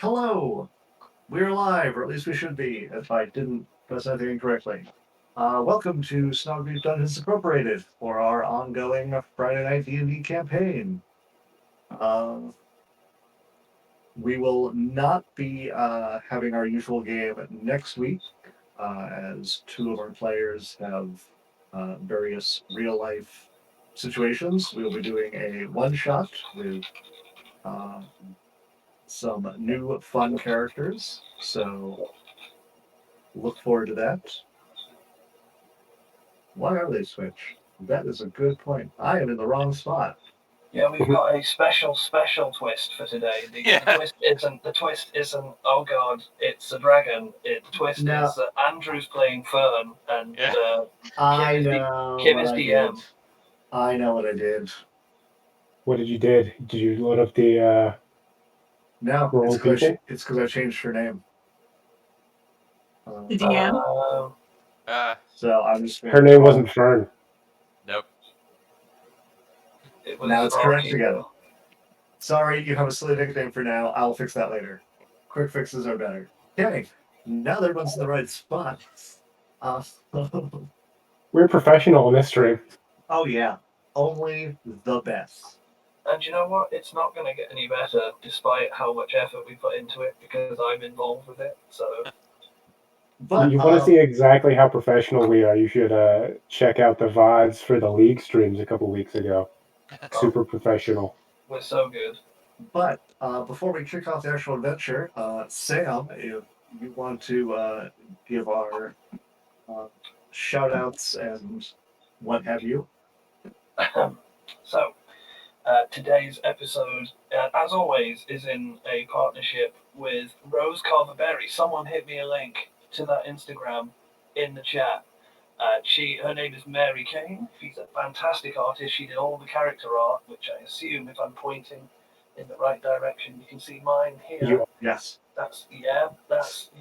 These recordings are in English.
Hello! We're live, or at least we should be, if I didn't press anything incorrectly. Welcome to Snowbeat Dungeons Incorporated for our ongoing Friday Night D&D campaign. Uh, we will not be having our usual game next week, as two of our players have various real-life situations. We will be doing a one-shot with uh, some new fun characters, so look forward to that. Why are they switched? That is a good point. I am in the wrong spot. Yeah, we've got a special twist for today. The twist isn't oh god, it's a dragon. The twist Now, is that Andrew's playing Fern and Yeah. I Kim is know Kim what is I DM. did. I know what I did. What did you did? Did you load up the No, wrong people? it's because I changed her name. The DM? So I'm just Her name wasn't Fern. Nope. It was now it's correct Rocky, again. though. Sorry, you have a silly nickname for now. I'll fix that later. Quick fixes are better. Okay, now that everyone's in the right spot. We're professional in this stream. Oh yeah, only the best. And you know what? It's not going to get any better, despite how much effort we put into it, because I'm involved with it. So But you want to see exactly how professional we are? You should check out the VODs for the League streams a couple weeks ago. Super professional. we're so good. But before we kick off the actual adventure, Sam, if you want to give our shout outs and what have you. So, today's episode, as always, is in a partnership with Rose Carverberry. Someone hit me a link to that Instagram in the chat. Her name is Mary Kane. She's a fantastic artist. She did all the character art, which I assume, if I'm pointing in the right direction, you can see mine here. Yes. That's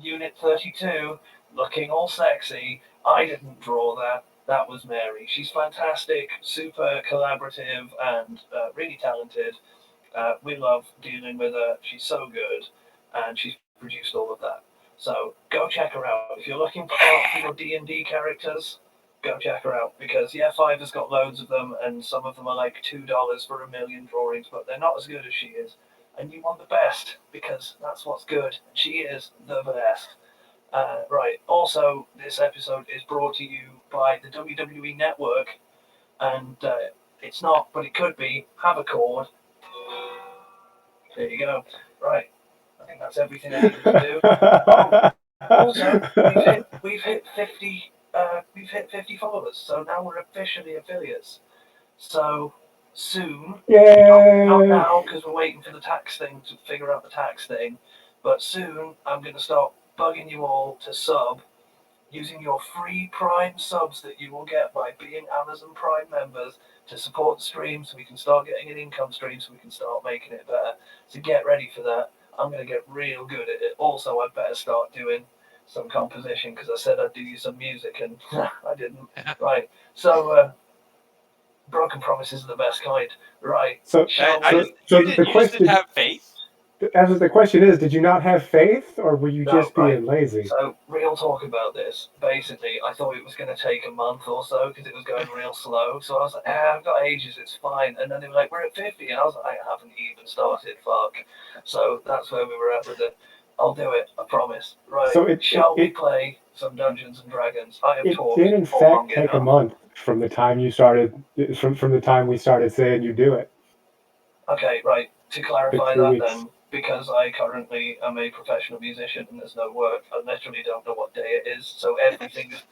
Unit 32, looking all sexy. I didn't draw that. That was Mary. She's fantastic, super collaborative, and really talented. We love dealing with her. She's so good, and she's produced all of that. So go check her out. If you're looking for your D&D characters, go check her out, because Fiverr's got loads of them, and some of them are like $2 for a million drawings, but they're not as good as she is. And you want the best, because that's what's good. She is the best. Right. Also, this episode is brought to you by the WWE Network, and it's not, but it could be. Have a cord. There you go. Right. I think that's everything I needed to do. Also, we've hit 50. We've hit 50 followers, so now we're officially affiliates. So soon, not now because we're waiting for the tax thing to figure out the tax thing, but soon I'm going to start bugging you all to sub using your free Prime subs that you will get by being Amazon Prime members to support the stream, so we can start getting an income stream, so we can start making it better. So get ready for that. I'm going to get real good at it. Also, I better start doing some composition, because I said I'd do you some music and I didn't. Right. So broken promises are the best kind. Right. So the question have faith. As the question is, did you not have faith, or were you just being lazy? So, real talk about this. Basically, I thought it was going to take a month or so because it was going real slow. So I was like, I've got ages, it's fine. And then they were like, we're at 50. And I was like, I haven't even started, fuck. So that's where we were at with it. I'll do it, I promise. Right, so shall we play some Dungeons and Dragons? I have talked. It did, in fact, take a month from the time you started, from the time we started saying you do it. Okay, right. To clarify that then, because I currently am a professional musician and there's no work, I literally don't know what day it is, so everything just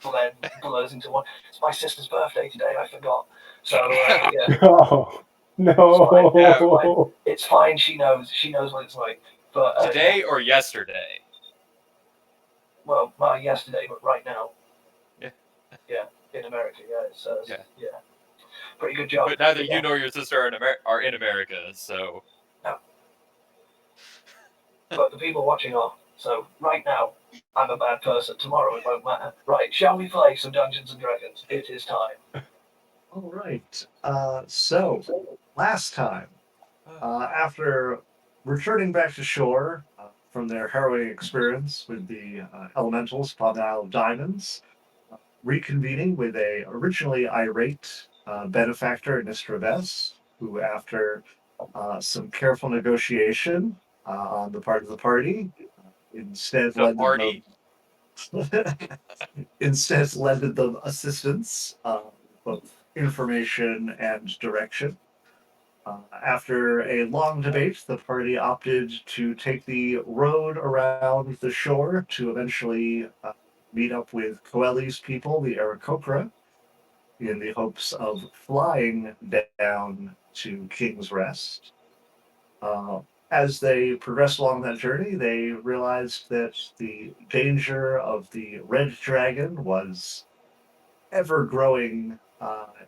blurs into one. It's my sister's birthday today, I forgot. So, yeah. Oh, no. It's fine, she knows what it's like. But today or yesterday? Well, yesterday, but right now. Yeah, in America, yeah. Yeah. Pretty good job. But neither you nor your sister are in America, so... No. But the people watching are. So, right now, I'm a bad person. Tomorrow, it won't matter. Right, shall we play some Dungeons and Dragons? It is time. All right. So, last time, after returning back to shore from their harrowing experience with the elementals upon the Isle of Diamonds, reconvening with a originally irate benefactor, Nistravess, who, after some careful negotiation on the part of the party, instead The lended party. instead lended them assistance, both information and direction. After a long debate, the party opted to take the road around the shore to eventually meet up with Coeli's people, the Aarakocra, in the hopes of flying down to King's Rest. As they progressed along that journey, they realized that the danger of the Red Dragon was ever growing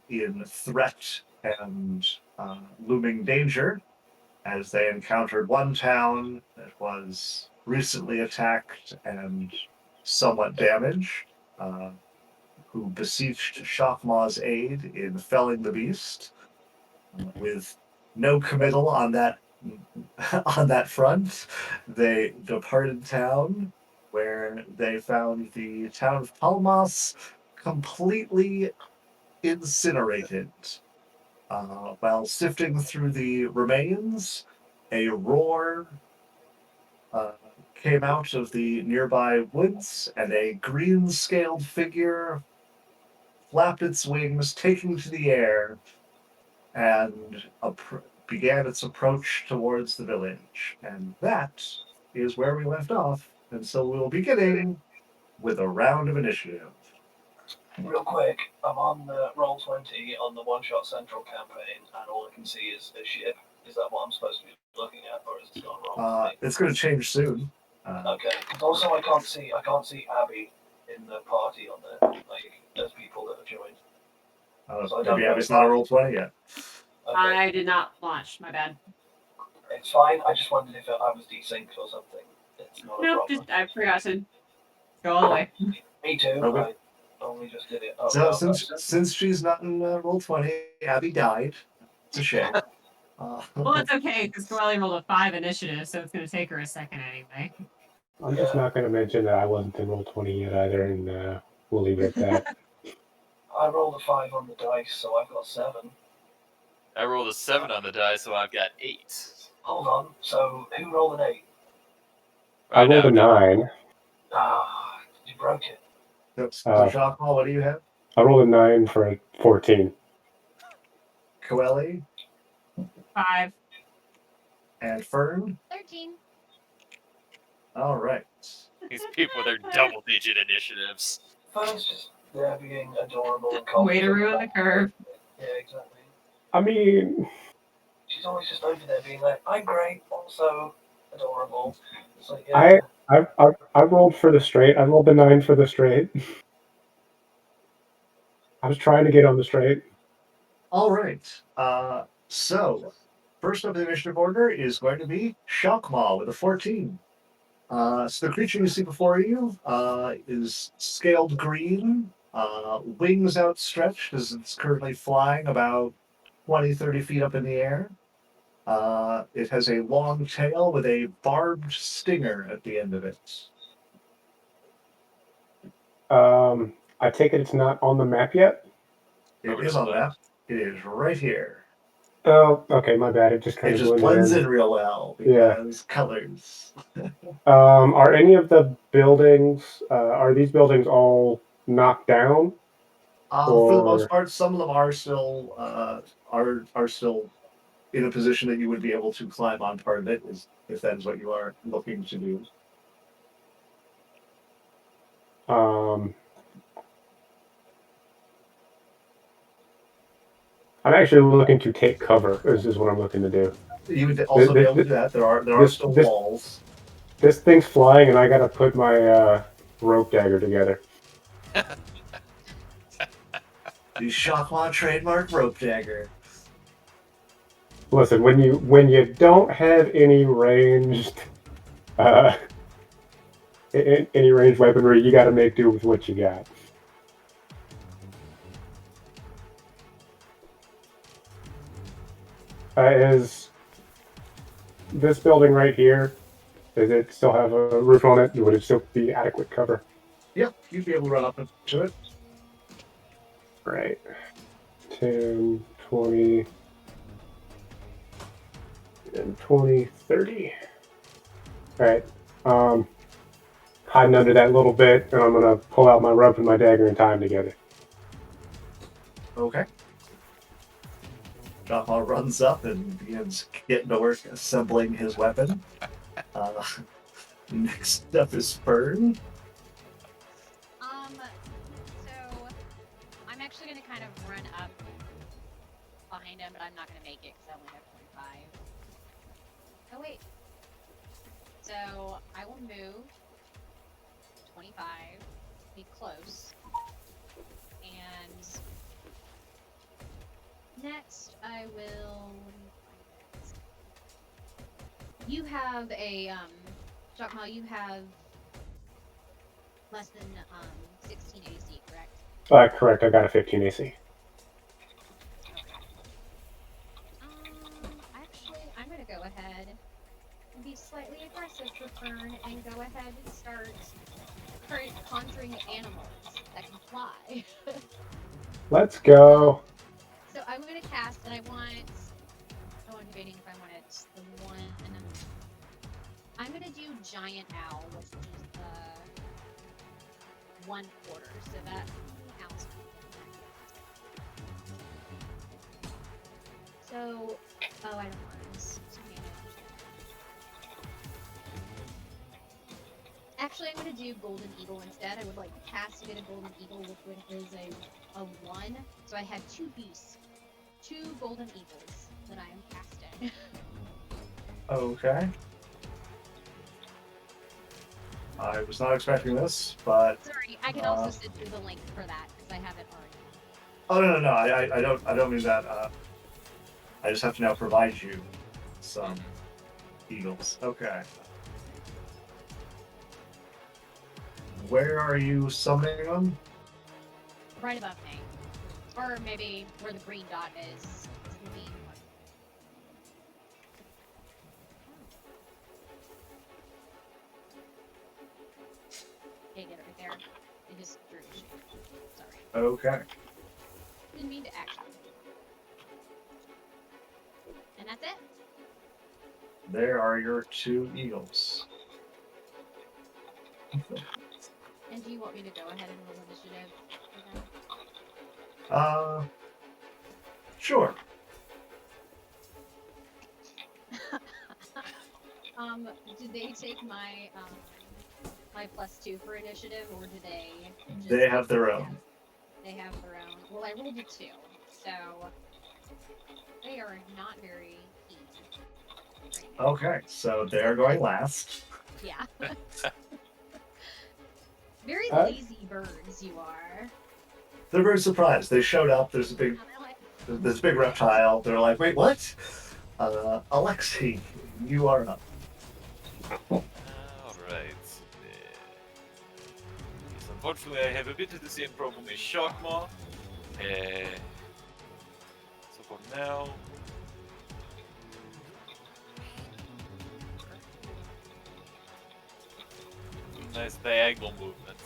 in threat and looming danger, as they encountered one town that was recently attacked and somewhat damaged, who beseeched Shockmaw's aid in felling the beast. With no committal on that front, they departed town, where they found the town of Palmas completely incinerated. While sifting through the remains, a roar came out of the nearby woods, and a green-scaled figure flapped its wings, taking to the air, and began its approach towards the village. And that is where we left off. And so we'll be beginning with a round of initiative. Real quick, I'm on the Roll20 on the One Shot Central campaign, and all I can see is a ship. Is that what I'm supposed to be looking at, or is it gone wrong? It's going to change soon. Okay. But also, I can't see Abby in the party on there. Like, there's people that have joined. So I don't Maybe know Abby's if not a I- Roll20 yet. Okay. I did not launch. My bad. It's fine. I just wondered if I was desynced or something. It's not a Nope, problem. just I forgot to go all the way. Me too. Okay. I only just did it. Oh, So no, since she's not in Roll20, Abby died. It's a shame. Well, it's okay because Coeli rolled a 5 initiative, so it's going to take her a second anyway. I'm just not going to mention that I wasn't in Roll20 yet either, and we'll leave it at that. I rolled a 5 on the dice, so I've got 7. I rolled a 7 on the die, so I've got 8. Hold on. So who rolled an 8? I rolled a No. 9. Ah, you broke it. So Shockmall, what do you have? I rolled a 9 for a 14. Coeli 5. and Fern. 13. All right. These people with their double-digit initiatives. Fern's just there being adorable and confident. Way to ruin the curve. Yeah, exactly. I mean, She's always just over there being like, I'm great, also adorable. It's like, yeah. I rolled for the straight. I rolled the 9 for the straight. I was trying to get on the straight. All right. So, first up in the initiative order is going to be Shockmaw with a 14. So the creature you see before you is scaled green, wings outstretched as it's currently flying about 20, 30 feet up in the air. It has a long tail with a barbed stinger at the end of it. I take it it's not on the map yet? It is on the map. It is right here. Oh, okay, my bad. It just kind It of just blends in real well Yeah. because colors. Are any of the buildings, are these buildings all knocked down? For the most Or- part, some of them are still are still in a position that you would be able to climb on part of it, if that is what you are looking to do. I'm actually looking to take cover. This is what I'm looking to do. You would also be able to do that. There are still walls. This thing's flying, and I gotta put my rope dagger together. The Shockmaw trademark rope dagger. Listen, when you don't have any ranged any ranged weaponry, you got to make do with what you got. Is this building right here Does it still have a roof on it? Would it still be adequate cover? Yep, you'd be able to run up into it. Right. 10, 20, and 20, 30. Alright. Hiding under that little bit, and I'm gonna pull out my rope and my dagger and tie them together. Okay. Jafar runs up and begins getting to work assembling his weapon. Next up is Fern. So I'm actually gonna kind of run up behind him, but I'm not gonna make it because I only have 25. Oh wait. So I will move 25, be close, and next I will. You have a Jacmal, you have less than 16 AC, correct? Correct, I got a 15 AC. Actually, I'm gonna go ahead and be slightly aggressive for Fern and go ahead and start conjuring animals that can fly. Let's go. So I'm gonna cast, and I'm debating if I want it the one. I'm gonna do giant owl, which is the 1/4, so that counts. So, I don't want this. Actually, I'm gonna do golden eagle instead. I would like cast to get a golden eagle, which is a 1. So I have 2 beasts, 2 golden eagles that I am casting. Okay. I was not expecting this, but Sorry, I can also send you the link for that because I have it already. oh no, I don't mean that. I just have to now provide you some eagles. Okay. Where are you summoning them? Right above me. Or maybe where the green dot is. The main one. Okay, get it right there. It just drew a shape. Sorry. Okay. Didn't mean to action. And that's it. There are your 2 eagles. And do you want me to go ahead and roll initiative again? Sure. Did they take my my +2 for initiative, or do they? Just They have their own. They have their own. Well, I rolled a 2, so they are not very keen. Right now. Okay, so they're going last. Yeah. Very Uh, lazy birds you are. They're very surprised. They showed up. There's this big reptile. They're like, wait, what? Alexei, you are up. Alright. Yes, unfortunately, I have a bit of the same problem as Sharkmaw. So for now. Nice diagonal movement.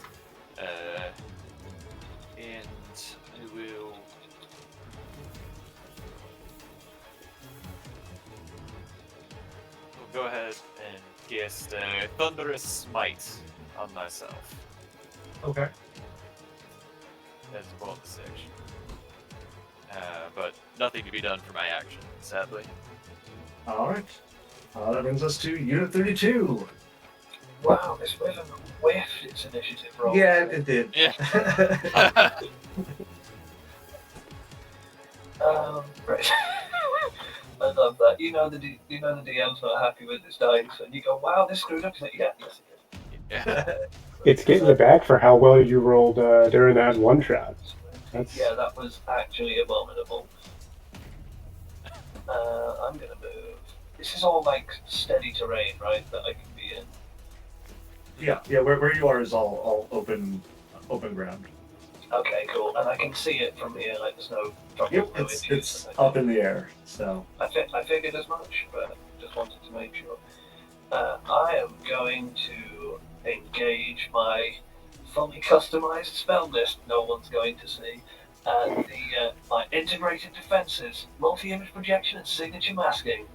And I will. Go ahead and cast Thunderous Smite on myself. Okay. As a bonus action. But nothing to be done for my action, sadly. All right. That brings us to Unit 32. Wow, this weapon whiffed its initiative roll. Yeah, it did. Yeah. Right. I love that. You know the DM's not happy with this dice, and you go, "Wow, this screwed up." He's like, "Yeah, yes, it did." Yeah. It's getting you back for how well you rolled during that one shot. That's Yeah, that was actually abominable. I'm gonna move. This is all like steady terrain, right? That I can be in. Yeah. Where you are is all open ground. Okay, cool. And I can see it from here. Like, there's no trouble. Yep, no it's issues. up in the air. So I figured as much, but just wanted to make sure. I am going to engage my fully customized spell list. No one's going to see. And my integrated defenses, multi-image projection, and signature masking.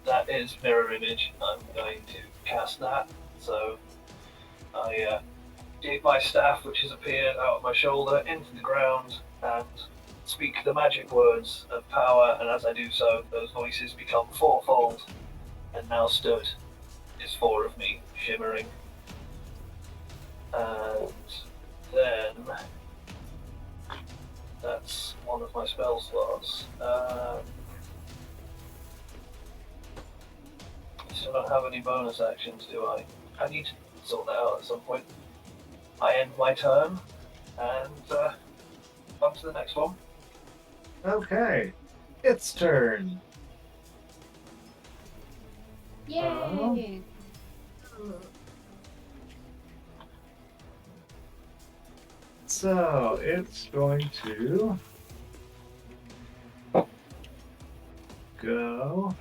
That is mirror image. I'm going to cast that. So I dig my staff, which has appeared out of my shoulder, into the ground, and speak the magic words of power. And as I do so, those voices become fourfold. And now stood is 4 of me shimmering. And then that's one of my spell slots. Still don't have any bonus actions, do I? I need to sort that out at some point. I end my turn, and on to the next one. Okay. Its turn. Yay! So it's going to go.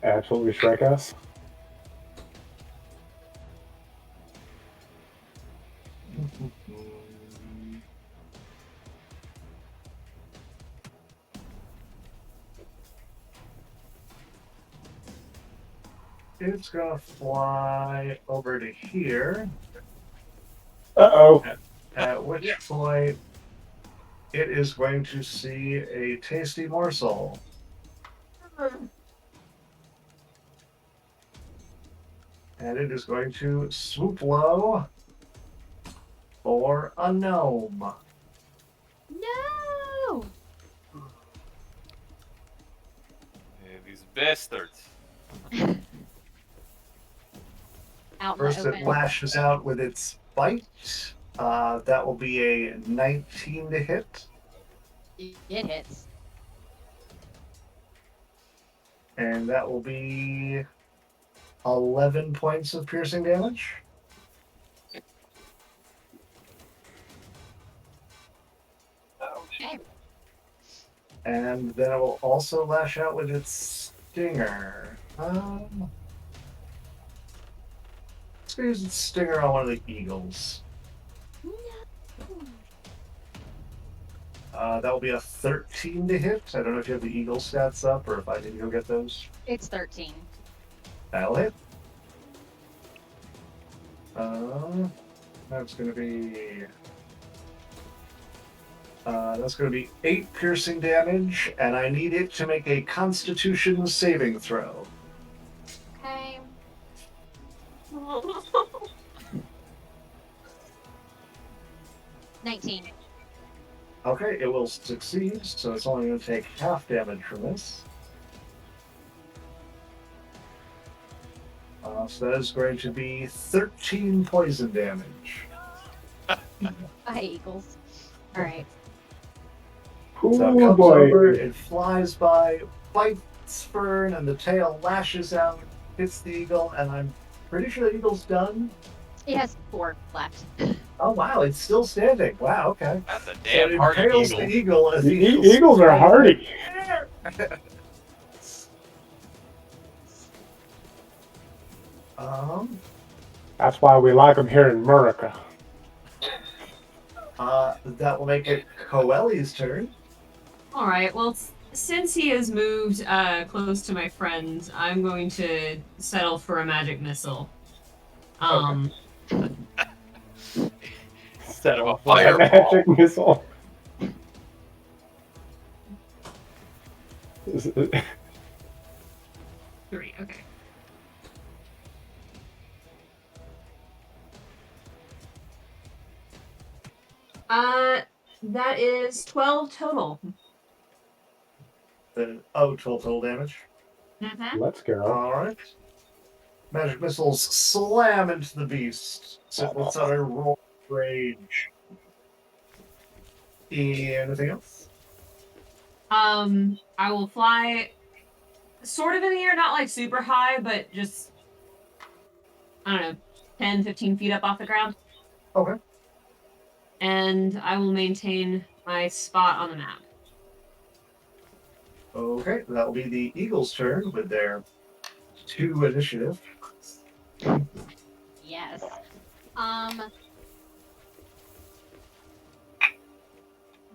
Absolutely Shrek us. It's gonna fly over to here, Uh-oh. at which point it is going to see a tasty morsel. And it is going to swoop low for a gnome. No! These bastards. Out in First, the it open. lashes out with its bite. That will be a 19 to hit. It hits. And that will be 11 points of piercing damage. Okay. And then it will also lash out with its stinger. Let's go use its stinger on one of the eagles. No. That will be a 13 to hit. I don't know if you have the eagle stats up or if I need to go get those. It's 13. That'll hit. That's going to be 8 piercing damage, and I need it to make a Constitution saving throw. Okay. 19. Okay, it will succeed, so it's only going to take half damage from this. So that is going to be 13 poison damage. Bye, Eagles. Alright. So it Oh comes boy. over, it flies by, bites Fern, and the tail lashes out, hits the eagle, and I'm pretty sure the eagle's done. It has 4 left. Oh wow, it's still standing. Wow, okay. That's a So damn it hardy impales eagle. the eagle as The the eagle Eagles are hardy. That's why we like them here in America. That will make it Coeli's turn. All right. Well, since he has moved close to my friend, I'm going to settle for a magic missile. Instead of a A fireball. magic missile. 3. Okay. That is 12 total. Total damage. Mm-hmm. Let's go. Alright. Magic missiles slam into the beast. So it lets out a roar of rage. Anything else? I will fly sort of in the air, not like super high, but just, I don't know, 10, 15 feet up off the ground. Okay. And I will maintain my spot on the map. Okay, that will be the Eagles' turn with their 2 initiative. Yes.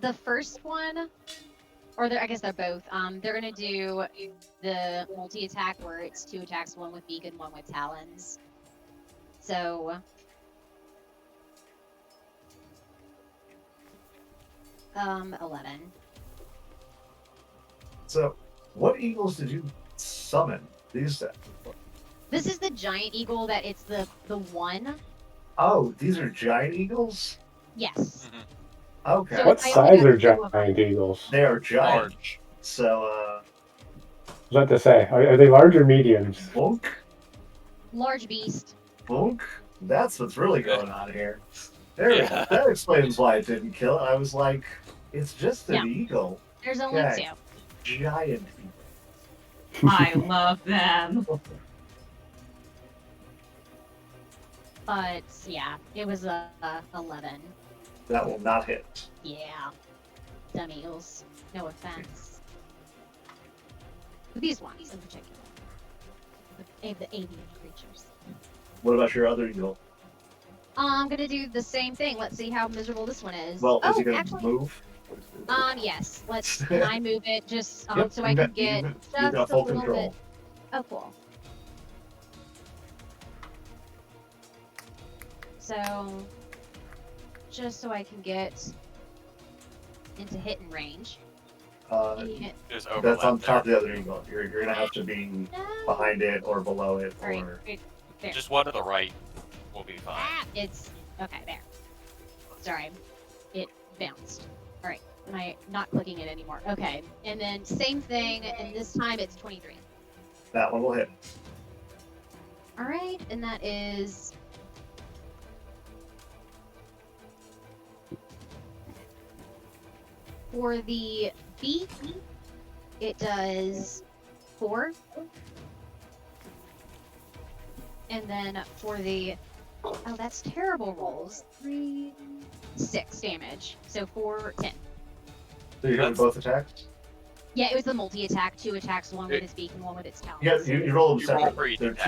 The first one, or I guess they're both. They're gonna do the multi-attack where it's 2 attacks, one with beacon, one with talons. So, 11. So, what eagles did you summon? These. This is the giant eagle. That it's the one. Oh, these are giant eagles. Yes. Okay. So What I only size got are 2 of them. giant eagles? They are giant. Large. So, Was that to say? Are they large or mediums? Bunk, Large beast. bunk. That's what's really going on here. There we go. Yeah. That explains why it didn't kill it. I was like, it's just an Yeah. eagle. There's only Okay. 2. Giant eagle. I love them. But yeah, it was a 11. That will not hit. Yeah. Dumb eagles. No offense. But these ones in particular. The avian creatures. What about your other eagle? I'm gonna do the same thing. Let's see how miserable this one is. Well, is oh, he going to actually, move? yes. Can I move it just Yep, so I you can got- get you just got a full little control. bit? Oh, cool. So, just so I can get into hitting range. And- There's That's overlap on top of there. the other eagle. You're going to have to be No. behind it or below it. All right, Or right there. Just one to the right will be fine. It's okay there. Sorry, it bounced. All right, am I not clicking it anymore? Okay, and then same thing, and this time it's 23. that one will hit. All right, and that is for the beak. It does 4, and then for the that's terrible rolls. 3, 6 damage. So 4, 10. So you're doing That's- both attacks? Yeah, it was the multi-attack. 2 attacks, one with its beak and one with its talons. Yeah, you roll them You roll separate. for each They're attack.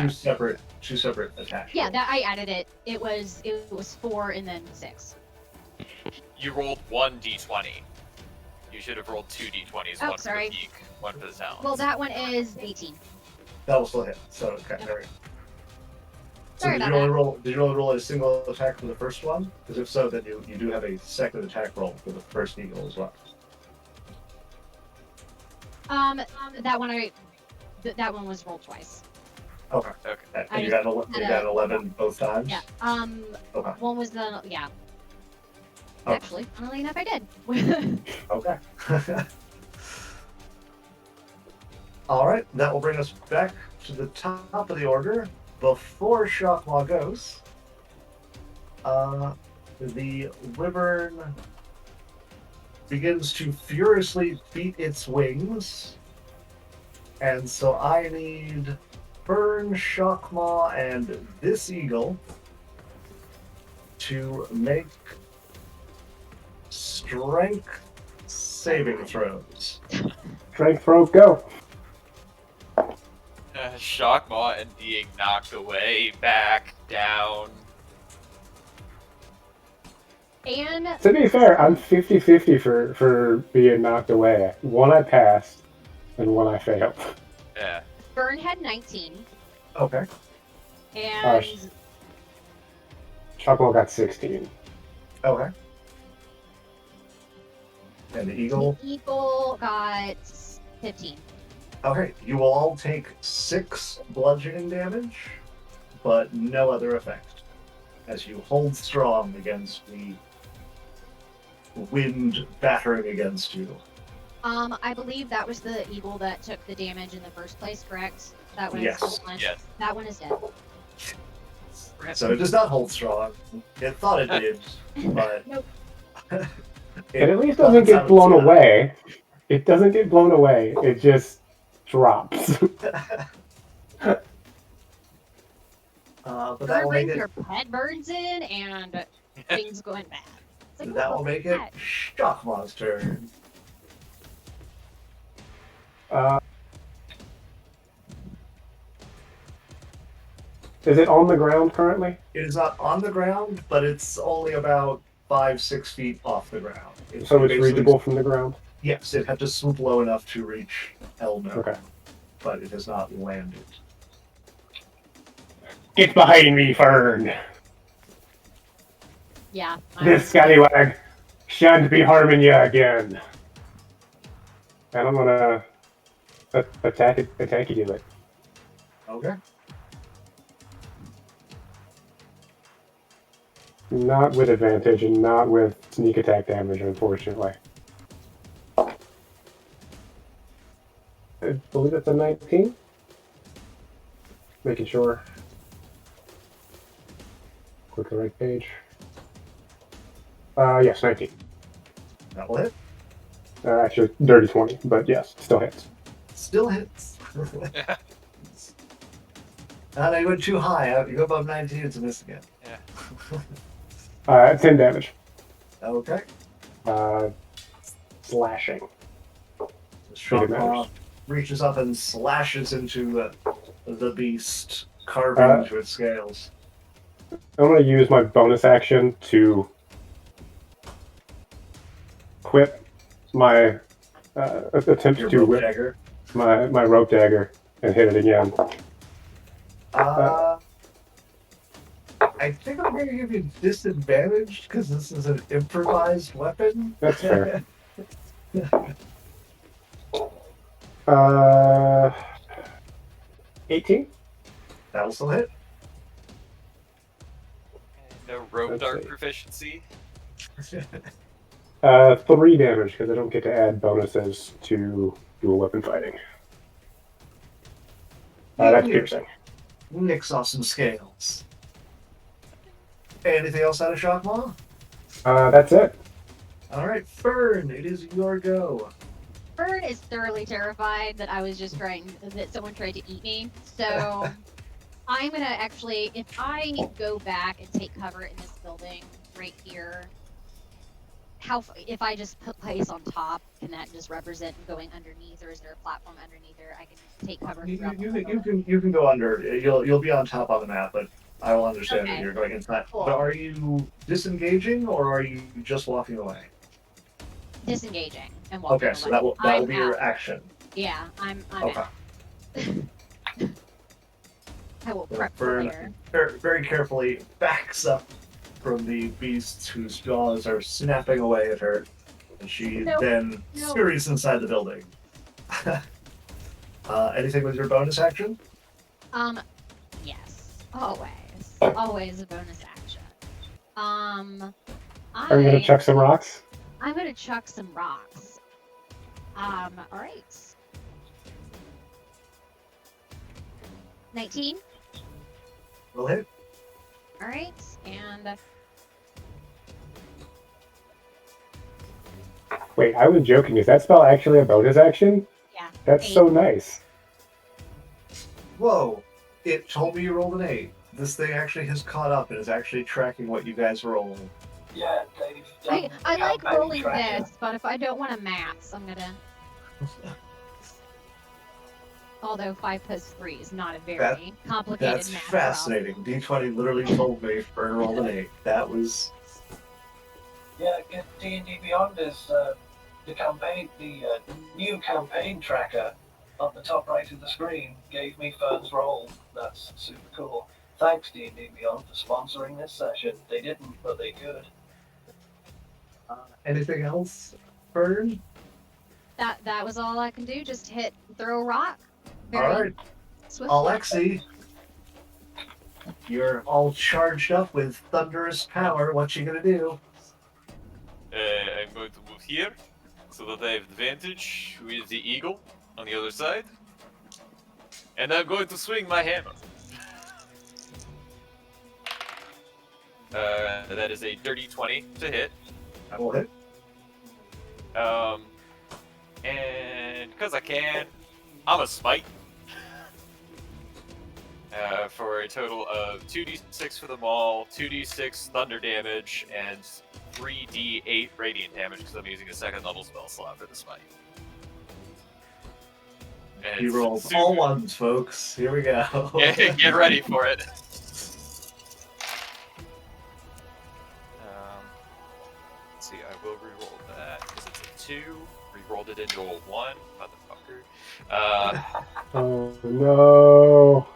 two separate attacks. Yeah, that I added it. It was 4 and then 6. You rolled 1 d20. You should have rolled 2 d20s, Oh, one sorry. for the beak, one for the talons. Well, that one is 18. That will still hit. So okay, there we go. So Sorry did about you only that. roll? Did you only roll a single attack for the first one? Because if so, then you do have a second attack roll for the first eagle as well. That one that one was rolled twice. Okay. Okay. And I you just got you got an 11 both times. Yeah. Okay. One was the Oh. Actually, funnily enough, I did. Okay. All right, that will bring us back to the top of the order. Before Shockmaw goes, the wyvern begins to furiously beat its wings, and so I need Fern, Shockmaw, and this eagle to make strength saving throws. Strength throws go. Shockmaw and being knocked away, back, down. And To be fair, I'm 50-50 for being knocked away. One I passed, and one I failed. Yeah. Burn had 19, Okay. and Chuckle got 16. Okay. And the eagle. the eagle got 15. Okay, you will all take 6 bludgeoning damage, but no other effect, as you hold strong against the wind battering against you. I believe that was the eagle that took the damage in the first place, correct? That one Yes. is still one. Yes. That one is dead. So it does not hold strong. It thought it did, but Nope. It at least doesn't get blown away. It doesn't get blown away. It just drops. But that will make Brings it. your pet birds in, and things going bad. It's like, That what will was make it that? Shockmaw's turn. Is it on the ground currently? It is not on the ground, but it's only about 5-6 feet off the ground. So it's basically- reachable from the ground? Yes, it had to swoop low enough to reach Elmo, Okay. but it has not landed. Get behind me, Fern! Yeah. This scallywag shan't be harming you again. And I'm gonna attack you with it. Okay. Not with advantage and not with sneak attack damage, unfortunately. I believe it's a 19. Making sure. Click the right page. Yes, 19. That will hit. Actually, dirty 20, but yes, still hits. Still hits. I know you went too high. You go above 19, it's a miss again. Yeah. 10 damage. Okay. Slashing. The Pretty Shotmaw matters. reaches up and slashes into the beast, carving into its scales. I'm going to use my bonus action to quit my attempt Your to rope whip dagger. my rope dagger and hit it again. I think I'm going to give you disadvantage because this is an improvised weapon. That's fair. 18? That'll still hit. No rope Let's dart see. proficiency. 3 damage because I don't get to add bonuses to dual weapon fighting. That's piercing. Nicks off some scales. Anything else out of Shockmaw? That's it. Alright, Fern, it is your go. Bird is thoroughly terrified that that someone tried to eat me. So I'm gonna actually, if I go back and take cover in this building right here, if I just put place on top, can that just represent going underneath, or is there a platform underneath there I can take cover? You throughout the whole can building? you can go under. You'll be on top on the map, but I will understand that Okay. you're going inside. Cool. But are you disengaging or are you just walking away? Disengaging and walking Okay, away. so that will I'm be your out. action. Yeah, I'm Okay. out. I will So prep for Fern later. very carefully backs up from the beasts whose jaws are snapping away at her, and she No, then no. scurries inside the building. Anything with your bonus action? Yes, always a bonus action. Are you going to chuck some rocks? I'm gonna chuck some rocks. All right. 19. Will hit. All right, and Wait, I was joking. Is that spell actually a bonus action? yeah, That's 8. so nice. Whoa! It told me you rolled an 8. This thing actually has caught up and is actually tracking what you guys rolled. Yeah, Dave. I like campaign rolling tracker. this, but if I don't want to maths, I'm gonna. Although 5 plus 3 is not a very complicated That's math fascinating. D20 literally told me Fern rolled an 8. That was. Yeah, D&D Beyond is the campaign, the new campaign tracker on the top right of the screen gave me Fern's roll. That's super cool. Thanks D&D Beyond for sponsoring this session. They didn't, but they could. Anything else, Fern? That was all I can do. Just throw a rock. Alright, Swiftly. Alexi. You're all charged up with thunderous power. What you gonna do? I'm going to move here so that I have advantage with the eagle on the other side. And I'm going to swing my hammer. That is a dirty 20 to hit. I will hit. And because I can, I'm a smite. For a total of 2d6 for them all, 2d6 thunder damage, and 3d8 radiant damage because I'm using a second level spell slot for the smite. And You it's rolled super- all ones, folks. Here we go. Yeah, get ready for it. 2. Re-rolled it into a 1. Motherfucker. Oh no.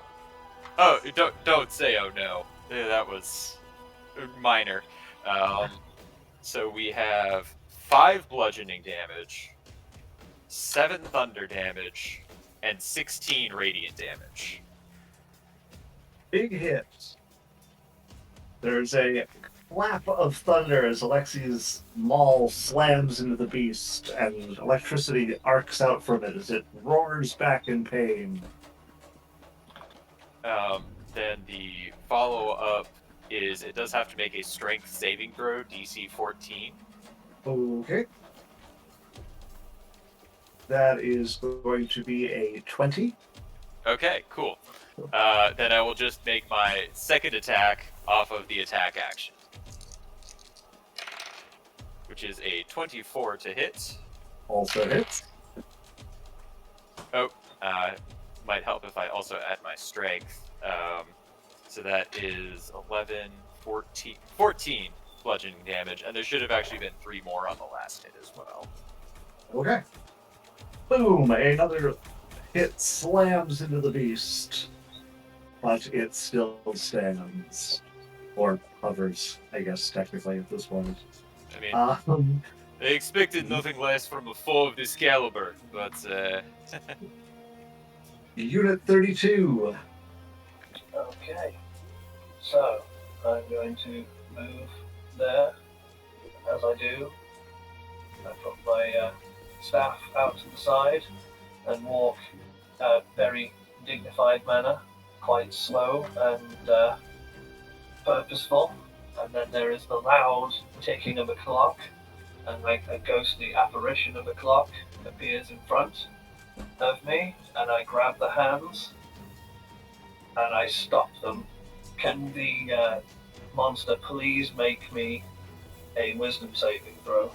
Oh, don't say oh no. Yeah, that was minor. So we have 5 bludgeoning damage, 7 thunder damage, and 16 radiant damage. Big hit. There's a clap of thunder as Alexi's maul slams into the beast, and electricity arcs out from it as it roars back in pain. Then the follow-up is it does have to make a strength saving throw, DC 14. Okay. That is going to be a 20. Okay, cool. Then I will just make my second attack off of the attack action, which is a 24 to hit. Also hits. Might help if I also add my strength. So that is 11, 14 bludgeoning damage, and there should have actually been 3 more on the last hit as well. Okay. Boom! Another hit slams into the beast, but it still stands. Or hovers, I guess, technically, at this point. I mean, I I expected nothing less from a foe of this caliber, but Unit 32. Okay. So, I'm going to move there. As I do, I put my staff out to the side and walk very dignified manner, quite slow and purposeful. And then there is the loud ticking of a clock, and like a ghostly apparition of a clock appears in front of me, and I grab the hands and I stop them. Can the monster please make me a wisdom saving throw?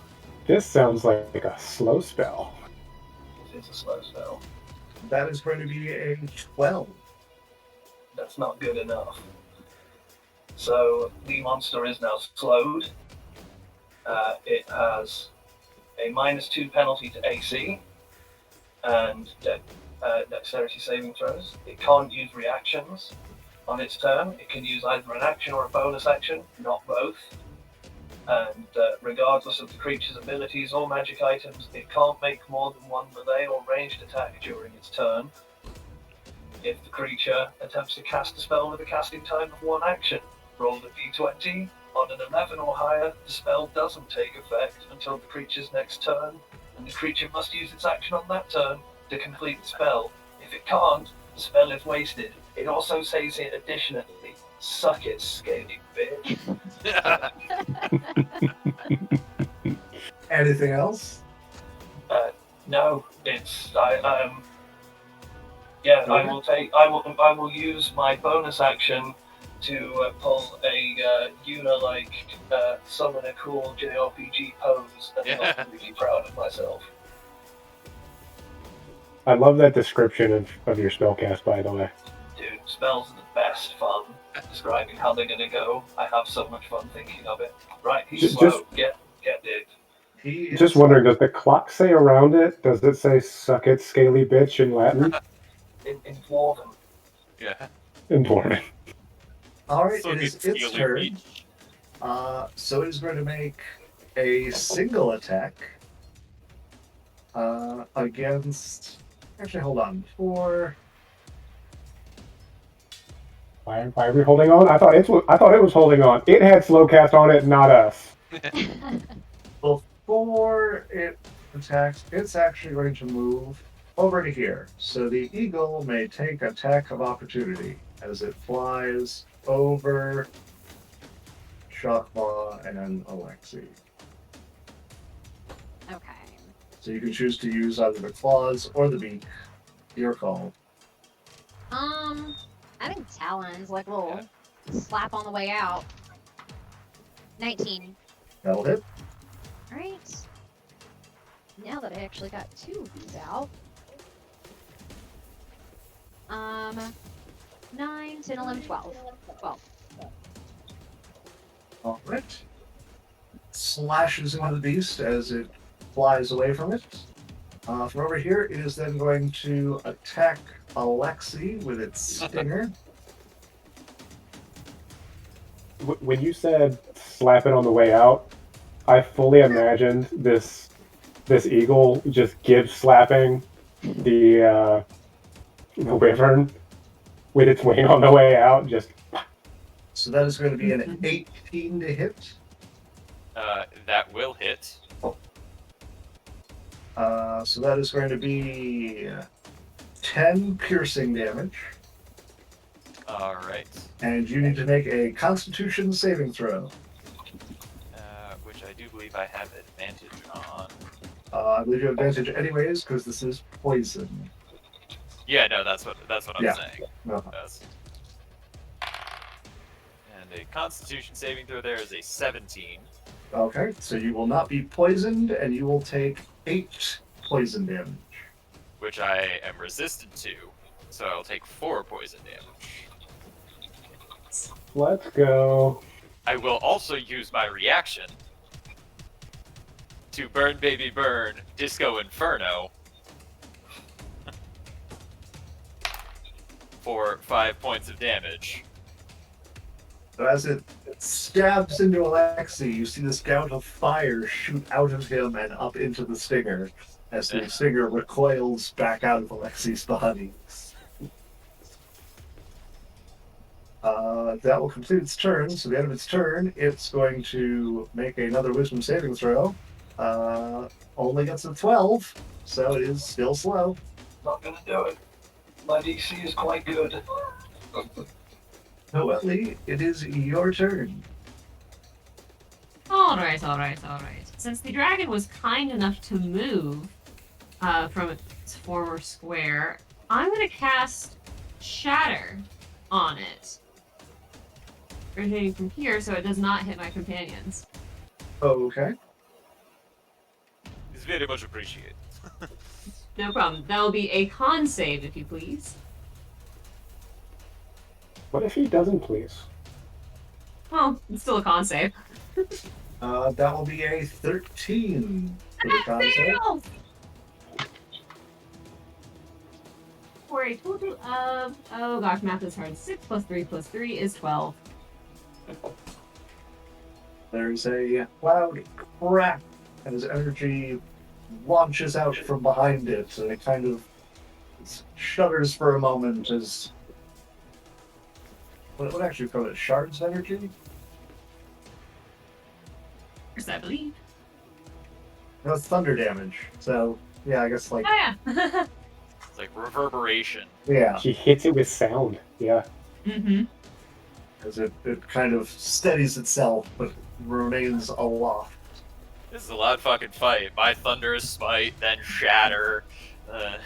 This sounds like a slow spell. This is a slow spell. That is going to be a 12. That's not good enough. So the monster is now slowed. It has a -2 penalty to AC and dexterity saving throws. It can't use reactions on its turn. It can use either an action or a bonus action, not both. And regardless of the creature's abilities or magic items, it can't make more than one melee or ranged attack during its turn. If the creature attempts to cast a spell with a casting time of 1 action, roll a d20. On an 11 or higher, the spell doesn't take effect until the creature's next turn, and the creature must use its action on that turn to complete the spell. If it can't, the spell is wasted. It also says here additionally, suck it, scaly bitch. Anything else? No, it's I will use my bonus action to pull a Yuna-like summon a cool JRPG pose, and I'm really proud of myself. I love that description of your spellcast, by the way. Dude, spells are the best fun at describing how they're gonna go. I have so much fun thinking of it. Right, he's slow. Get digged. He is Just wondering, does the clock say around it? Does it say "suck it, scaly bitch" in Latin? In Dwarven. yeah. In Dwarven. Alright, So it is it's its scaly turn. beach. So it is going to make a single attack against. Actually, hold on. Why are we holding on? I thought it was holding on. It had slow cast on it, not us. Before it attacks, it's actually going to move over to here. So the eagle may take attack of opportunity as it flies over Shakma and Alexi. Okay. So you can choose to use either the claws or the beak. Your call. I think talons, like a little slap on the way out. 19. That'll hit. Alright. Now that I actually got 2 of these out. 9, 10, 11, 12. 12. Alright. Slashes into the beast as it flies away from it. From over here, it is then going to attack Alexi with its stinger. When you said slap it on the way out, I fully imagined this eagle just gibbs slapping the wyvern with its wing on the way out. Just So that is going to be an 18 to hit. That will hit. So that is going to be 10 piercing damage. All right. And you need to make a Constitution saving throw. Which I do believe I have advantage on. I believe you have advantage anyways, because this is poison. Yeah, no, that's what I'm Yeah. saying. No. Yes. And a Constitution saving throw there is a 17. Okay, so you will not be poisoned, and you will take 8 poison damage. Which I am resistant to, so I'll take 4 poison damage. let's go. I will also use my reaction to burn baby burn Disco Inferno for 5 points of damage. So as it stabs into Alexi, you see this gout of fire shoot out of him and up into the stinger, as the stinger recoils back out of Alexi's body. That will complete its turn. So at the end of its turn, it's going to make another Wisdom saving throw. Only gets a 12, so it is still slow. Not gonna do it. My DC is quite good. Noelle, it is your turn. Alright. Since the dragon was kind enough to move from its former square, I'm going to cast Shatter on it. Originating from here, so it does not hit my companions. Okay. It's very much appreciated. No problem. That will be a con save, if you please. What if he doesn't, please? Well, it's still a con save. That will be a 13 for the con save. Fail! For a total of, oh gosh, math is hard. 6 plus 3 plus 3 is 12. There's a loud crack, and his energy launches out from behind it, and it kind of shudders for a moment as... What actually call it? Shards of energy? Yes, I believe. No, it's thunder damage. So, yeah, I guess, like, Oh, yeah. It's like reverberation. yeah, He hits it with sound. Yeah. Mm-hmm. because it kind of steadies itself, but remains aloft. This is a loud fucking fight. My thunderous smite, then shatter. I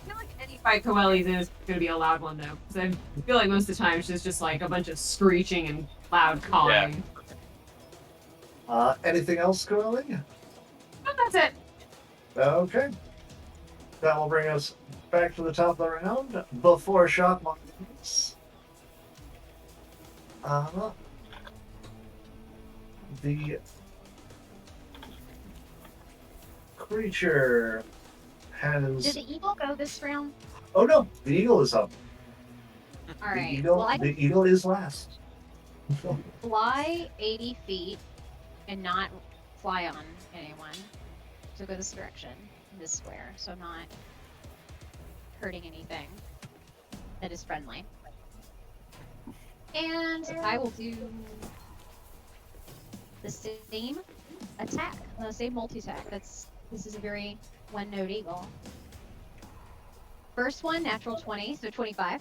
feel like any fight Coelli's in is going to be a loud one, though. Because I feel like most of the time it's just like a bunch of screeching and loud calling. Anything else, Coeli? But that's it. Okay. That will bring us back to the top of the round before shock monsters. The creature has. Did the eagle go this round? Oh no, the eagle is up. All The right. eagle, Well, I the eagle is last. can fly 80 feet and not fly on anyone. So go this direction, this square, so I'm not hurting anything that is friendly. And I will do the same attack, the same multi-attack. This is a very one-note eagle. First one, natural 20, so 25.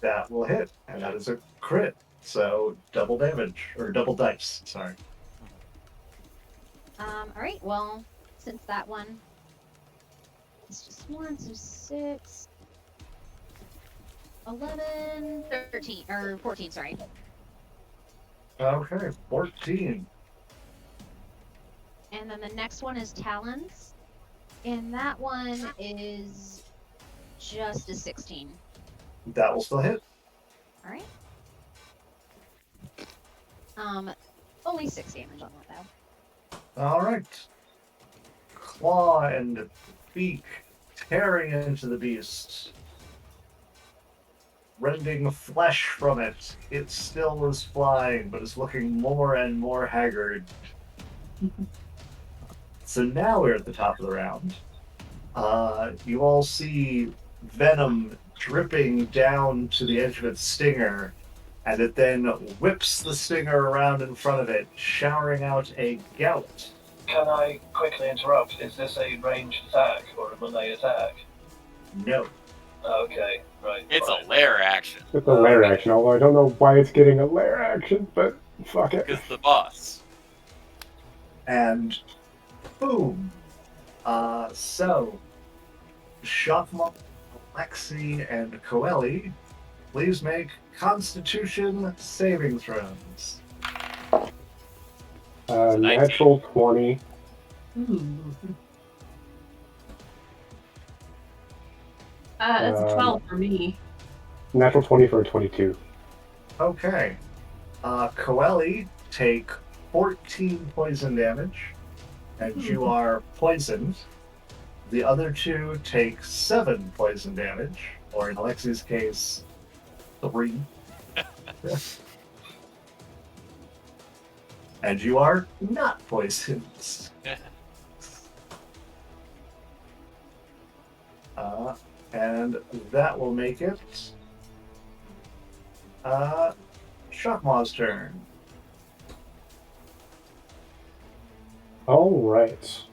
That will hit, and that is a crit. So double damage, or double dice, sorry. Alright, well, since that one is just 1, so 6, 11, 13, or 14, sorry. Okay, 14. And then the next one is Talons. And that one is just a 16. That will still hit. Alright. Only 6 damage on that though. All right. Claw and beak tearing into the beast, rending flesh from it. It still is flying, but is looking more and more haggard. So now we're at the top of the round. You all see venom dripping down to the edge of its stinger, and it then whips the stinger around in front of it, showering out a gout. Can I quickly interrupt? Is this a ranged attack or a melee attack? No. Okay, right. It's fine. a lair action It's a lair action, although I don't know why it's getting a lair action, but fuck it. because the boss. And boom. So Shakma, Alexi, and Coeli, please make Constitution saving throws. a 19. Natural 20. Ooh. That's a 12 for me. Natural 20 for a 22. Okay. Coeli, take 14 poison damage, and you are poisoned. The other two take 7 poison damage, or in Alexi's case, 3. And you are not poisoned. And that will make it Shockmaw's turn. Alright.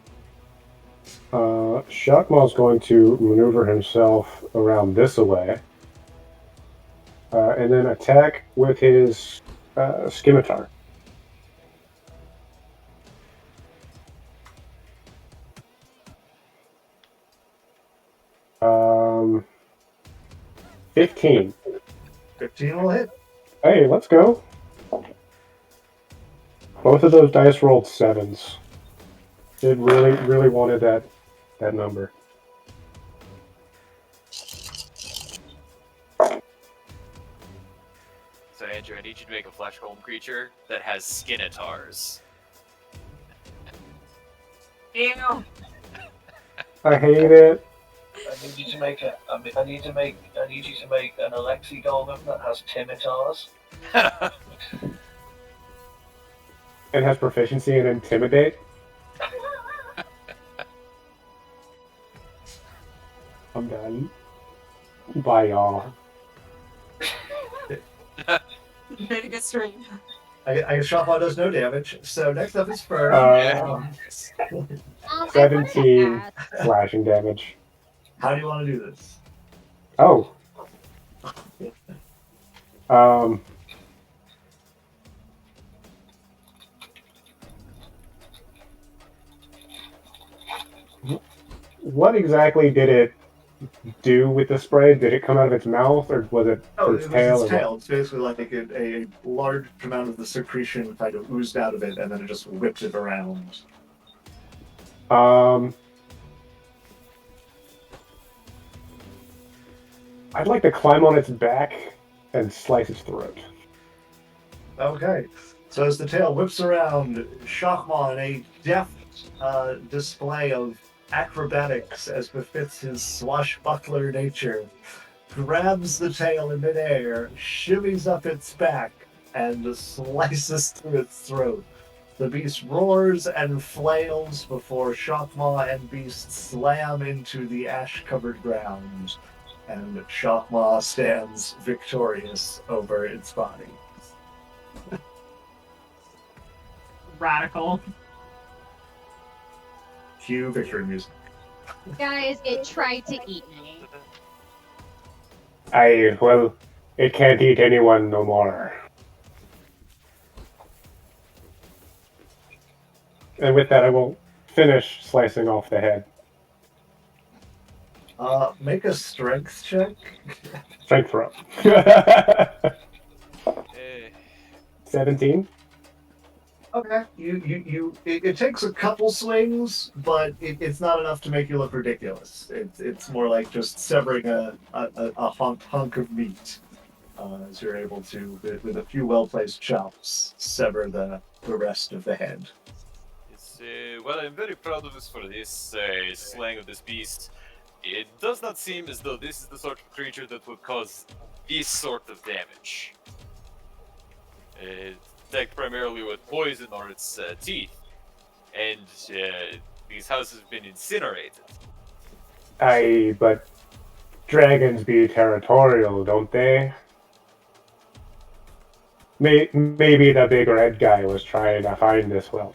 Shockmaw's going to maneuver himself around this way. And then attack with his scimitar. Um, 15. 15 will hit. Hey, let's go. Both of those dice rolled 7s. It really wanted that number. So Andrew, I need you to make a flesh golem creature that has skinitars. Ew. I hate it. I need you to make I need you to make an Alexi golem that has timitars. It has proficiency in Intimidate. I'm done. Bye, y'all. Very good stream. I guess Shockmaw does no damage. So next up is Fern. Uh, I wanna 17 ask- slashing damage. How do you want to do this? Oh. What exactly did it do with the spray? Did it come out of its mouth, or was it Oh, its it was tail? its or tail. It's basically like a large amount of the secretion kind of oozed out of it, and then it just whipped it around. what? I'd like to climb on its back and slice its throat. Okay. So as the tail whips around, Shockmaw, in a deft display of acrobatics as befits his swashbuckler nature, grabs the tail in midair, shimmies up its back, and slices through its throat. The beast roars and flails before Shockmaw and Beast slam into the ash-covered ground, and Shockmaw stands victorious over its body. Radical. Cue victory music. Guys, it tried to eat me. Well, it can't eat anyone no more. And with that, I will finish slicing off the head. Make a strength check. Strength throw. Hey. 17? Okay. It takes a couple swings, but it's not enough to make you look ridiculous. It's more like just severing a hunk of meat, as you're able to, with a few well-placed chops, sever the rest of the head. Well, I'm very proud of us for this slaying of this beast. It does not seem as though this is the sort of creature that would cause this sort of damage. Attacked primarily with poison or its teeth, and these houses have been incinerated. Aye, but dragons be territorial, don't they? Maybe the big red guy was trying to find this whelp.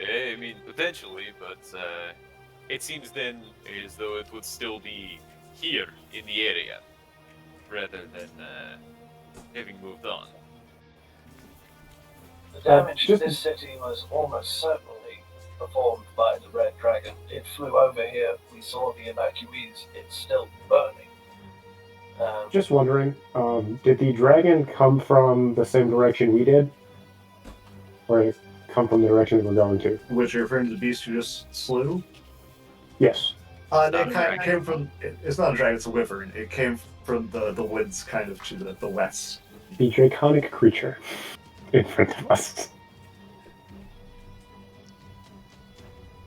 I mean, potentially, but it seems then as though it would still be here in the area, rather than having moved on. The damage just- to this city was almost certainly performed by the Red Dragon. It flew over here. We saw the evacuees. It's still burning. Just wondering, did the dragon come from the same direction we did? Or did it come from the direction that we're going to? Which you're referring to the beast you just slew? Yes. It Not a kind of dragon. came from. It's not a dragon. It's a wyvern. It came from the woods, kind of to the west. The draconic creature in front of us.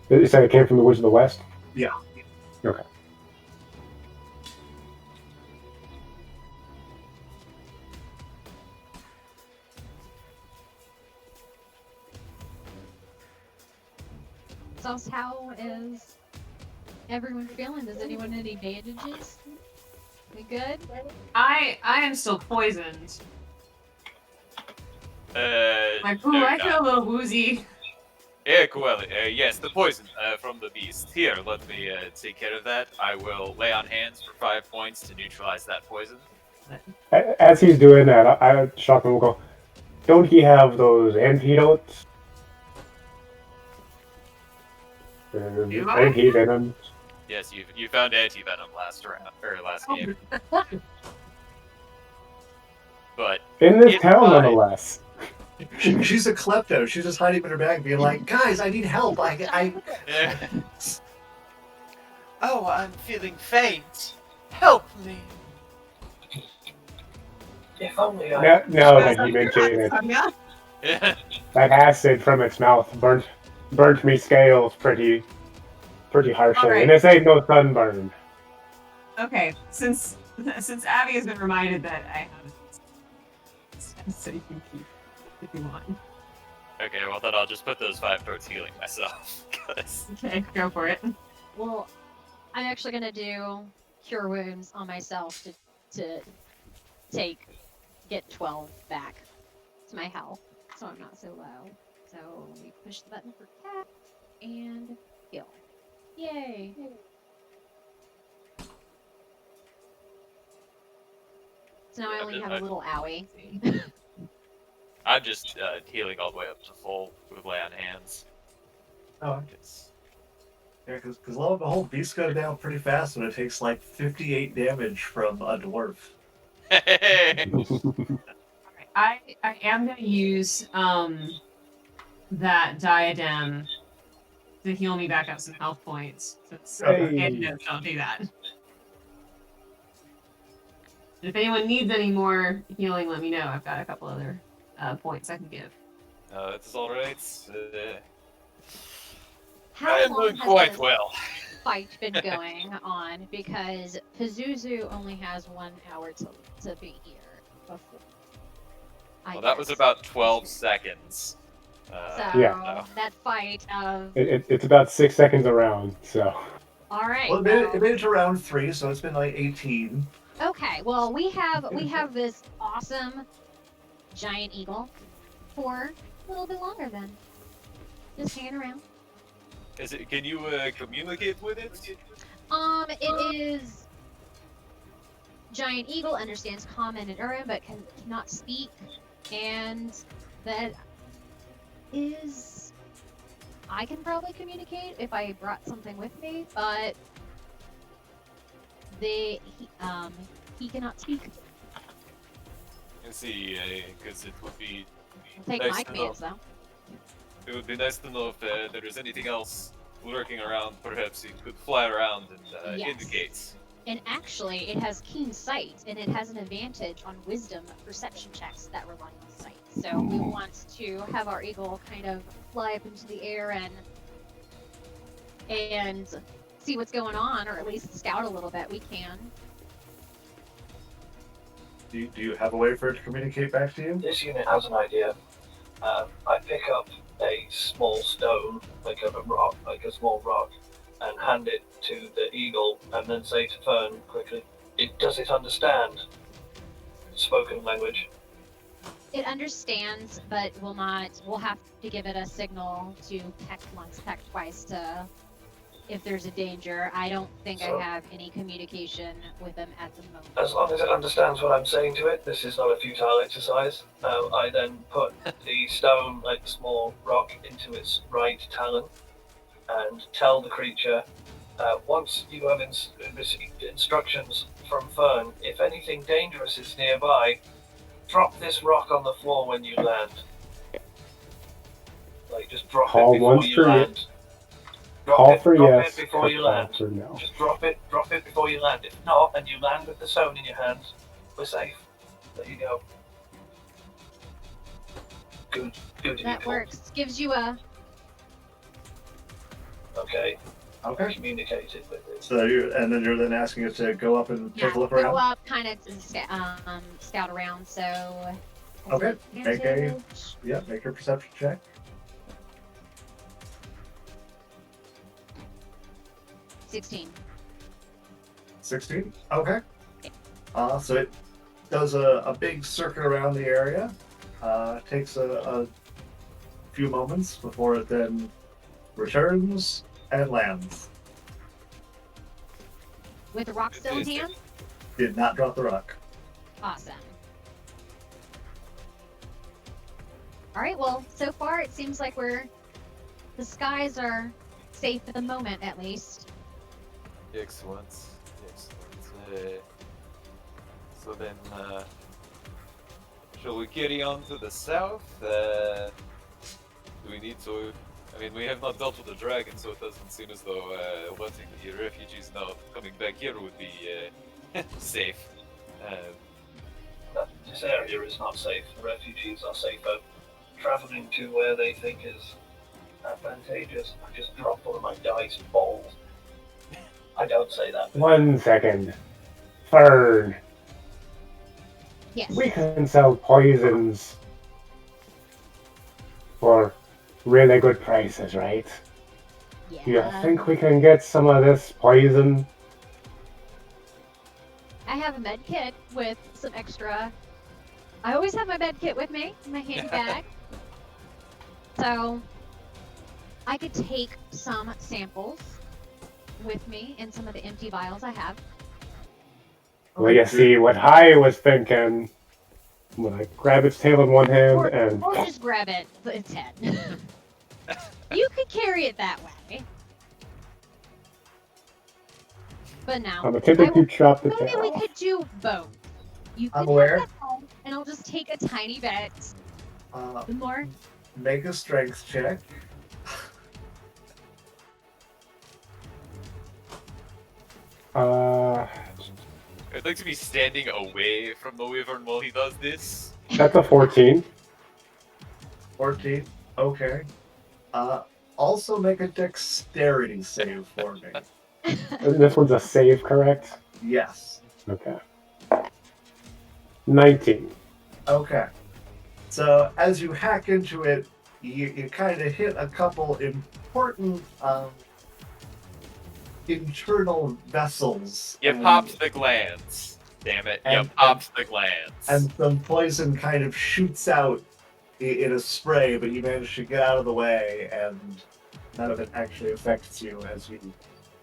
You said it came from the woods of the west? Yeah. Okay. So how is everyone feeling? Does anyone need any bandages? We good? I am still poisoned. My poo, no, I no. feel a little woozy. Well, yes, the poison from the beast. Here, let me take care of that. I will lay on hands for 5 points to neutralize that poison. As he's doing that, I Shotgun will go, don't he have those antidotes? Do I? Anti-venom. Yes, you found anti-venom last round, or last Oh. game. But In this It's town, fine. nonetheless. She's a klepto. She's just hiding in her bag, being like, "Guys, I need help. I oh, I'm feeling faint. Help me. If only I. Now that you mention it, Yeah. that acid from its mouth burnt me scales pretty harshly. Alright. And this ain't no sunburn. Okay, since Abby has been reminded that I have it, so you can keep if you want. Okay, well then I'll just put those 5 towards healing myself. 'cause- Okay, go for it. Well, I'm actually gonna do cure wounds on myself to get 12 back to my health, so I'm not so low. So we push the button for cat and heal. Yay! So now I only have a little owie. I'm just healing all the way up to full with lay on hands. Oh. It's- Yeah, because lo and behold, beasts go down pretty fast when it takes like 58 damage from a dwarf. I am gonna use that diadem to heal me back up some health points. Since Hey. antidotes don't do that. And if anyone needs any more healing, let me know. I've got a couple other points I can give. That's alright. How I'm long doing has quite this well. fight been going on? Because Pazuzu only has 1 hour to be here before. Well, that was about 12 seconds. So Yeah. that fight of It's about 6 seconds around, so. all right. Well, it made it to round 3, so it's been like 18. Okay, well we have this awesome giant eagle for a little bit longer then. Just hanging around. Can you communicate with it? It is giant eagle, understands common and Urim, but cannot speak, and that is I can probably communicate if I brought something with me, but he cannot speak. You see, because it would be Take nice my to know. commands though. It would be nice to know if there is anything else lurking around. Perhaps it could fly around and Yes. indicate. And actually, it has keen sight, and it has an advantage on wisdom perception checks that rely on sight. So we want to have our eagle kind of fly up into the air and see what's going on, or at least scout a little bit. We can. Do you have a way for it to communicate back to you? This unit has an idea. I pick up a small stone, like a rock, like a small rock, and hand it to the eagle, and then say to Fern quickly, does it understand spoken language? It understands, but will not. We'll have to give it a signal to peck once, peck twice to if there's a danger. I don't think So- I have any communication with them at the moment. As long as it understands what I'm saying to it, this is not a futile exercise. I then put the stone, like the small rock, into its right talon and tell the creature, once you have received instructions from Fern, if anything dangerous is nearby, drop this rock on the floor when you land. Like, just drop Call it before once you for land. Call for drop yes, it before you call land. for no. Just drop it before you land. If not, and you land with the stone in your hands, we're safe. There you go. Good That eagle. works. Gives you a. Okay, Okay. communicated with it. So and then you're then asking it to go up and take a look Go around. up, kind of scout around. So. Okay, make a- advantage. Yeah, make your perception check. 16. 16. Okay. So it does a big circuit around the area. Takes a few moments before it then returns and lands. With the rock still in hand? Did not drop the rock. Awesome. Alright, well, so far it seems like the skies are safe at the moment, at least. Excellent. So then, shall we carry on to the south? Do we need to? I mean, we have not dealt with the dragon, so it doesn't seem as though letting the refugees now coming back here would be safe. This area is not safe. The refugees are safer. Traveling to where they think is advantageous. I just dropped one of my dice balls. I don't say that. 1 second. Fern, Yes. we can sell poisons for really good prices, right? Yeah. Do you think we can get some of this poison? I have a med kit with some extra. I always have my med kit with me in my handy bag. So I could take some samples with me in some of the empty vials I have. Well, you see what I was thinking. I'm gonna grab its tail in one hand and Or just grab its head. You could carry it that way. But now, I'm attempting to chop the maybe we tail. could do both. You could I'm have aware. that head, and I'll just take a tiny bit. The more. Make a strength check. I'd like to be standing away from the wyvern while he does this. That's a 14. 14. Okay. Also make a dexterity save for me. This one's a save, correct? Yes. Okay. 19. Okay. So as you hack into it, you kind of hit a couple important internal vessels. You and- popped the glands. Damn it. You And- popped the glands. and some poison kind of shoots out in a spray, but you manage to get out of the way, and none of it actually affects you as you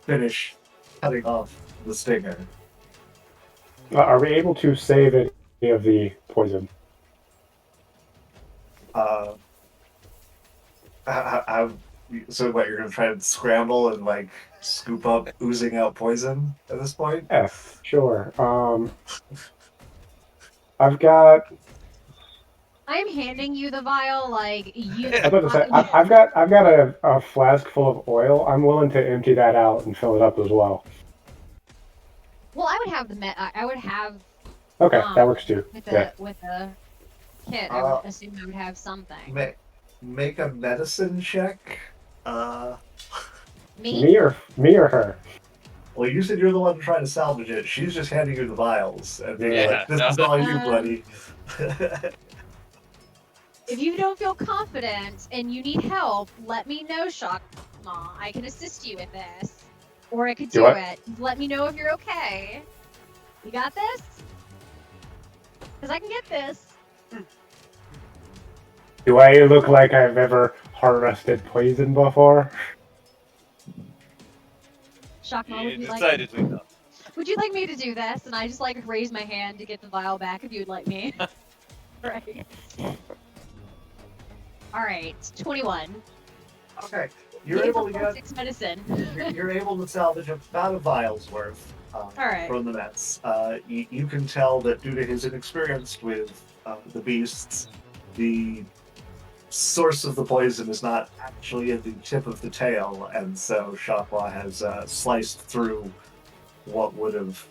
finish cutting off the stinger. Are we able to save any of the poison? So what, you're gonna try and scramble and like scoop up oozing out poison at this point? Yes, sure. I've got. I'm handing you the vial, like you. I was about to say, I've got a flask full of oil. I'm willing to empty that out and fill it up as well. Well, I would have I would have Okay, that works too. with the Yeah. with the kit, I would assume I would have something. Make a medicine check. Me? Me or her? Well, you said you're the one trying to salvage it. She's just handing you the vials and being Yeah, like, "This no. is all you, Um, buddy." If you don't feel confident and you need help, let me know, Shock Maw. I can assist you with this. Or I could Do do I- it. Let me know if you're okay. You got this? Because I can get this. Do I look like I've ever harvested poison before? Shock Maw, would you like Decidedly not. Would you like me to do this? And I just like raise my hand to get the vial back if you would like me. Right. Alright, 21. Okay, you're able to get 6 medicine. you're able to salvage about a vial's worth Alright. from the Mets. You can tell that due to his inexperience with the beasts, the source of the poison is not actually at the tip of the tail, and so Shotlaw has sliced through what would have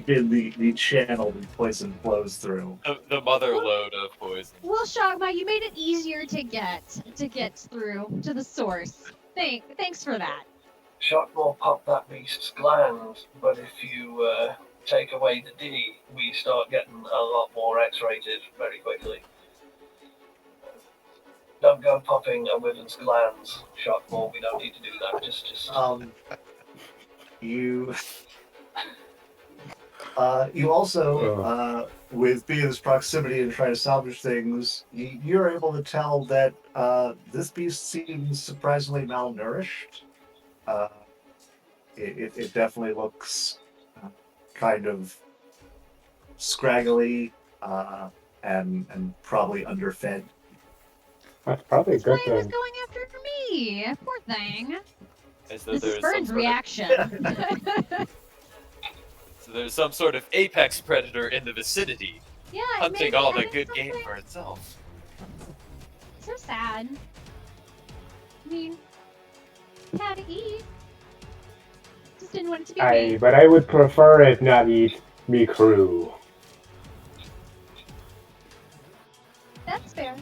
been the channel the poison flows through. The mother load of poison. Well, Shogma, you made it easier to get through to the source. Thanks for that. Shockmore popped that beast's gland, but if you take away the D, we start getting a lot more X-rated very quickly. Don't go popping a wyvern's glands, Shockmore. We don't need to do that. Just. You also, with Bia's proximity and trying to salvage things, you're able to tell that this beast seems surprisingly malnourished. It definitely looks kind of scraggly and probably underfed. That's probably a That's why good it was thing. going after me. Poor thing. As though This is there's some Fern's sort of- reaction. So there's some sort of apex predator in the vicinity, Yeah, it hunting made all me the good game something for itself. so sad. I mean, had to eat. Just didn't want it to be me. But I would prefer it not eat me crew. That's fair.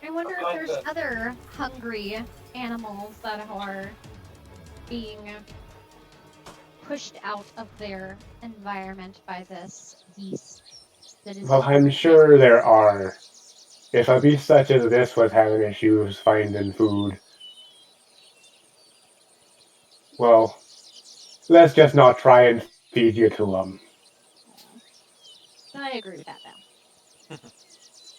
I wonder if Okay, there's then. other hungry animals that are being pushed out of their environment by this beast. That is Well, I'm sure there are. If a beast such as this was having issues finding food, well, let's just not try and feed you to them. I agree with that, though.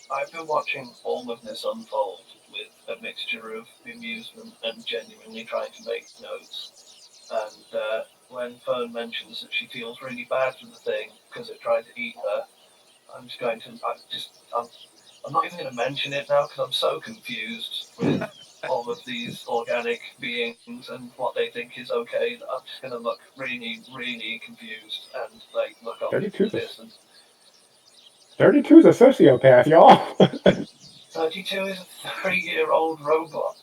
I've been watching all of this unfold with a mixture of amusement and genuinely trying to make notes. And when Fern mentions that she feels really bad for the thing because it tried to eat her, I'm just going to. I'm not even going to mention it now because I'm so confused with all of these organic beings and what they think is okay that I'm just going to look really, really confused and like look up 32 into this. And 32's a sociopath, y'all. 32 is a 3-year-old robot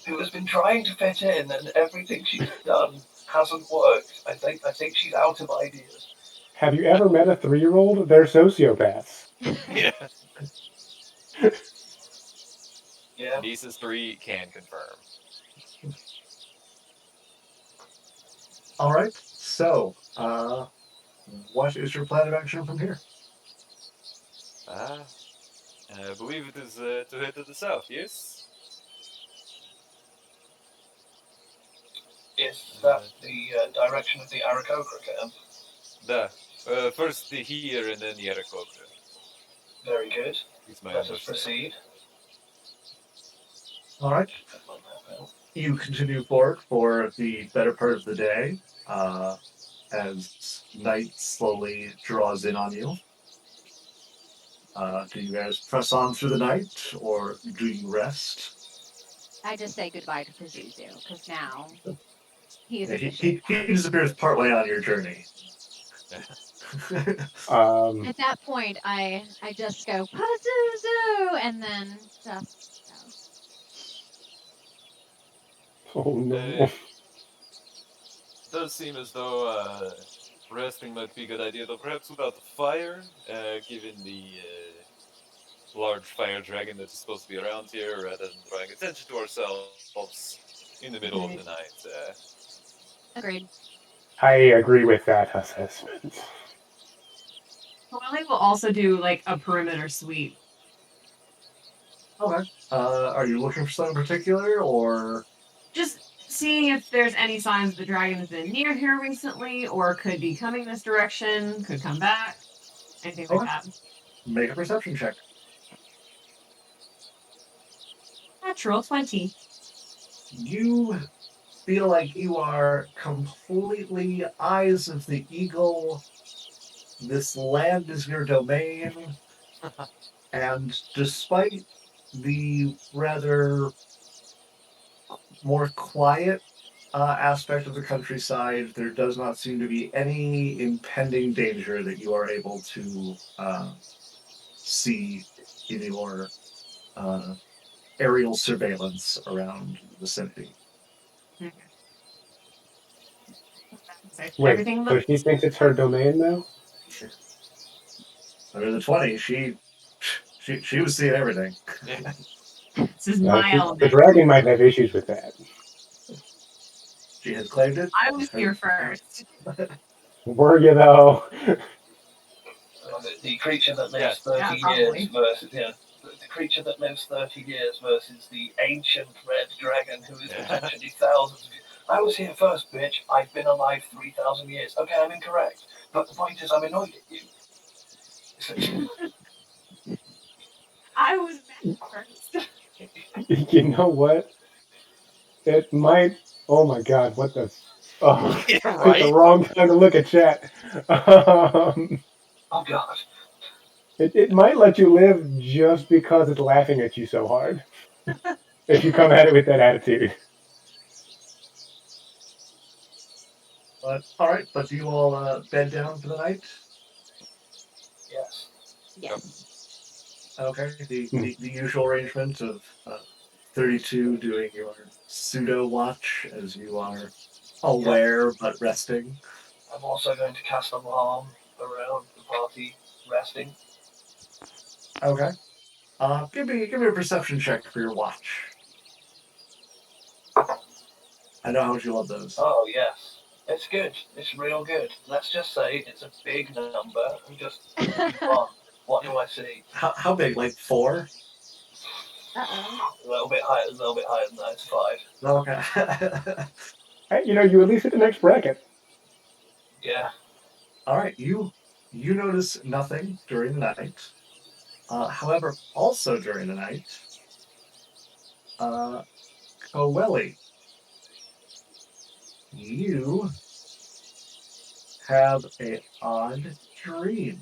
who has been trying to fit in, and everything she's done hasn't worked. I think she's out of ideas. Have you ever met a 3-year-old? They're sociopaths. Yeah. Yeah. Nieces 3 can confirm. All right. So, what is your plan of action from here? I believe it is to head to the south, yes? Is that the direction of the Aarakocra camp? First the here and then the Aarakocra. Very good. Is my Let us understanding. proceed. All right. You continue forward for the better part of the day as night slowly draws in on you. Do you guys press on through the night, or do you rest? I just say goodbye to Pazuzu, because now he is Yeah, officially he disappears partway on your journey. At that point, I just go Pazuzu, and then just go. Oh no. It does seem as though resting might be a good idea, though perhaps without the fire, given the large fire dragon that is supposed to be around here, rather than drawing attention to ourselves in the middle of the night. Agreed. I agree with that assessment. Lily will also do like a perimeter sweep. Okay. Are you looking for something particular, or Just seeing if there's any signs the dragon has been near here recently, or could be coming this direction, could come back, anything like Okay. that. make a perception check? Natural 20. You feel like you are completely eyes of the eagle. This land is your domain, and despite the rather more quiet aspect of the countryside, there does not seem to be any impending danger that you are able to see in your aerial surveillance around the vicinity. Wait, Everything so looks she thinks it's her domain now? Under the 20, she was seeing everything. This is I my think the element. dragon might have issues with that. She had claimed it. I was here first. Were you though? The creature that lives Yes. 30 Yeah, years probably. versus the creature that lives 30 years versus the ancient red dragon who is potentially thousands of years. I was here first, bitch. I've been alive 3,000 years. Okay, I'm incorrect. But the point is, I'm annoyed at you. I was back first. You know what? It might. Oh my god! What the? Oh, Yeah, it's the right? wrong time to look at chat. Oh god. It might let you live just because it's laughing at you so hard. If you come at it with that attitude. But all right, but do you all bed down for the night? Yes. Yes. Okay, the usual arrangement of 32 doing your pseudo watch as you are aware but resting. I'm also going to cast alarm around the party resting. Okay. Give me a perception check for your watch. I know how much you love those. Oh yes. It's good. It's real good. Let's just say it's a big number and just fun. What do I see? How big? Like 4? Uh-oh. A little bit higher than that. It's 5. Okay. Hey, you at least hit the next bracket. Yeah. All right. You notice nothing during the night. However, also during the night, Coeli, you have an odd dream.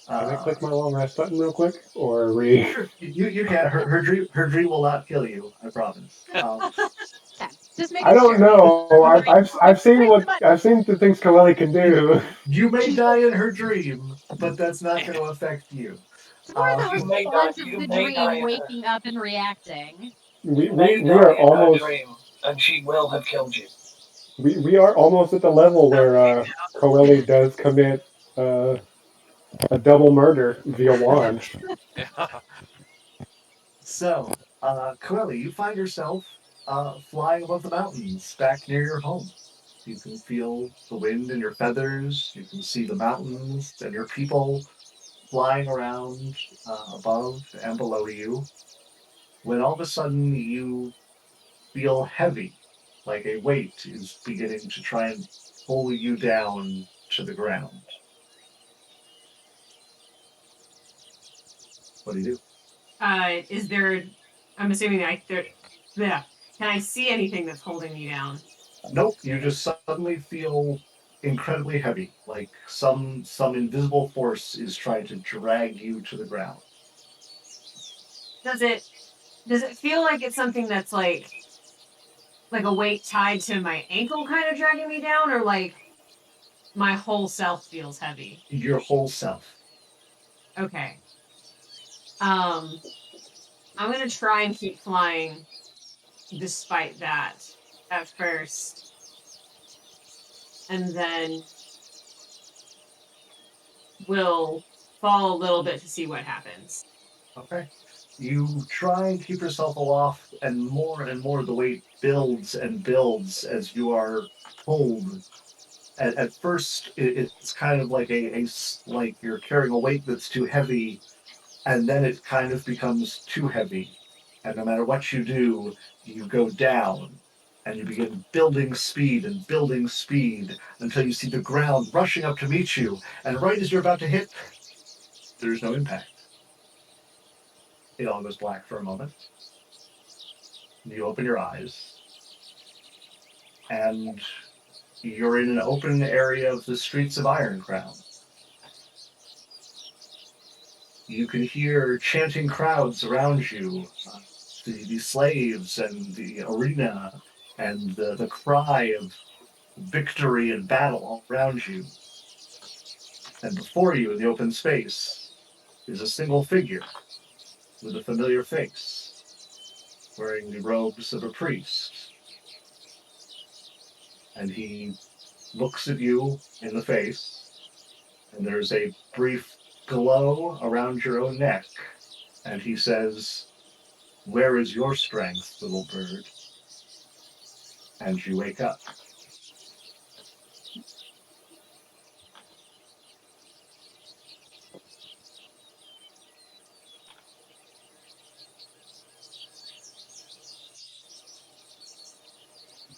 Can I click my long rest button real quick, or are we? You can. Her dream will not kill you. I promise. Okay. Just making I don't sure. know. I've seen the things Coeli can do. You may die in her dream, but that's not going to affect you. We're the You may response die- of you the may die dream in waking up and reacting. We May are die in her almost dream, and she will have killed you. we are almost at the level where Coeli does commit a double murder via wand. So, Coeli, you find yourself flying above the mountains back near your home. You can feel the wind in your feathers. You can see the mountains and your people flying around above and below you. When all of a sudden you feel heavy, like a weight is beginning to try and pull you down to the ground. What do you do? Is there? I'm assuming yeah. Can I see anything that's holding me down? Nope, you just suddenly feel incredibly heavy, like some invisible force is trying to drag you to the ground. Does it feel like it's something that's like a weight tied to my ankle kind of dragging me down, or like my whole self feels heavy? Your whole self. Okay. I'm gonna try and keep flying despite that at first. and then will fall a little bit to see what happens. Okay. You try and keep yourself aloft, and more the weight builds and builds as you are pulled. At first, it's kind of like like you're carrying a weight that's too heavy, and then it kind of becomes too heavy. And no matter what you do, you go down, and you begin building speed until you see the ground rushing up to meet you. And right as you're about to hit, there's no impact. It all goes black for a moment. You open your eyes, and you're in an open area of the streets of Ironcrown. You can hear chanting crowds around you, the slaves and the arena, and the cry of victory and battle all around you. And before you, in the open space, is a single figure with a familiar face, wearing the robes of a priest. And he looks at you in the face, and there's a brief glow around your own neck, and he says, "Where is your strength, little bird?" And you wake up.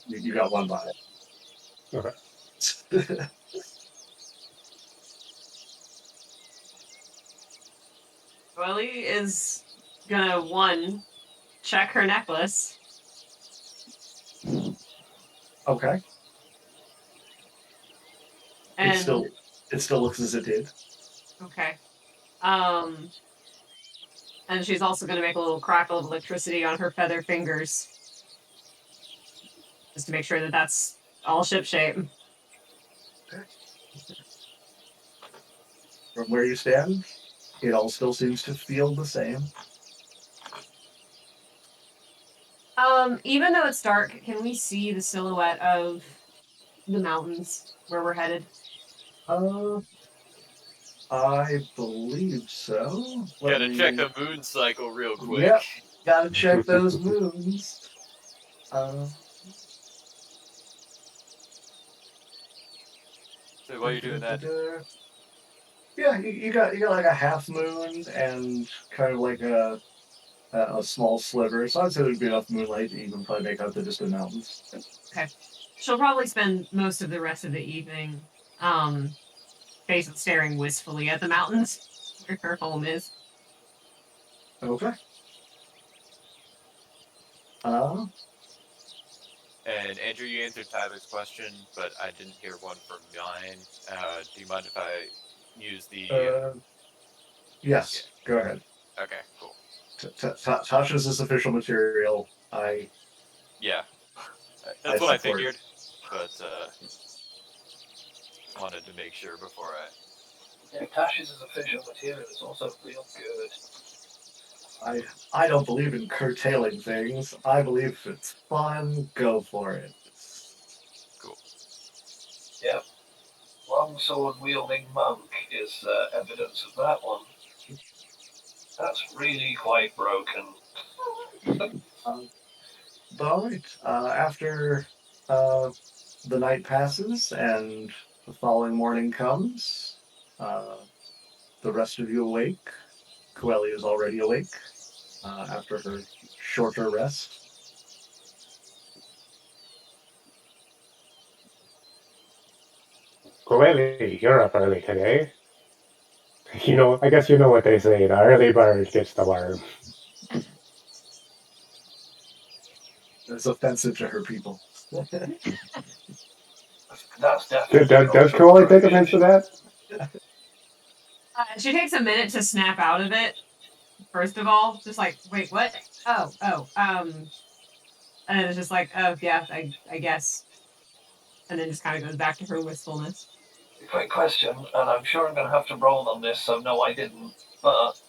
You got one body. Okay. Welly is gonna check her necklace. Okay. And It still looks as it did. okay. And she's also gonna make a little crackle of electricity on her feather fingers. Just to make sure that that's all shipshape. From where you stand, it all still seems to feel the same. Even though it's dark, can we see the silhouette of the mountains where we're headed? I believe so. Gotta check the moon cycle real quick. Yep. Gotta check those moons. So while you're doing that, Yeah, you got like a half moon and kind of like a small sliver. So I'd say there'd be enough moonlight to even probably make out the distant mountains. Okay. She'll probably spend most of the rest of the evening staring wistfully at the mountains where her home is. Okay. and Andrew, you answered Tyler's question, but I didn't hear one from mine. Do you mind if I use the? Yes. Go ahead. Okay, cool. Tasha's is official material. Yeah, that's what I support. figured, but wanted to make sure before I. Yeah, Tasha's is official material. It's also real good. I don't believe in curtailing things. I believe if it's fun, go for it. Cool. Yep. Longsword wielding monk is evidence of that one. That's really quite broken. But all right. After the night passes and the following morning comes, the rest of you awake. Coeli is already awake after her shorter rest. Coeli, you're up early today. You know, I guess you know what they say, the early bird gets the worm. It's offensive to her people. That's definitely. Does Coeli take offense to that? She takes a minute to snap out of it. First of all, just like, wait, what? And then it's just like, oh yeah, I guess. And then just kind of goes back to her wistfulness. Quick question, and I'm sure I'm going to have to roll on this, so no, I didn't. But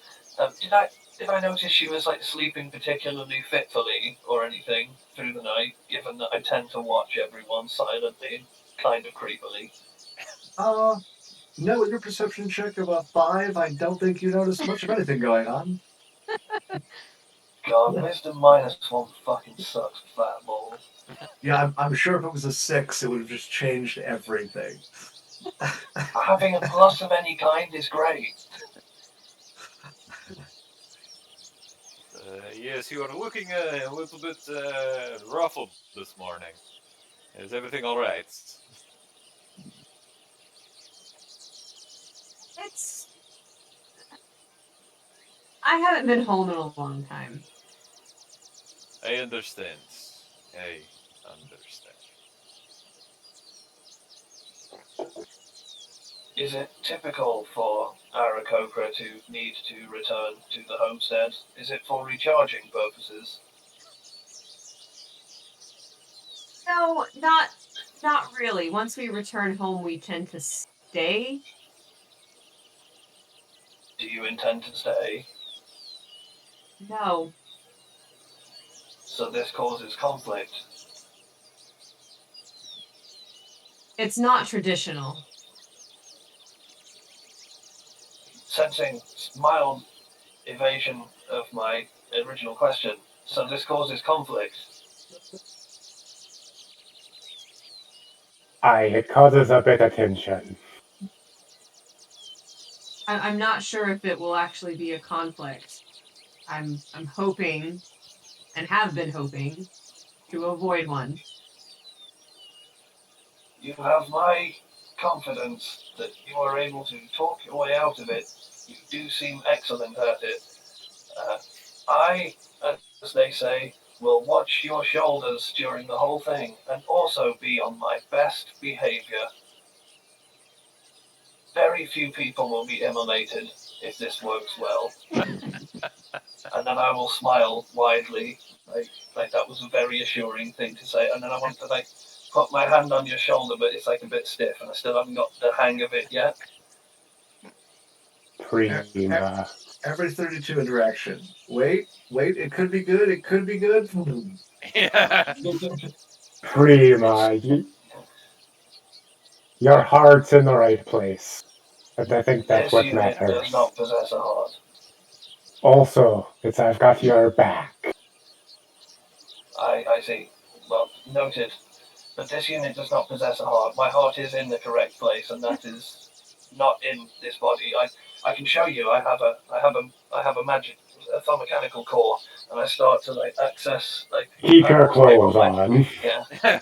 did I notice she was like sleeping particularly fitfully or anything through the night? Given that I tend to watch everyone silently. kind of creepily. No, with your perception check of a 5, I don't think you noticed much of anything going on. God, wisdom -1 fucking sucks, fat balls. Yeah, I'm sure if it was a 6, it would have just changed everything. Having a plus of any kind is great. Yes, you are looking a little bit ruffled this morning. Is everything all right? It's. I haven't been home in a long time. I understand. I understand. Is it typical for Aarakocra to need to return to the homestead? Is it for recharging purposes? No, not really. Once we return home, we tend to stay. Do you intend to stay? No. So this causes conflict. It's not traditional. Sensing mild evasion of my original question. So this causes conflict. It causes a bit of tension. I'm not sure if it will actually be a conflict. I'm hoping, and have been hoping, to avoid one. You have my confidence that you are able to talk your way out of it. You do seem excellent at it. I, as they say, will watch your shoulders during the whole thing and also be on my best behavior. Very few people will be immolated if this works well. And then I will smile widely, like that was a very assuring thing to say. And then I want to put my hand on your shoulder, but it's a bit stiff, and I still haven't got the hang of it yet. Prima. Every 32 interaction. Wait, it could be good, it could be good. Yeah. Prima. Your heart's in the right place. And I think that's This what unit matters. does not possess a heart. Also, I've got your back. I see. Well, noted. But this unit does not possess a heart. My heart is in the correct place, and that is not in this body. I can show you. I have a magic, a mechanical core, and I start to access Keep your panels clothes on. Yeah.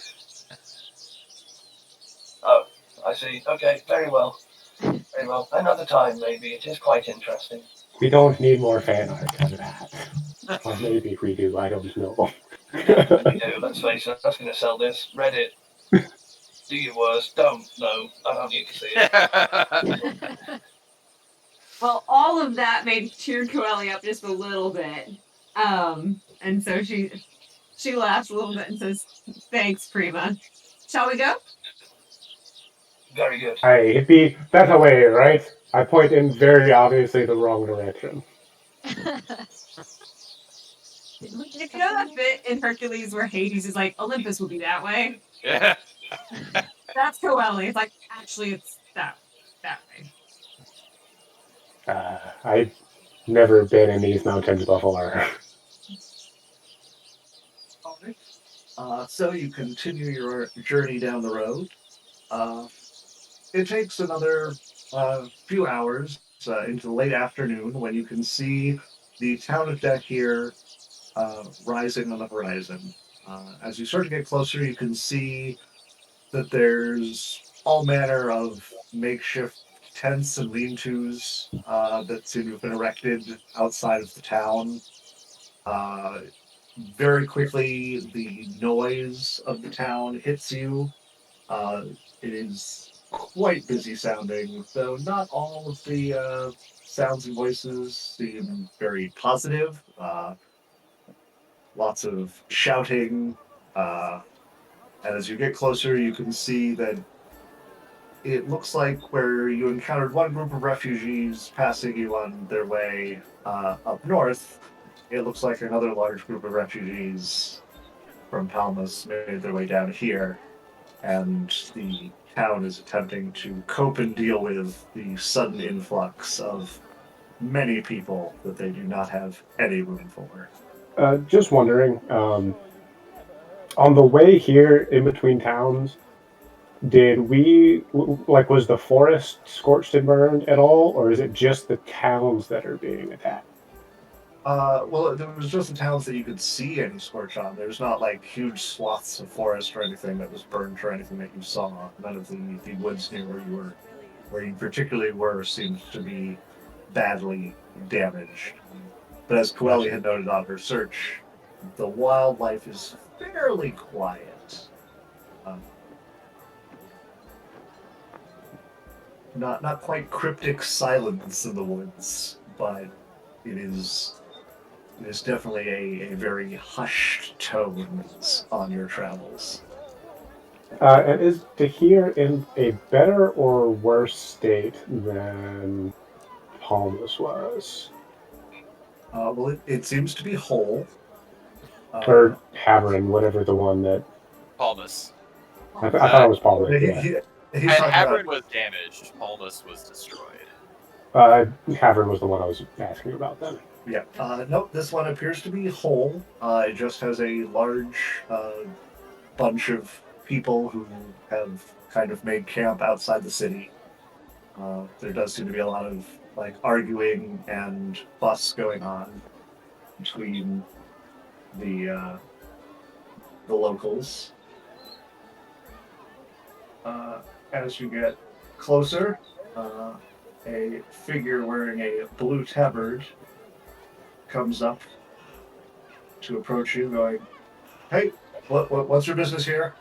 Oh, I see. Okay, very well. Very well. Another time, maybe. It is quite interesting. We don't need more fan art of that. Or maybe we do, I don't know. We do, let's face it. That's going to sell this. Reddit. Do your worst. Don't. No, I don't need to see it. Well, all of that made cheer Coeli up just a little bit. And so she laughs a little bit and says, "Thanks, Prima. Shall we go?" Very good. Hey, it'd be that way, right? I point in very obviously the wrong direction. You know that bit in Hercules where Hades is like, Olympus will be that way? Yeah. That's Coeli. It's like, actually, it's that way. I've never been in these mountains before. So you continue your journey down the road. It takes another few hours into the late afternoon when you can see the town of Dekir rising on the horizon. As you start to get closer, you can see that there's all manner of makeshift tents and lean-tos that seem to have been erected outside of the town. Very quickly, the noise of the town hits you. It is quite busy sounding, though not all of the sounds and voices seem very positive. Lots of shouting, and as you get closer, you can see that it looks like where you encountered one group of refugees passing you on their way up north, it looks like another large group of refugees from Palmas made their way down here. and the town is attempting to cope and deal with the sudden influx of many people that they do not have any room for. Just wondering, on the way here in between towns, was the forest scorched and burned at all, or is it just the towns that are being attacked? Well, there was just the towns that you could see any scorch on. There's not like huge swaths of forest or anything that was burned or anything that you saw. None of the woods near where you particularly were, seemed to be badly damaged. But as Coeli had noted on her search, the wildlife is fairly quiet. Not quite cryptic silence in the woods, but it is definitely a very hushed tones on your travels. And is Tahir in a better or worse state than Palmas was? Well, it seems to be whole. Or Haverin, whatever the one that... Palmas. I thought it was Palmas. he- Yeah. he's talking about- Havern was damaged. Palmas was destroyed. Haverin was the one I was asking about then. Yeah. Nope, this one appears to be whole. It just has a large bunch of people who have kind of made camp outside the city. There does seem to be a lot of like arguing and fuss going on between the locals. As you get closer, a figure wearing a blue tabard comes up to approach you, going, "Hey, what's your business here?"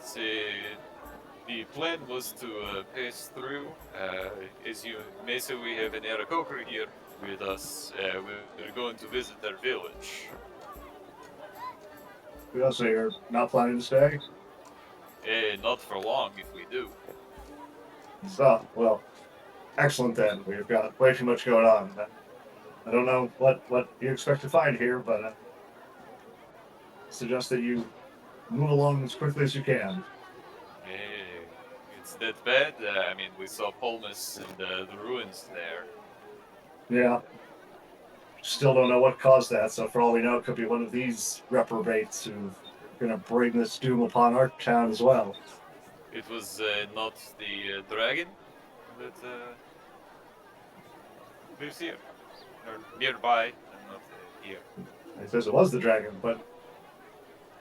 See, the plan was to pass through. As you may say, we have an Aarakocra here with us. We're going to visit their village. So you're not planning to stay? Not for long, if we do. So, well, excellent then. We've got way too much going on. I don't know what you expect to find here, but I suggest that you move along as quickly as you can. It's that bad. I mean, we saw Palmas and the ruins there. Yeah. Still don't know what caused that, so for all we know, it could be one of these reprobates who are going to bring this doom upon our town as well. It was not the dragon that lives here, or nearby, and not here. It says it was the dragon, but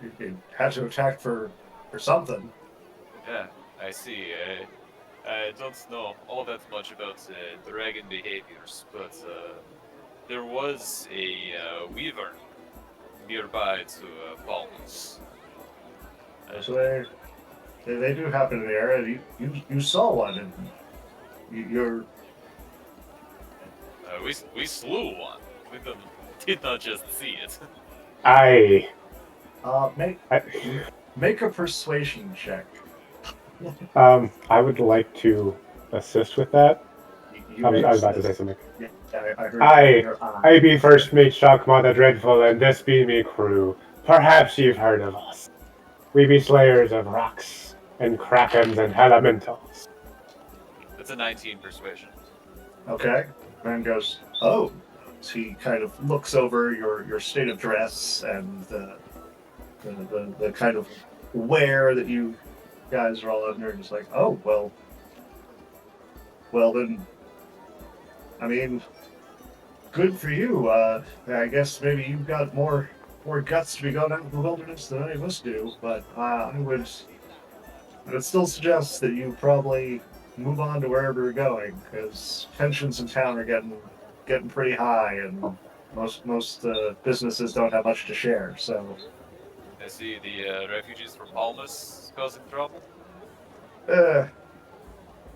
it had to attack for something. Yeah, I see. I don't know all that much about dragon behaviors, but there was a weaver nearby to Palmas. So they do happen in the area. You saw one, and you're... We slew one. We did not just see it. Make a persuasion check. I would like to assist with that. I was about to say something. Yeah, I heard your eye. I be first mate Shockma the Dreadful, and this be me crew. Perhaps you've heard of us. We be slayers of rocks, and krakens, and elementals. It's a 19 persuasion. Okay. Man goes, "Oh." So he kind of looks over your state of dress and the kind of wear that you guys are all under, and he's like, "Oh, well then, I mean, good for you. I guess maybe you've got more guts to be going out in the wilderness than any of us do, but I would still suggest that you probably move on to wherever you're going, because tensions in town are getting pretty high, and most businesses don't have much to share, so..." I see the refugees from Palmas causing trouble.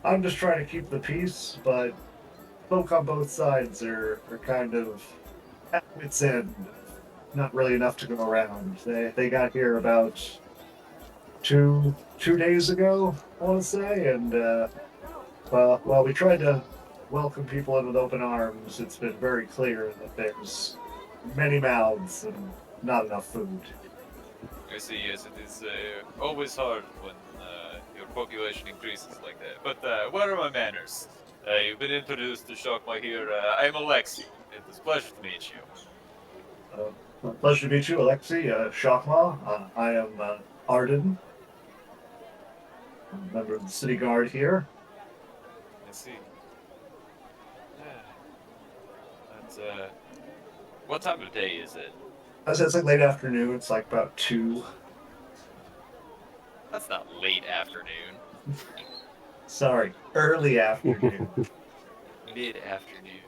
I'm just trying to keep the peace, but folk on both sides are kind of at wit's end. Not really enough to go around. They got here about two days ago, I want to say, and well, we tried to welcome people in with open arms. It's been very clear that there's many mouths and not enough food. I see, yes, it is always hard when your population increases like that. But what are my manners? You've been introduced to Shockma here. I'm Alexi. It is a pleasure to meet you. Pleasure to meet you, Alexei Shakma. I am Arden, I'm a member of the city guard here. I see. Yeah. That's, what time of day is it? I said it's like late afternoon. It's like about 2. That's not late afternoon. Sorry, early afternoon. Mid-afternoon.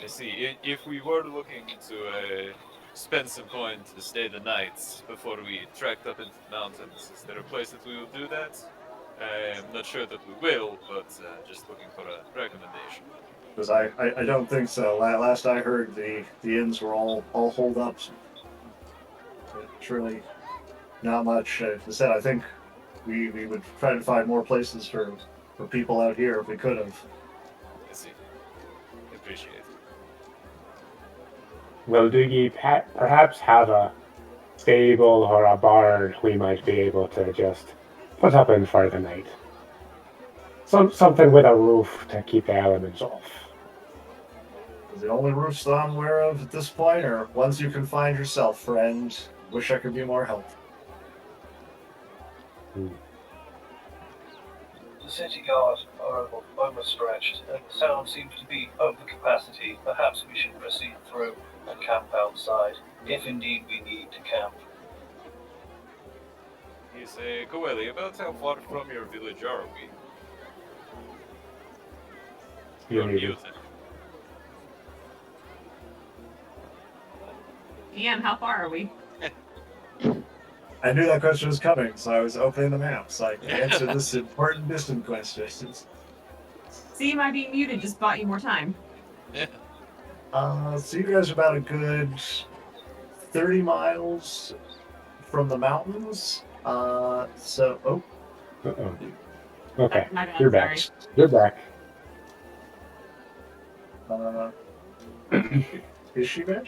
I see. If we were looking to spend some coin to stay the night before we trekked up into the mountains, is there a place that we will do that? I'm not sure that we will, but just looking for a recommendation. Because I don't think so. Last I heard, the inns were all holed up. It's really not much. As I said, I think we would try to find more places for people out here if we could have. I see. Appreciate it. Well, do ye perhaps have a stable or a barn we might be able to just put up in for the night? Something with a roof to keep the elements off. Is the only roofs that I'm aware of at this point, or ones you can find yourself, friend. Wish I could be more helpful. The city guard are overstretched, and the town seems to be over capacity. Perhaps we should proceed through and camp outside, if indeed we need to camp. Yes, Coeli, about how far from your village are we? You're muted. Ian, how far are we? I knew that question was coming, so I was opening the map so I could answer this important distant question. See, my being muted just bought you more time. So you guys are about a good 30 miles from the mountains. Oh, Uh-oh. Okay, My bad, you're back. sorry. You're back. Is she back?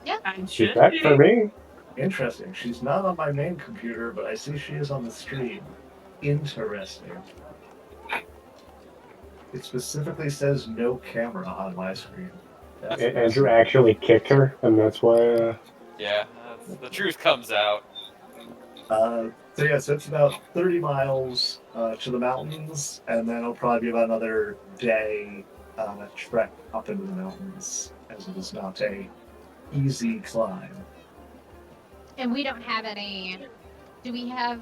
I She's should back be. for me. Interesting. She's not on my main computer, but I see she is on the stream. Interesting. It specifically says no camera on my screen. That's Andrew actually kicked her, and that's why. Yeah, the truth comes out. So it's about 30 miles to the mountains, and then it'll probably be about another day a trek up into the mountains, as it is not a easy climb. And we don't have any. Do we have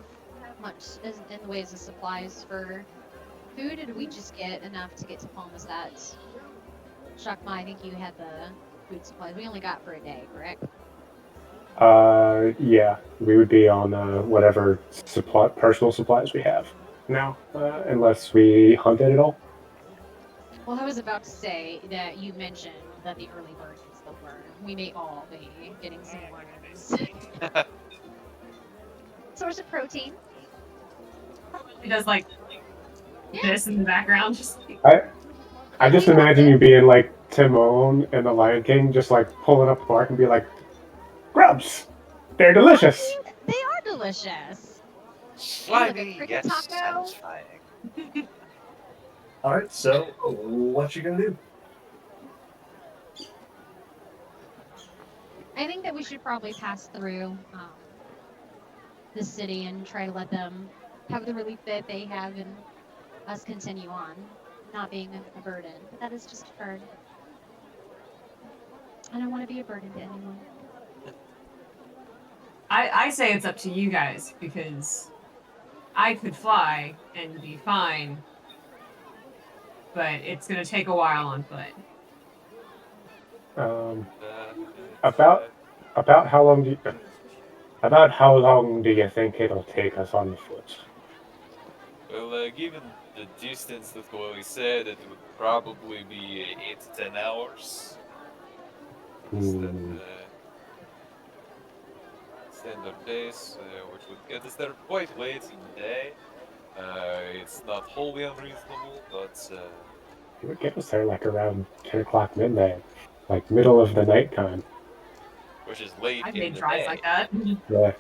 much in the ways of supplies for food, or do we just get enough to get to Palmasat? Shakma, I think you had the food supplies. We only got for a day, correct? Yeah, we would be on whatever personal supplies we have now, unless we hunted at all. Well, I was about to say that you mentioned that the early bird is the word. We may all be getting some worms. Source of protein. He does like this in the background, just I just imagine you being like Timon and the Lion King, just like pulling up the bark and be like, "Grubs, they're delicious." They are delicious. Slimy, cricket yes, taco. satisfying. All right, so what you gonna do? I think that we should probably pass through the city and try to let them have the relief that they have and us continue on, not being a burden. But that is just hard. I don't want to be a burden to anyone. I say it's up to you guys because I could fly and be fine, but it's gonna take a while on foot. About how long do you think it'll take us on foot? Well, given the distance that Chloe said, it would probably be 8 to 10 hours. Standard days, which would get us there quite late in the day. It's not wholly unreasonable, but It would get us there like around 10 o'clock midnight, like middle of the night time. which is late I've in made the tries day. like that. Yeah.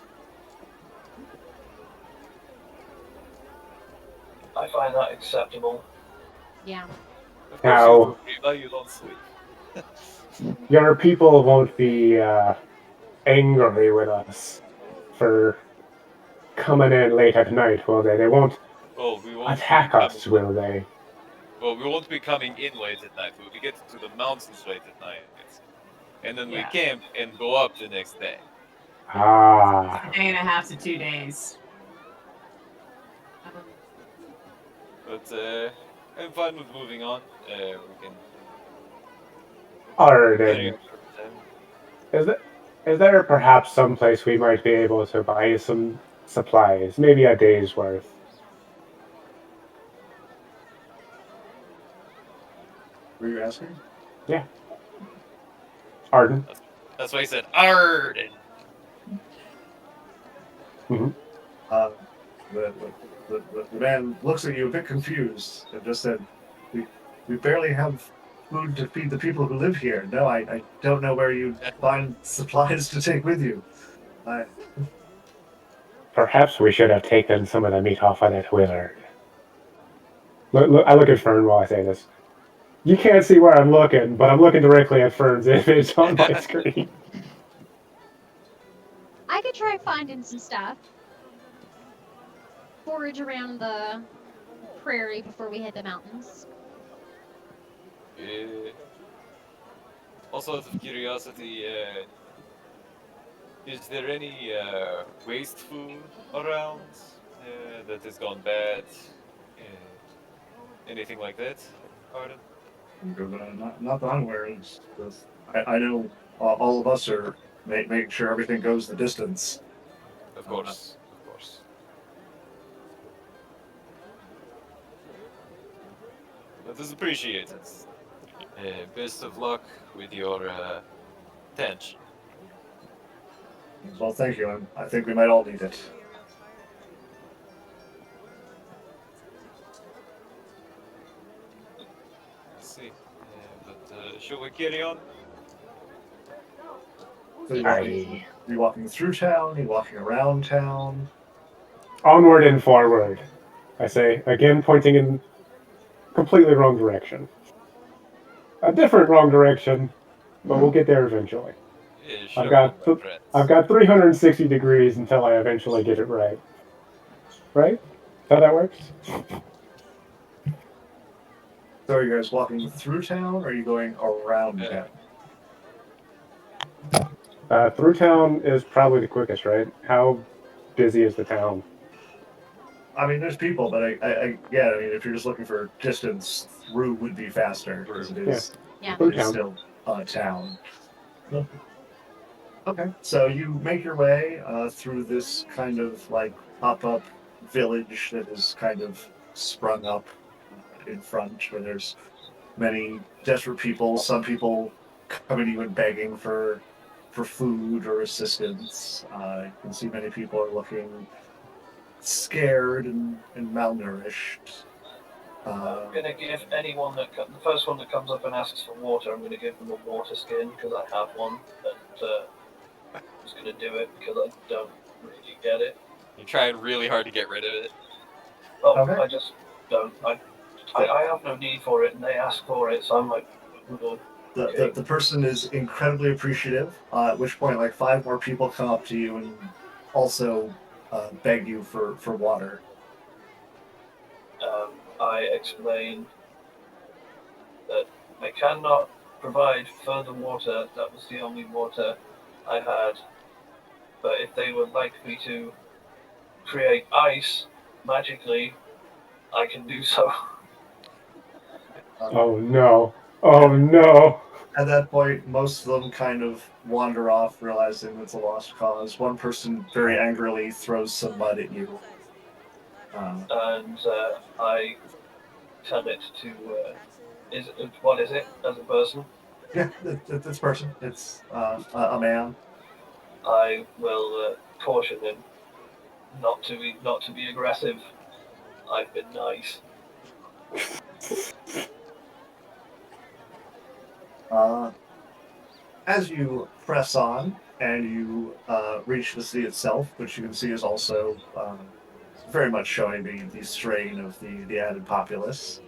I find that acceptable. Yeah. Of course, Now- you do, Reba, you don't sleep. Your people won't be angry with us for coming in late at night, will they? They won't Well, we won't attack be us, coming, will they? well, we won't be coming in late at night. We'll be getting to the mountains late at night, and then we Yeah. camp and go up the next day. Ah. A day and a half to 2 days. But I'm fine with moving on. We can. Alright, carry then. on. Is there perhaps some place we might be able to buy some supplies? Maybe a day's worth. Were you asking? Arden? That's why I said Arden. Uh, the man looks at you a bit confused and just said, we barely have food to feed the people who live here. No, I don't know where you find supplies to take with you. Perhaps we should have taken some of the meat off of that wizard. I look at Fern while I say this. You can't see where I'm looking, but I'm looking directly at Fern's image on my screen. I could try finding some stuff. Forage around the prairie before we hit the mountains. Also, out of curiosity, is there any waste food around that has gone bad? Anything like that, Arden? Not that I'm aware of. I know all of us are making sure everything goes the distance. Of course, of course. That is appreciated. Best of luck with your tent. Well, thank you. I think we might all need it. Let's see. But shall we carry on? So you walking through town? You walking around town? Onward and forward, I say, again pointing in completely wrong direction. A different wrong direction, but we'll get there eventually. Yeah, I've sure, got my friends. I've got 360 degrees until I eventually get it right. Right? How that works? So are you guys walking through town, or are you going around Yeah. town? Through town is probably the quickest, right? How busy is the town? I mean, there's people, but I mean, if you're just looking for distance, through would be faster because it is, Yeah. Through it is town. still a town. Okay, so you make your way through this kind of like pop-up village that is kind of sprung up in front, where there's many desperate people. Some people coming to you and begging for food or assistance. You can see many people are looking scared and malnourished. I'm gonna give anyone the first one that comes up and asks for water. I'm gonna give them a water skin because I have one, and I'm just gonna do it because I don't really get it. You're trying really hard to get rid of it. Oh, Okay. I just don't. I have no need for it, and they ask for it, so I'm like, "Ugh." The person is incredibly appreciative, at which point like 5 more people come up to you and also beg you for water. I explain that I cannot provide further water. That was the only water I had. But if they would like me to create ice magically, I can do so. Oh no. Oh no. At that point, most of them kind of wander off, realizing it's a lost cause. One person very angrily throws some mud at you. And I tell it to what is it as a person? Yeah, this person. It's a man. I will caution him not to be aggressive. I've been nice. As you press on and you reach the city itself, which you can see is also very much showing the strain of the added populace,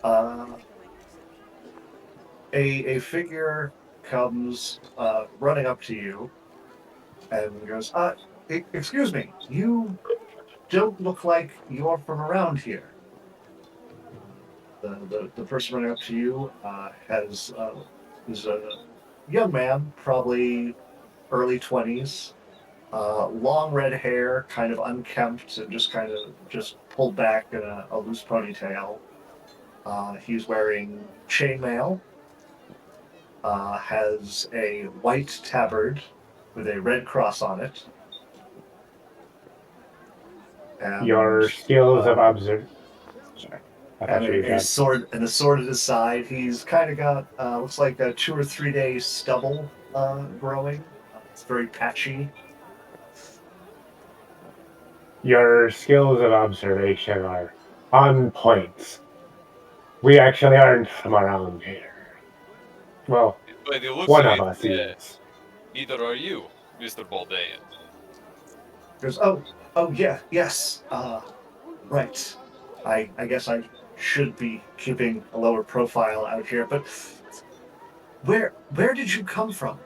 uh, a figure comes running up to you and goes, excuse me, you don't look like you're from around here. The person running up to you is a young man, probably early 20s, long red hair, kind of unkempt and just kind of just pulled back in a loose ponytail. He's wearing chainmail, has a white tabard with a red cross on it. And, Your skills of observe. Sorry. I thought and you were a done. sword at his side. He's kind of got looks like a 2 or 3 day stubble growing. It's very patchy. Your skills of observation are on point. We actually aren't from around here. Well, By the looks one of of it, us is. neither are you, Mr. Baldean. Goes, oh yeah, yes. Right. I guess I should be keeping a lower profile out here, but where did you come from?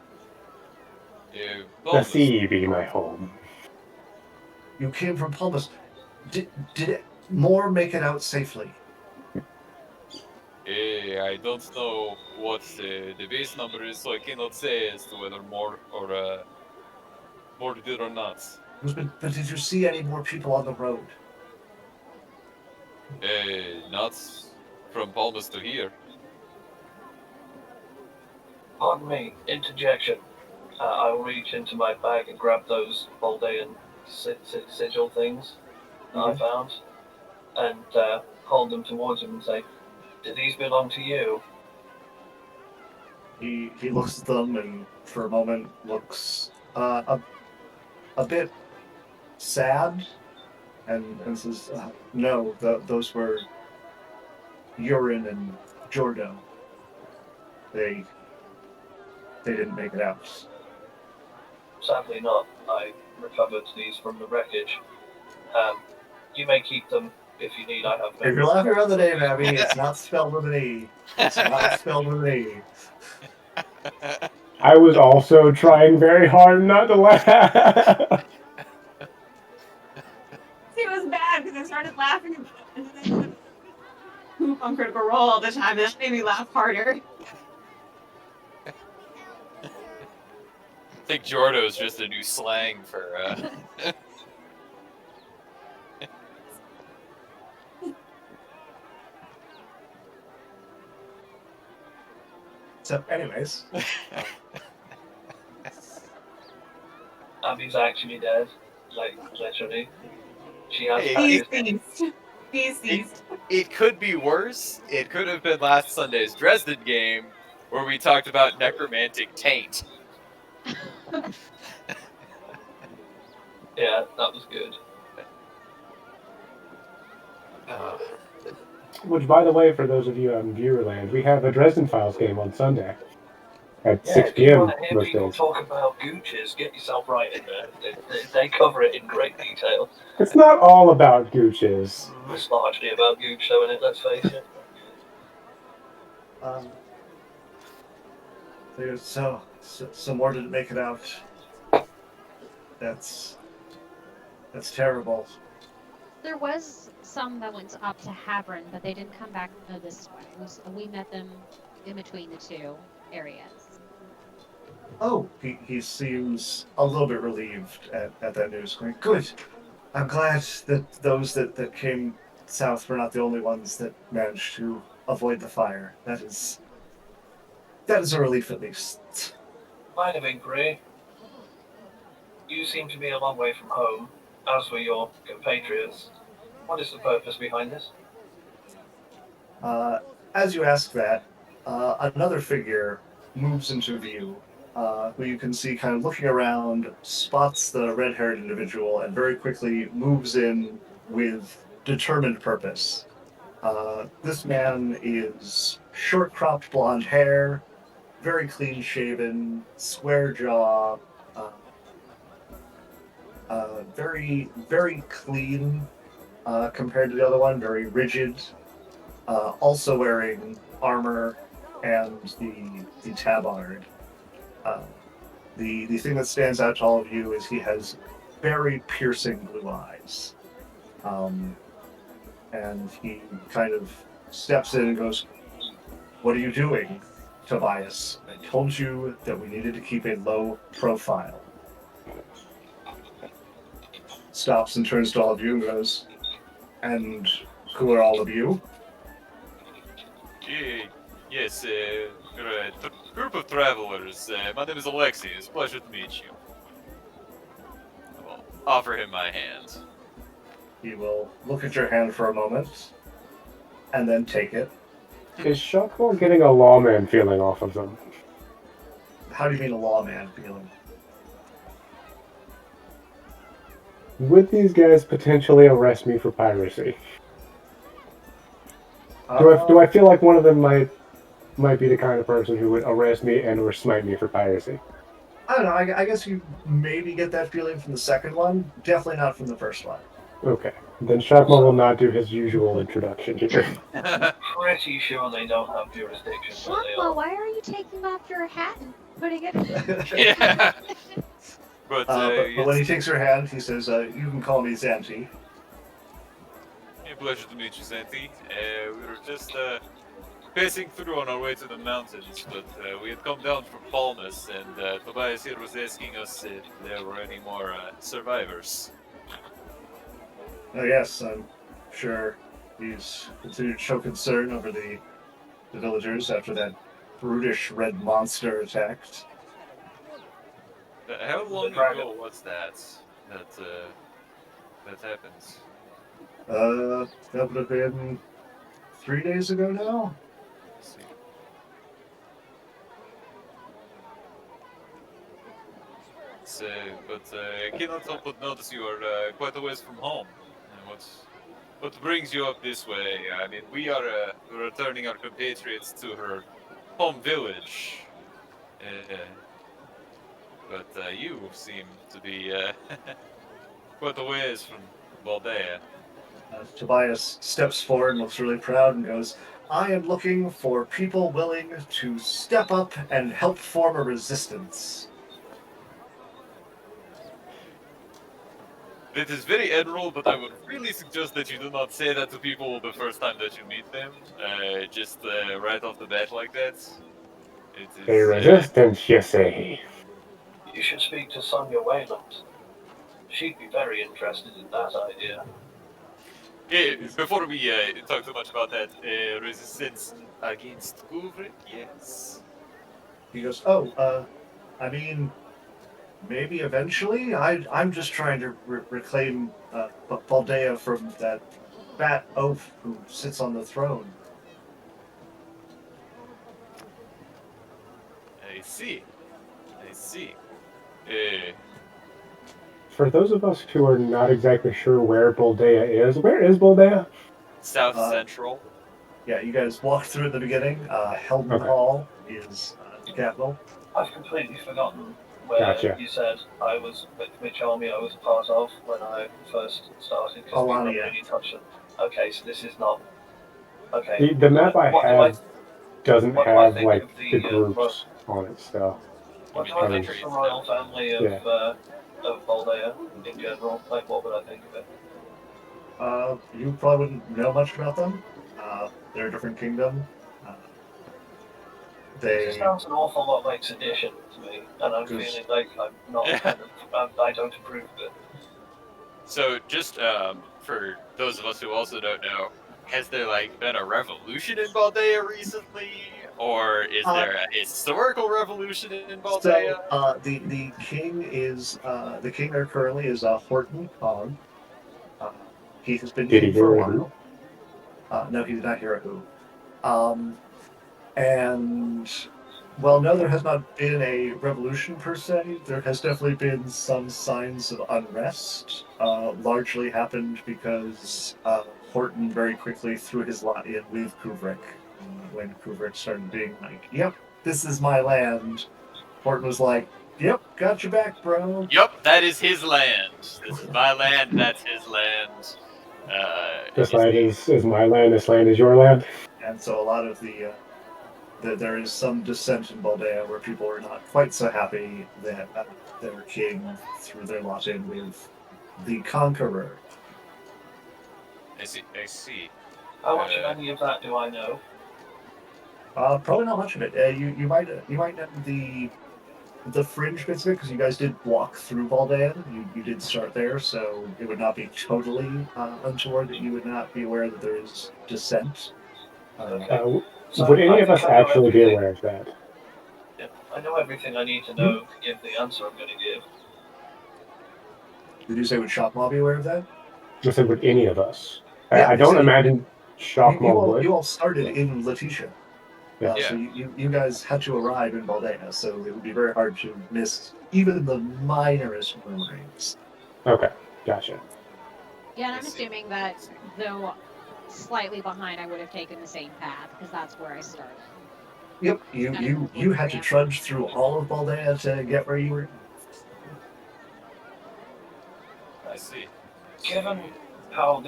The Balmus. sea be my home. You came from Palmas. Did it more make it out safely? I don't know what the base number is, so I cannot say as to whether more did or not. But did you see any more people on the road? Not from Palmas to here. Pardon me, interjection. I will reach into my bag and grab those Baldean sigil things that I found and hold them towards him and say, do these belong to you? He looks at them and for a moment looks a bit sad and says, no, those were Urin and Jordo. They didn't make it out. Sadly not. I recovered these from the wreckage. You may keep them if you need. I have If you're laughing around the name, Abby, it's not spelled with an E. It's not spelled with an E. I was also trying very hard not to laugh. See, it was bad because I started laughing and then I poop on Critical Role all the time, and that made me laugh harder. I think Jordo is just a new slang for. So, anyways, Abby's actually dead. Like, literally. She has Hey, patches. Deceased. It could be worse. It could have been last Sunday's Dresden game where we talked about necromantic taint. Yeah, that was good. Which, by the way, for those of you on Viewerland, we have a Dresden Files game on Sunday at Yeah, 6 if you p.m. want to hear most people days. talk about gooches, get yourself right in there. They cover it in great detail. It's not all about gooches. It's largely about gooch, though, isn't it? Let's face it. so more didn't make it out. That's terrible. There was some that went up to Havern, but they didn't come back this way. We met them in between the two areas. Oh, he seems a little bit relieved at that news. Going, good. I'm glad that those that came south were not the only ones that managed to avoid the fire. That is a relief at least. Line of inquiry. You seem to be a long way from home, as were your compatriots. What is the purpose behind this? As you ask that, another figure moves into view, who you can see kind of looking around, spots the red-haired individual, and very quickly moves in with determined purpose. This man is short-cropped blonde hair, very clean shaven, square jaw, very, very clean compared to the other one, very rigid. Also wearing armor and the tabard. The thing that stands out to all of you is he has very piercing blue eyes. And he kind of steps in and goes, "What are you doing, Tobias? I told you that we needed to keep a low profile." Stops and turns to all of you and goes, "And who are all of you?" Yes, we're a group of travelers. My name is Alexei. It's a pleasure to meet you. I will offer him my hand. He will look at your hand for a moment, and then take it. Is Shockmore getting a lawman feeling off of them? How do you mean a lawman feeling? Would these guys potentially arrest me for piracy? Do I feel like one of them might be the kind of person who would arrest me and or smite me for piracy? I don't know. I guess you maybe get that feeling from the second one. Definitely not from the first one. Okay. Then Shockmore will not do his usual introduction here. Pretty sure they don't have jurisdiction where they Shakma, are. why are you taking off your hat and putting it? Yeah. But, But when he takes her hand, he says, "You can call me Zanti." a pleasure to meet you, Santi. We were just passing through on our way to the mountains, but we had come down from Palmas, and Tobias here was asking us if there were any more survivors. Oh yes, I'm sure he's continued to show concern over the villagers after that brutish red monster attacked. How long ago was that happened? That would have been 3 days ago now. Let's see. But I cannot help but notice you are quite a ways from home. And what brings you up this way? I mean, we are returning our compatriots to her home village. But you seem to be quite a ways from Baldea. Tobias steps forward and looks really proud and goes, "I am looking for people willing to step up and help form a resistance." It is very admirable, but I would really suggest that you do not say that to people the first time that you meet them. Just right off the bat like that. It is, A resistance, you say? You should speak to Sonia Wayland. She'd be very interested in that idea. Yeah, before we talk too much about that, resistance against Kuvrik, yes. He goes, I mean, maybe eventually. I'm just trying to reclaim Baldea from that fat oaf who sits on the throne." I see. For those of us who are not exactly sure where Baldea is, where is Baldea? South Central. Yeah, you guys walked through at the beginning. Helden Okay. Hall is the capital. I've completely forgotten where Gotcha. you said I was, which army I was a part of when I first started. Because we Alania. haven't really touched it. Okay, so this is not. Okay. The map I What do have doesn't what do I have think like of the, the groups on it, so What do I I mean, think of the the royal family of Yeah. Baldea in general? Like, what would I think of it? You probably wouldn't know much about them. They're a different kingdom. It They just sounds an awful lot like sedition to me, and I'm Goose. feeling like I'm not. I don't approve of it. So, just for those of us who also don't know, has there been a revolution in Baldea recently, or is there a historical revolution in Baldea? So the king is the king there currently is Horton Khan. He has been Did he king for a hear a who? while. No, he did not hear a who. And well, no, there has not been a revolution per se. There has definitely been some signs of unrest. Largely happened because Horton very quickly threw his lot in with Kuvrik when Kuvrik started being like, "Yep, this is my land. Horton was like, yep, got your back, bro. Yup, that is his land. This is my land. That's his land. This land is my land. This land is your land. And so a lot of there is some dissent in Baldea where people are not quite so happy that their king threw their lot in with the conqueror. I see. I see. How much of any of that do I know? Probably not much of it. You might know the fringe bits of it because you guys did walk through Baldea. You did start there, so it would not be totally untoward that you would not be aware that there is dissent. So Would any I of us think I know actually be everything. aware of that? Yeah, I know everything I need to know to give the answer I'm going to give. Did you say would Shockmaw be aware of that? I said, would any of us? Yeah, I don't so imagine You, Shockmaw would. you all started in Letitia. Yeah. So you guys had to arrive in Baldea, so it would be very hard to miss even the minorest murmurings. Okay, gotcha. Yeah, and I'm assuming that though slightly behind, I would have taken the same path because that's where I started. Yep, you had to trudge through all of Baldea to get where you were. I see. Given how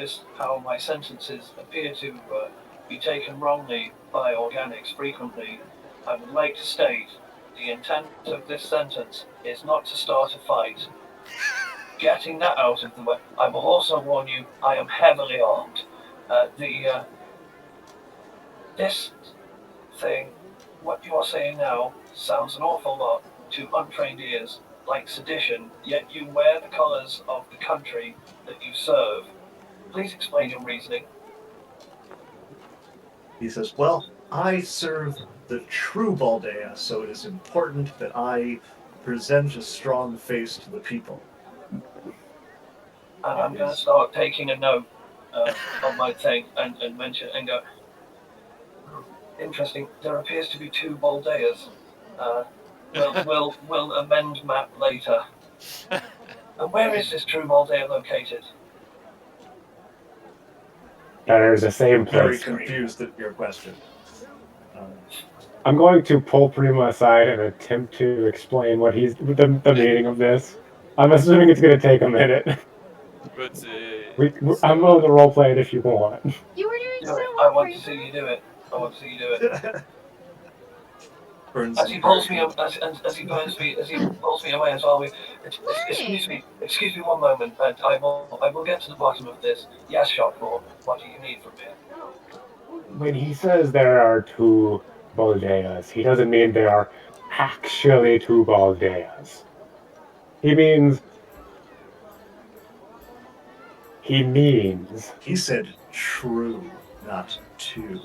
my sentences appear to be taken wrongly by organics frequently, I would like to state the intent of this sentence is not to start a fight. Getting that out of the way, I will also warn you, I am heavily armed. This thing, what you are saying now, sounds an awful lot to untrained ears like sedition, yet you wear the colours of the country that you serve. Please explain your reasoning. He says, well, I serve the true Baldea, so it is important that I present a strong face to the people. And I'm going to start taking a note on my thing and mention and go, interesting, there appears to be two Baldeas. We'll amend map later. And where is this true Baldea located? That are the same Very place. confused at your question. I'm going to pull Prima aside and attempt to explain what the meaning of this. I'm assuming it's going to take a minute. But I'm willing to roleplay it if you want. You were doing Do so it. well. I want to see you do it. I want to see you do it. Burns As he pulls me up, as he pulls me away as well. Excuse me one moment, and I will get to the bottom of this. Yes, Shockmore, what do you need from me? When he says there are two Baldeas, he doesn't mean there are actually two Baldeas. He means He said true, not two.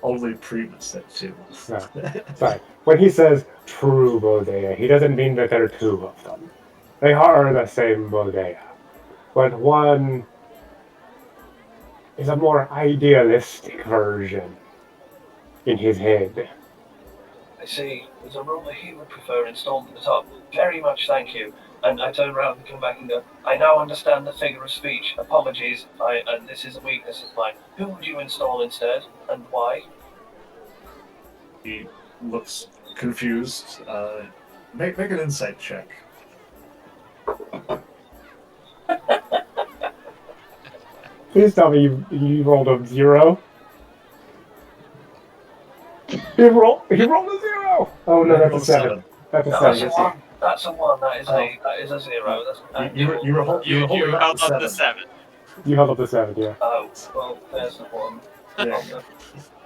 Only Prima said two. Sorry. When he says true Baldea, he doesn't mean that there are two of them. They are the same Baldea. But one is a more idealistic version in his head. I see. There's a ruler he would prefer installed at the top. Very much, thank you. And I turn around and come back and go, I now understand the figure of speech. Apologies, and this is a weakness of mine. Who would you install instead, and why? He looks confused. Make an insight check. Please tell me you rolled a 0. He rolled a 0. Oh no, that's a 7. That's a No, 7. that's a 1. That's a 1. That is a 0. That's You were holding up held the up the 7. 7. You held up the 7, yeah. Oh, well, there's the 1 Yeah.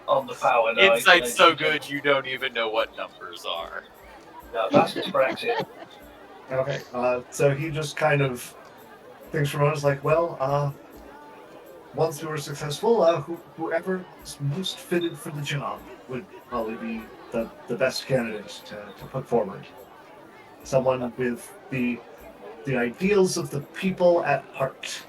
on the power die. Insight's so good you don't even know what numbers are. No, that's just Brexit. Okay. So he just kind of thinks for a moment, like, well, once we were successful, whoever is most fitted for the job would probably be the best candidate to put forward. Someone with the ideals of the people at heart.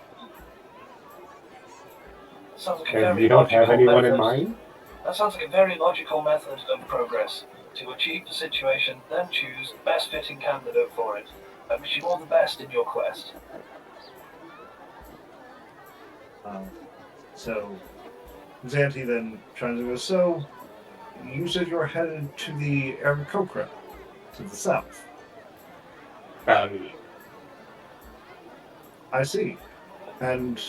Sounds like a And very you don't have logical anyone in method. mind? That sounds like a very logical method of progress. To achieve the situation, then choose the best fitting candidate for it. I wish you all the best in your quest. So Xanthi then tries to go, so you said you were headed to the Aarakocra, to the south. I see. And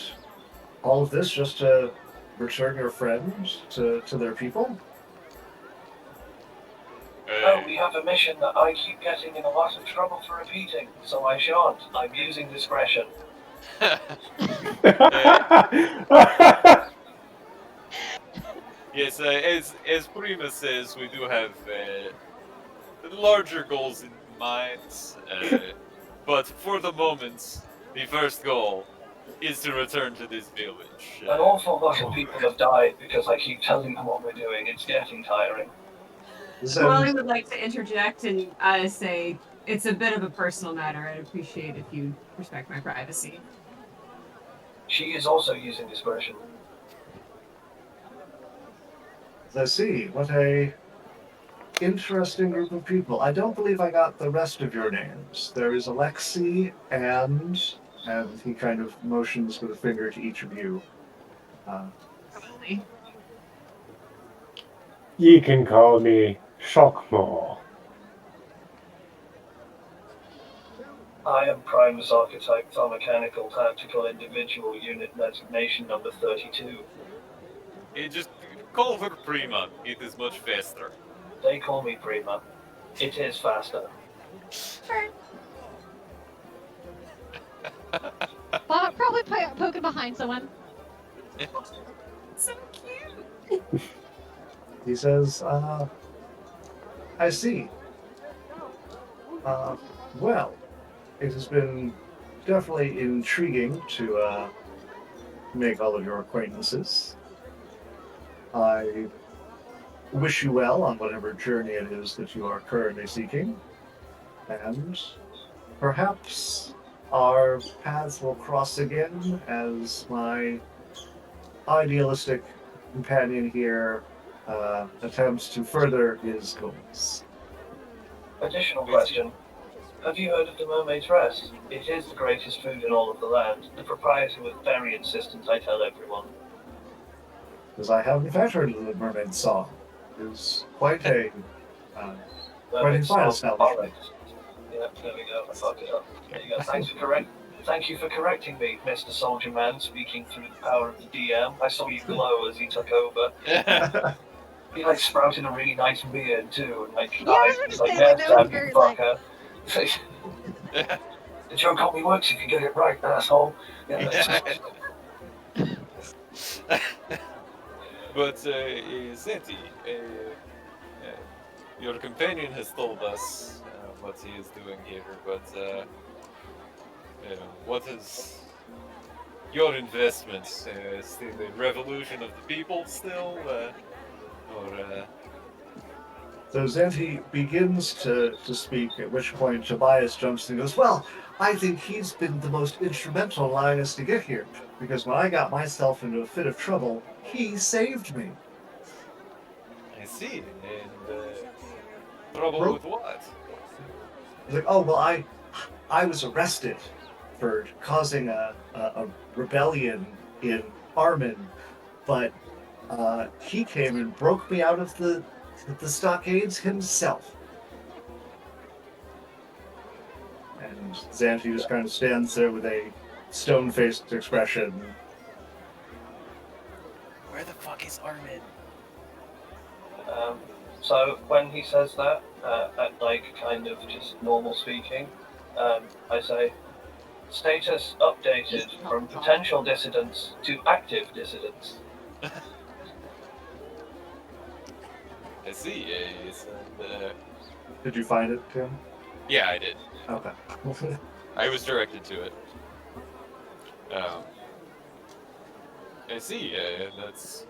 all of this just to return your friends to their people? Oh, we have a mission that I keep getting in a lot of trouble for repeating, so I shan't. I'm using discretion. Yes, as Prima says, we do have larger goals in mind, but for the moment, the first goal is to return to this village. An awful lot of people have died because I keep telling them what we're doing. It's getting tiring. Swelly would like to interject and say it's a bit of a personal matter. I'd appreciate if you respect my privacy. She is also using discretion. I see. What a interesting group of people. I don't believe I got the rest of your names. There is Alexei and he kind of motions with a finger to each of you. Probably. Ye can call me Shockmore. I am Primus Archetype, Mechanical Tactical Individual Unit Designation number 32. Just call her Prima. It is much faster. They call me Prima. It is faster. Probably poking behind someone. So cute. He says, I see. Well, it has been definitely intriguing to make all of your acquaintances. I wish you well on whatever journey it is that you are currently seeking, and perhaps our paths will cross again as my idealistic companion here attempts to further his goals. Additional question. Have you heard of the Mermaid's Rest? It is the greatest food in all of the land. The proprietor was very insistent I tell everyone. Because I have in fact heard of the Mermaid Song. It is quite a Mermaid's fine Song. establishment. Alright. Yeah, there we go. I fucked it up. There you go. Thank you for correcting me, Mr. Soldier Man, speaking through the power of the DM. I saw you glow as he took over. He like sprouted a really nice beard too, and like Yeah, I was eyes. gonna He's like, say, like, yes, that was damn you very, like- fucker. The joke only works if you get it right, asshole. Yeah, But, Santi, your companion has told us what he is doing here, but what is your investment? Still the revolution of the people still? So Zanti begins to speak, at which point Tobias jumps in and goes, well, I think he's been the most instrumental in allowing us to get here, because when I got myself into a fit of trouble, he saved me. I see, and trouble Bro- with what? He's like, oh, well, I was arrested for causing a rebellion in Armin, but he came and broke me out of the stockades himself. And Zanti just kind of stands there with a stone-faced expression. Where the fuck is Armin? So when he says that, at like kind of just normal speaking, I say, status updated from potential dissidents to active dissidents. I see, yes, and Did you find it, Tim? yeah, I did. Okay. I was directed to it. I see, that's...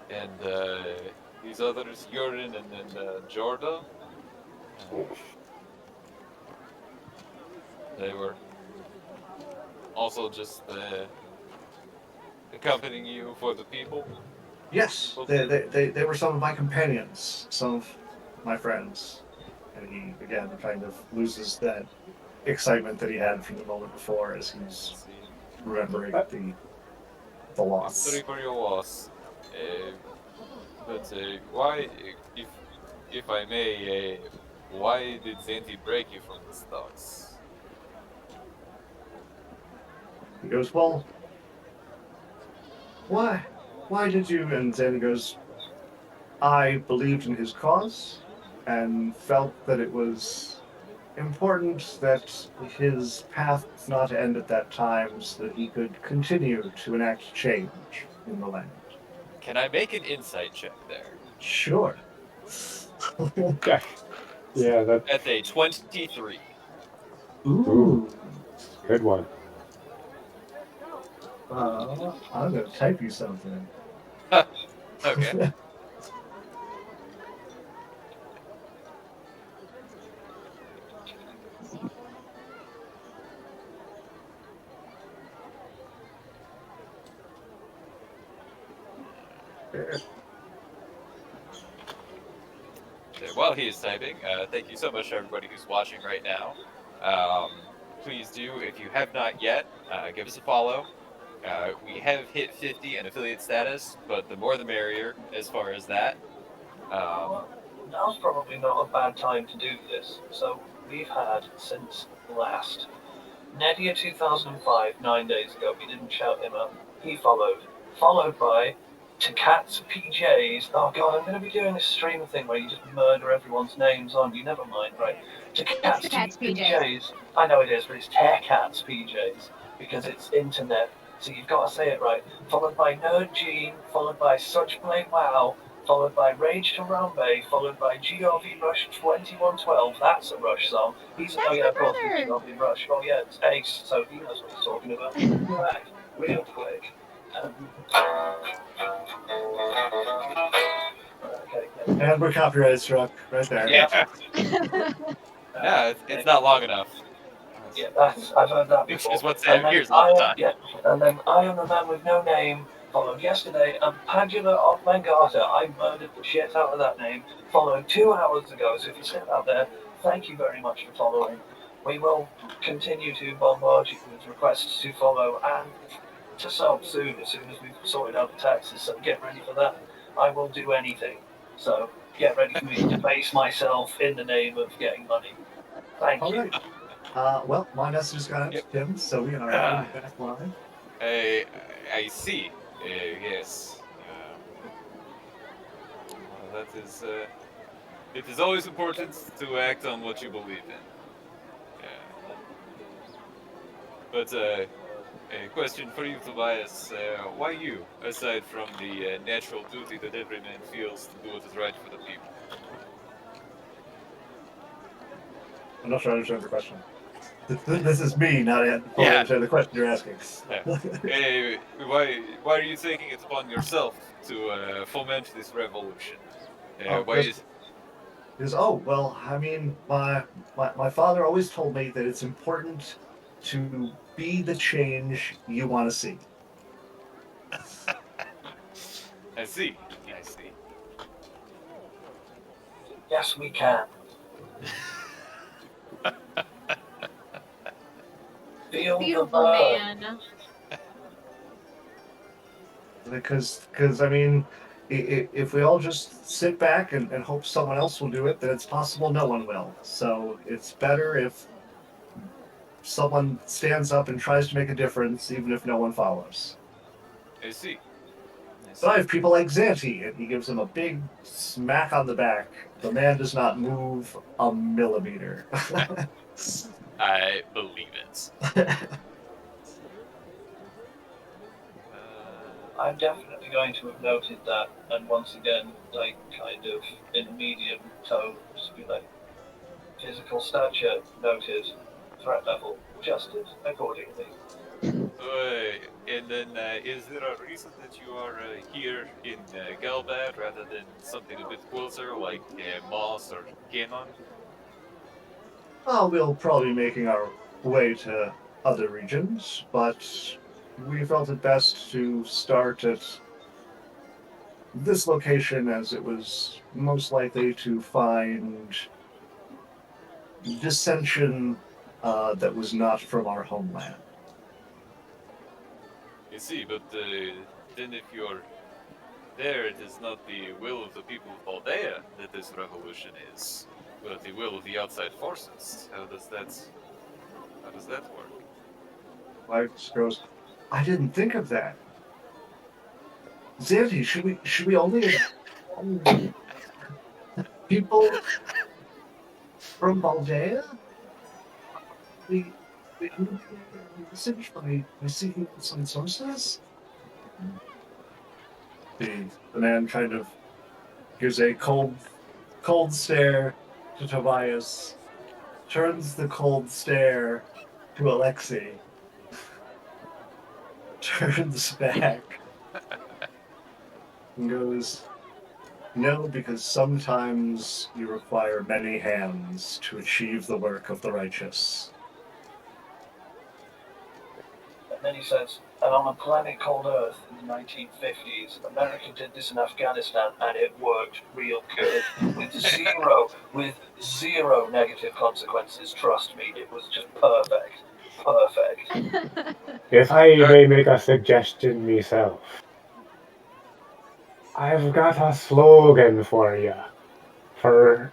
And, these others, Yurin and then, Jorda. They were also just, accompanying you for the people. Yes, they were some of my companions, some of my friends. And he, again, kind of loses that excitement that he had from the moment before as he's See. remembering the I'm loss. sorry for your loss. But why, if I may, why did Zanti break you from the stocks? He goes, well, why? Why did you? And Xander goes, I believed in his cause and felt that it was important that his path not end at that time so that he could continue to enact change in the land. Can I make an insight check there? Sure. Okay. Yeah, that That's a 23. Ooh. good one. I'm going to type you something. Okay. While he is typing, thank you so much to everybody who's watching right now. Please do, if you have not yet, give us a follow. We have hit 50 in affiliate status, but the more the merrier as far as that. Now's probably not a bad time to do this. So we've had since last Nedia 2005, 9 days ago. We didn't shout him up. He followed by To Cats PJs. Oh god, I'm going to be doing this stream thing where you just murder everyone's names on you. Never mind, right? To Cats PJs. I know it is, but it's Tear Cats PJs because it's internet. So you've got to say it right. Followed by Nerd Gene, followed by Such Play Wow, followed by Rage to Rambe, followed by GRV Rush 2112. That's a Rush song. He's That's oh yeah, my of course, brother. it's GRV Rush. Oh yeah, it's Ace, so he knows what he's talking about. Right, real quick. Okay, yeah. And we're copyright struck right there. Yeah. No, it's not long enough. Yeah, I've heard that Which before. is what Sam And then hears all the I am- time. Yeah, and then I am the man with no name. Followed yesterday, and Padula of Mangata. I murdered the shit out of that name. Followed 2 hours ago. So if you're still out there, thank you very much for following. We will continue to bombard you with requests to follow and to sub soon. As soon as we've sorted out the taxes, so get ready for that. I will do anything. So get ready for me to base myself in the name of getting money. Thank All you. right. Well, my message got out to Tim, so we are back live. I see. Yes. Well, that is. It is always important to act on what you believe in. But a question for you, Tobias. Why you, aside from the natural duty that every man feels to do what is right for the people? I'm not sure I understand the question. This is me, not Yeah. understand the question you're asking. Why are you taking it upon yourself to foment this revolution? Why Because- is Because, oh, well, I mean, my father always told me that it's important to be the change you want to see. I see. I see. Yes, we can. Feel Beautiful the burn. man. Because I mean, if we all just sit back and hope someone else will do it, then it's possible no one will. So it's better if someone stands up and tries to make a difference, even if no one follows. I see. But I have people like Xanti, and he gives him a big smack on the back. The man does not move a millimeter. I believe it. I'm definitely going to have noted that, and once again, like, kind of in a medium tone, just be like, physical stature noted, threat level adjusted accordingly. And then, is there a reason that you are here in Galbad rather than something a bit closer, like Moss or Ganon? Well, we'll probably be making our way to other regions, but we felt it best to start at this location as it was most likely to find dissension that was not from our homeland. I see, but then if you're there it is not the will of the people of Baldea that this revolution is, but the will of the outside forces. How does that work? Life just goes, I didn't think of that. Xanthi, should we only people from Baldea? We understand the message by seeking outside sources? The man kind of gives a cold stare to Tobias, turns the cold stare to Alexei, turns back, and goes, no, because sometimes you require many hands to achieve the work of the righteous. And then he says, and on a planet called Earth in the 1950s, America did this in Afghanistan and it worked real good. With zero negative consequences, trust me, it was just perfect. Perfect. If I may make a suggestion myself, I've got a slogan for you. For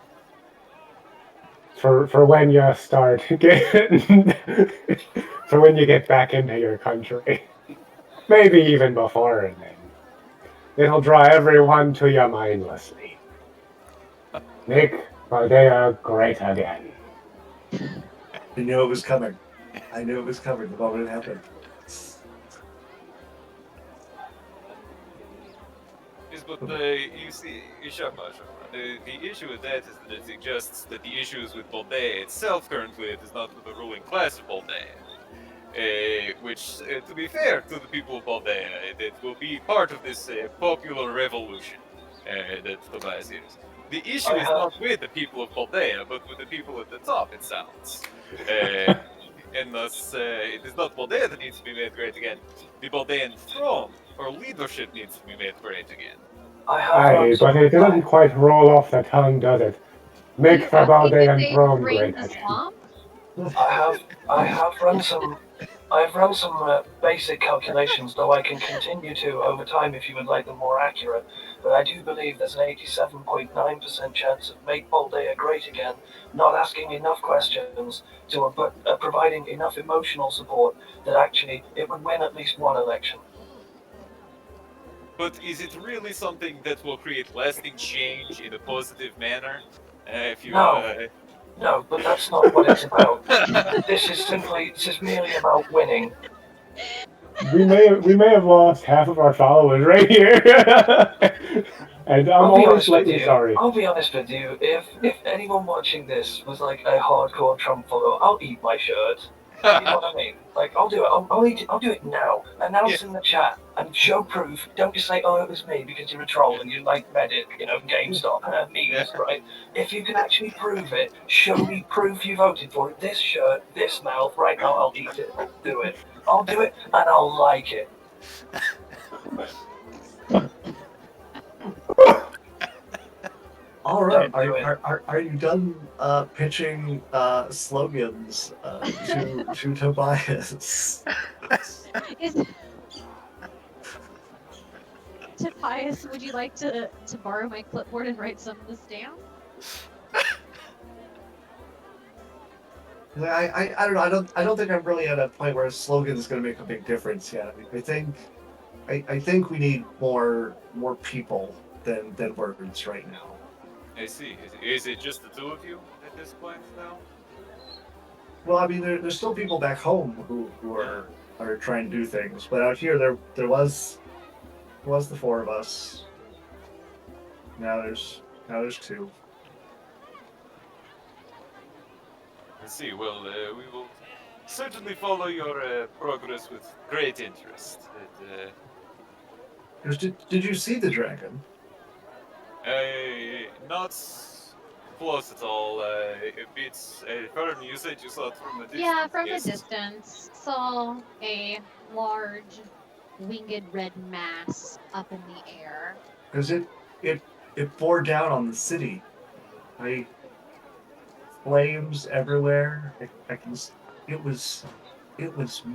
when you start getting, for when you get back into your country. Maybe even before then. It'll draw everyone to you mindlessly. Make Baldea great again. I knew it was coming. I knew it was coming the moment it happened. Yes, but you see, Shama, the issue with that is that it suggests that the issues with Baldea itself currently it is not with the ruling class of Baldea. Which, to be fair to the people of Baldea, it will be part of this popular revolution that Tobias hears. The issue is not with the people of Baldea, but with the people at the top, it sounds. And thus, it is not Baldea that needs to be made great again. The Baldean throne, or leadership, needs to be made great again. Aye, but it doesn't quite roll off the tongue, does it? Make the Baldean throne great again. I've run some basic calculations, though I can continue to over time if you would like them more accurate. But I do believe there's an 87.9% chance of make Baldea great again, not asking enough questions, but providing enough emotional support that actually it would win at least one election. But is it really something that will create lasting change in a positive manner? No, but that's not what it's about. This is merely about winning. We may have lost half of our followers right here. And I'm only slightly sorry. I'll be honest with you, if anyone watching this was like a hardcore Trump follower, I'll eat my shirt. You know what I mean? Like, I'll do it. I'll do it now. Announce in the chat and show proof. Don't just say, "Oh, it was me," because you're a troll and you like Reddit, GameStop, memes, right? If you can actually prove it, show me proof you voted for it. This shirt, this mouth, right now, I'll eat it. Do it. I'll do it, and I'll like it. All right, are you done pitching slogans to Tobias? Tobias, would you like to borrow my clipboard and write some of this down? I don't know. I don't think I'm really at a point where a slogan is going to make a big difference yet. I think we need more people than words right now. I see. Is it just the two of you at this point now? Well, I mean, there's still people back home who are trying to do things, but out here there was the four of us. Now there's two. I see. Well, we will certainly follow your progress with great interest. Did you see the dragon? Not close at all. It's Fern, you said you saw it from a distance. Yeah, from yes. a distance. Saw a large winged red mass up in the air. Because it bore down on the city. Flames everywhere. It was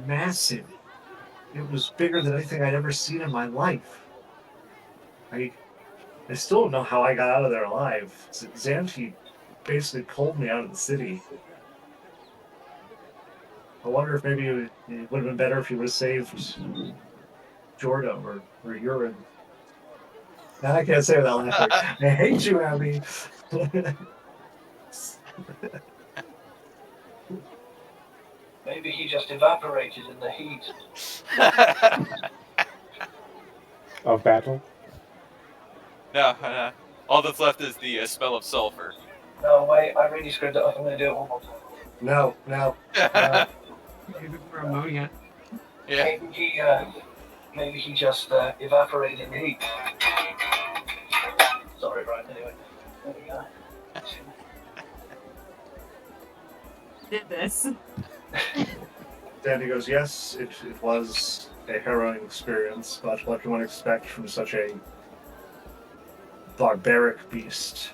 massive. It was bigger than anything I'd ever seen in my life. I still don't know how I got out of there alive. Xanthi basically pulled me out of the city. I wonder if maybe it would have been better if he would have saved Jordo or Urine. Now I can't say it without laughing. I hate you, Abby. Maybe he just evaporated in the heat. Of battle. No, all that's left is the smell of sulfur. No, wait, I really screwed it up. I'm going to do it one more time. No. Maybe for ammonia. Yeah. Maybe he just evaporated in the heat. Sorry, right, anyway. There we go. Did this. Dandy goes, yes, it was a harrowing experience, but what can one expect from such a barbaric beast?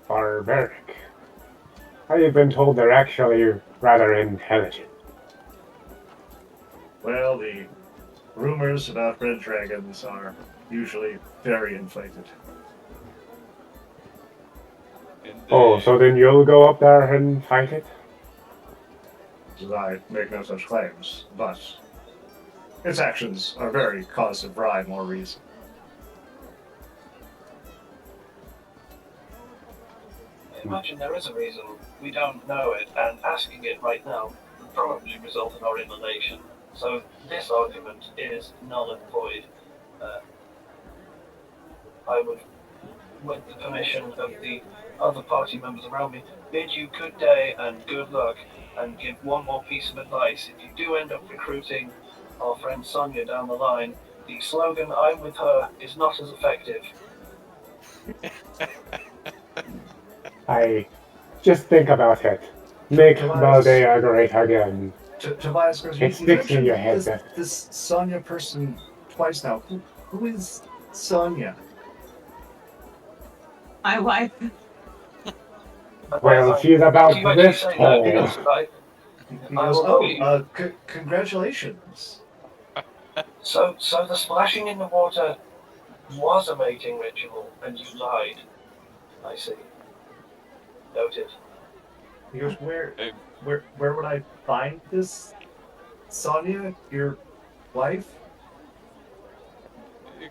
Barbaric. I've been told they're actually rather intelligent. Well, the rumors about red dragons are usually very inflated. And, Oh, so then you'll go up there and fight it? I make no such claims, but its actions are very cause of rhyme or reason. I imagine there is a reason. We don't know it, and asking it right now would probably result in our inhalation. So this argument is null and void. I would, with the permission of the other party members around me, bid you good day and good luck, and give one more piece of advice. If you do end up recruiting our friend Sonia down the line, the slogan "I'm with her" is not as effective. I just think about it. Make Valdea great again. Tobias goes, It you sticks in mentioned your head, this Sonya person twice now. Who is Sonya? My wife. Well, she's about If you actually this say that, he tall. goes, right? He I goes, will believe you. Congratulations. So the splashing in the water was a mating ritual, and you lied. I see. Noted. He goes, where Hey. would I find this Sonya, your wife?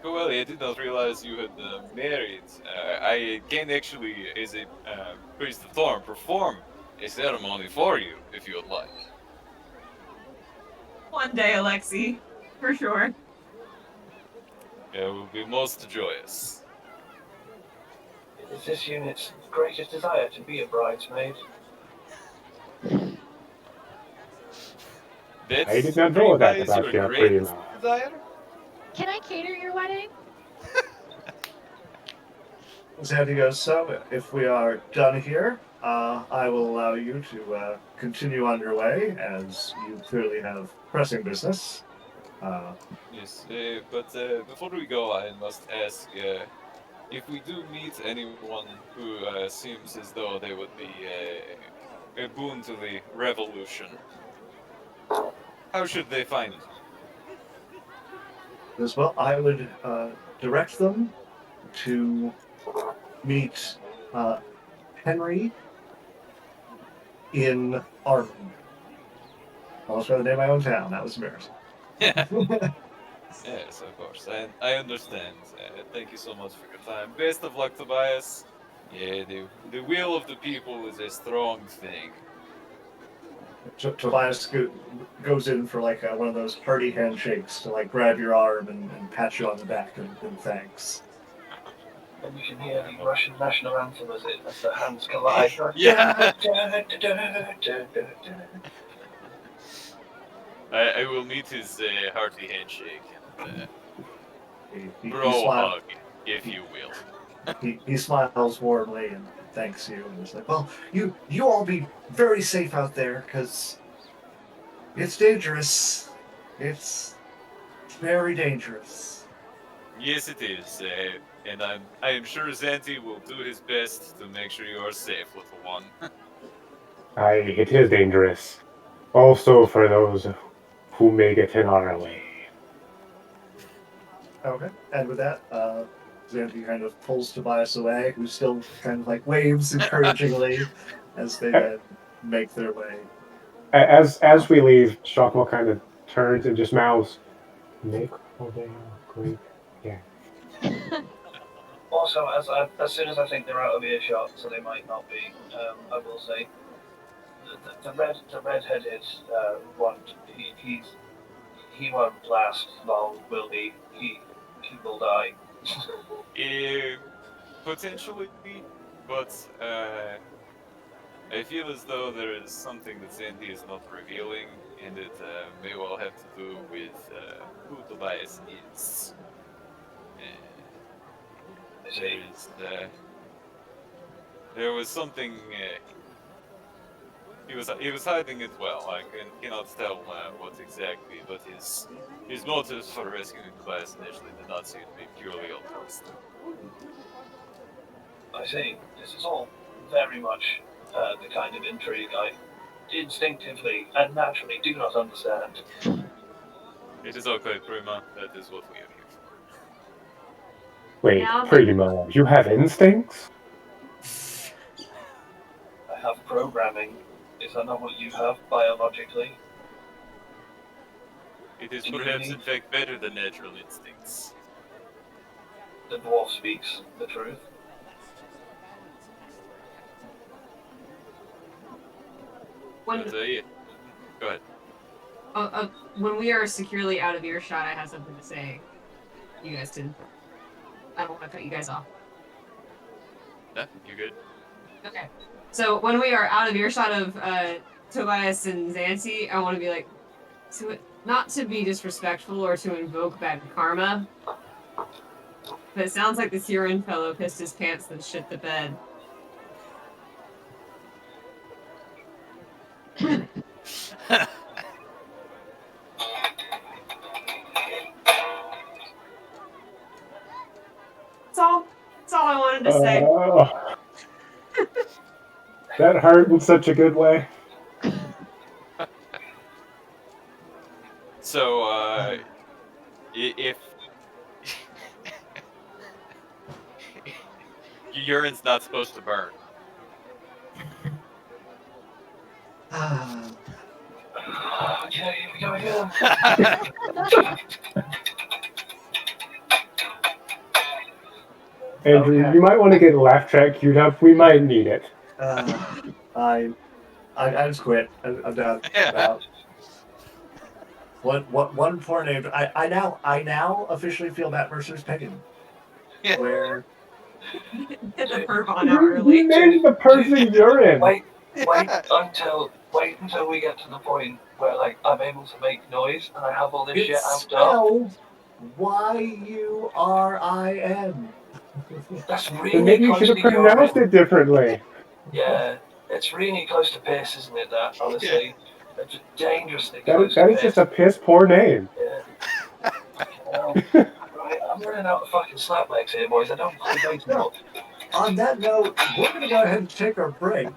Coeli, I did not realize you had married. I can actually, as a priest of Thorn, perform a ceremony for you, if you would like. One day, Alexi. For sure. It will be most joyous. It is this unit's greatest desire to be a bridesmaid. That's I did not know that pretty much about your greatest prima. desire. Can I cater your wedding? Sandy goes, so if we are done here, I will allow you to continue on your way, as you clearly have pressing business. Yes, but before we go, I must ask if we do meet anyone who seems as though they would be a boon to the revolution. How should they find you? As well, I would direct them to meet Henry in Arden. Almost by the name of my own town. That was embarrassing. Yes, of course. I understand. Thank you so much for your time. Best of luck, Tobias. Yeah, the will of the people is a strong thing. Tobias goes in for like one of those hearty handshakes to like grab your arm and pat you on the back and thanks. And you can hear the Russian national anthem as the hands collide. Yeah. I will meet his hearty handshake and He bro smiles. hug, if you will. He smiles warmly and thanks you, and he's like, "Well, you all be very safe out there, because it's dangerous. It's very dangerous." Yes, it is, and I am sure Xanthi will do his best to make sure you are safe, little one. It is dangerous. Also for those who may get in our way. Okay. And with that, Xanthi kind of pulls Tobias away, who still kind of like waves encouragingly as they then make their way. As we leave, Shockwell kind of turns and just mouths, "Make Moldea great again." Also, as soon as I think they're out of earshot, so they might not be, I will say the red-headed one. He won't last long, will he? He will die. Potentially, but I feel as though there is something that Sandy is not revealing, and it may well have to do with who Tobias is. I see. There was something. He was hiding it well. I cannot tell what exactly, but his motives for rescuing Tobias initially did not seem to be purely altruistic. I see. This is all very much the kind of intrigue I instinctively and naturally do not understand. It is okay, Prima. That is what we are here for. Wait, Now that- Primo, you have instincts? I have programming. Is that not what you have biologically? It is Really? perhaps in fact better than natural instincts. The dwarf speaks the truth. When But, yeah. Go ahead. when we are securely out of earshot, I have something to say. You guys didn't. I don't want to cut you guys off. No, you good? Okay. So when we are out of earshot of Tobias and Xanthi, I want to be like, not to be disrespectful or to invoke bad karma, but it sounds like this Huron fellow pissed his pants and shit the bed. That's all I wanted to say. That hurt in such a good way. So, if your urine's not supposed to burn. Okay, here we go again. Andrew, Okay. you might want to get a laugh track queued up. We might need it. I just quit. I'm done. I'm out. One poor name. I now officially feel Matt Mercer's pain. Yeah. Where Get the perv on out You early. named the person urine. Wait until we get to the point where like I'm able to make noise and I have all this shit it's amped up. spelled Y-U-R-I-N. That's Then really maybe you close should to have pronounced urine. it differently. Yeah, it's really close to piss, isn't it? That honestly, it's dangerously That close is, to that piss. is just a piss poor name. Yeah. Well, right, I'm running out of fucking slap legs here, boys. I don't play baseball. On that note, we're going to go ahead and take our break,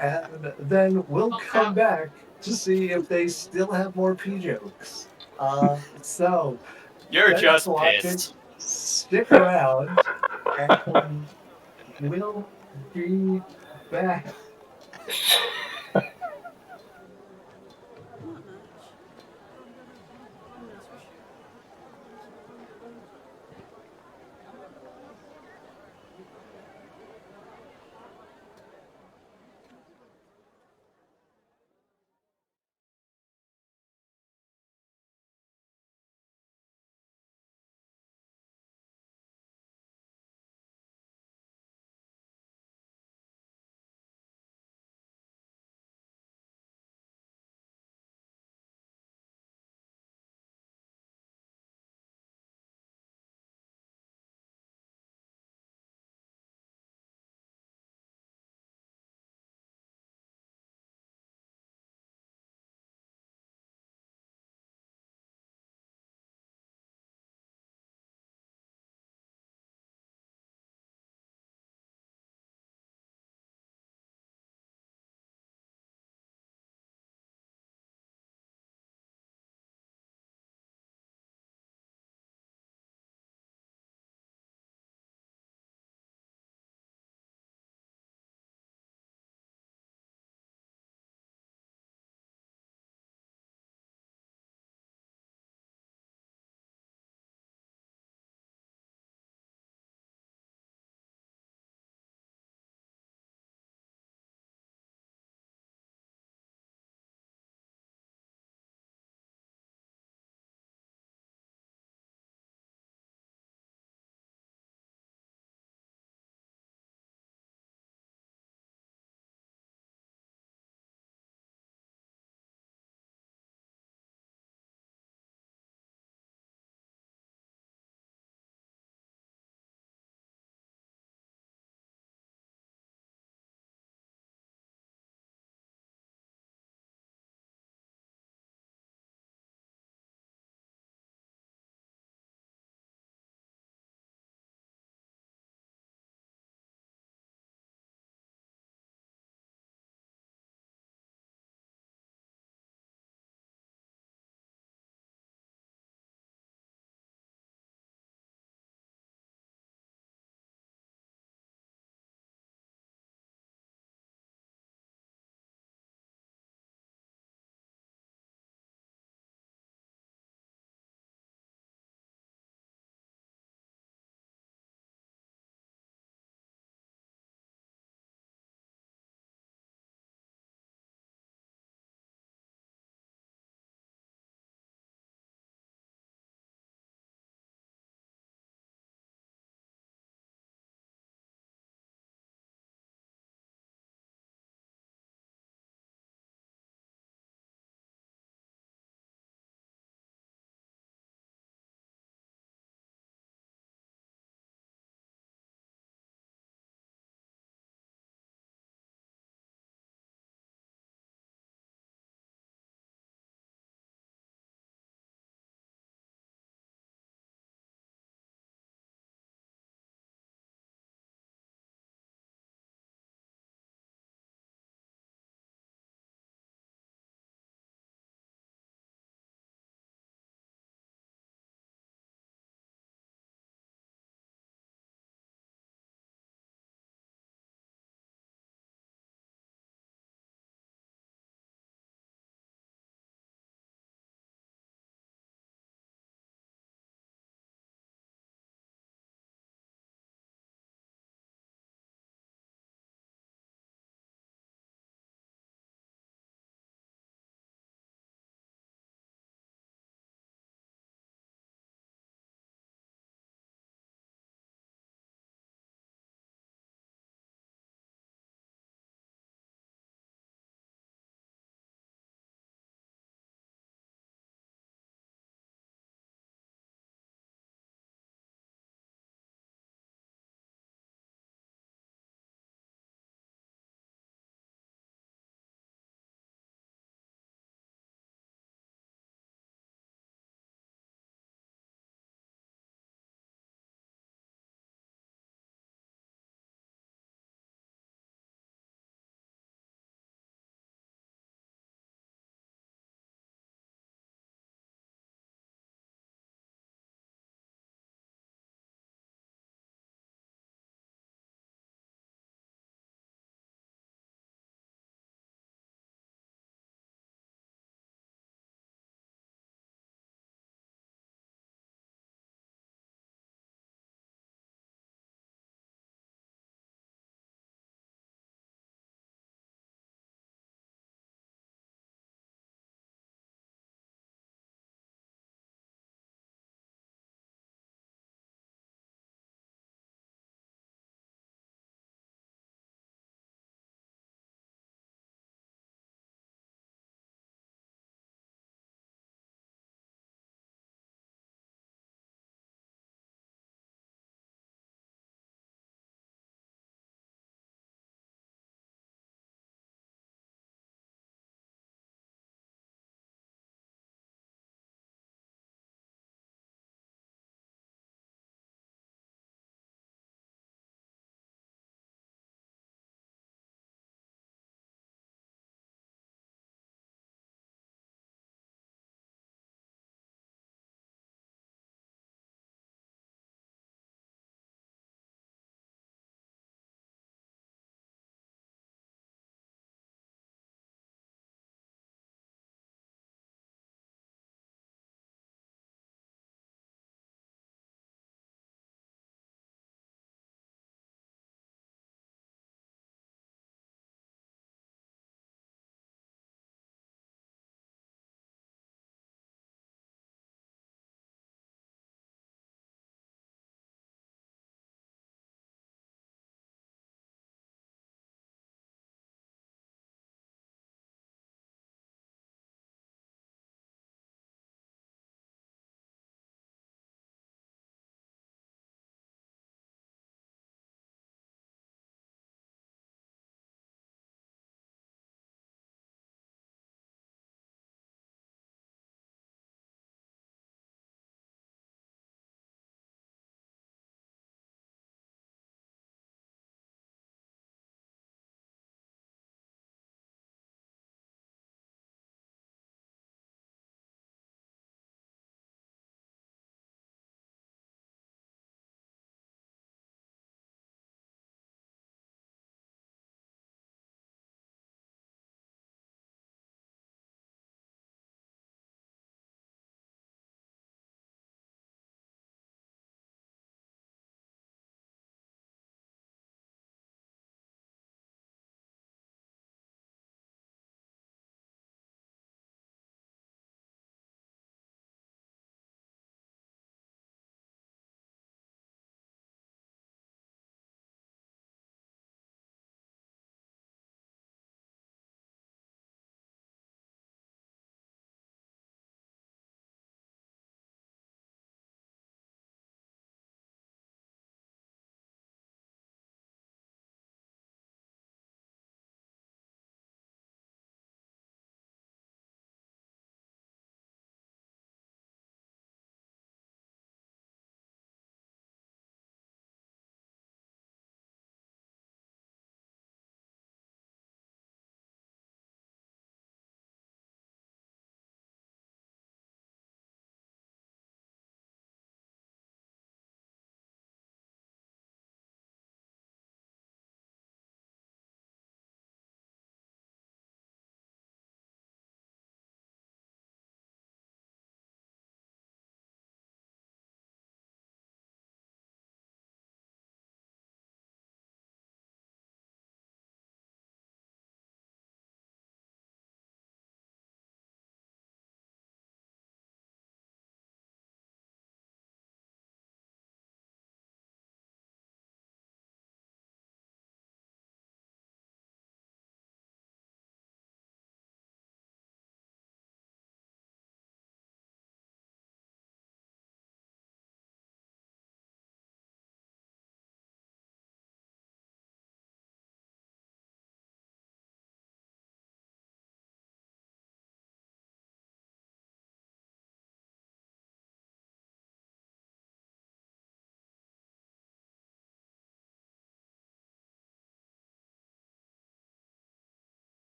and then we'll come back to see if they still have more pee jokes. So, You're thanks just for watching. pissed. Stick around, and we'll be back.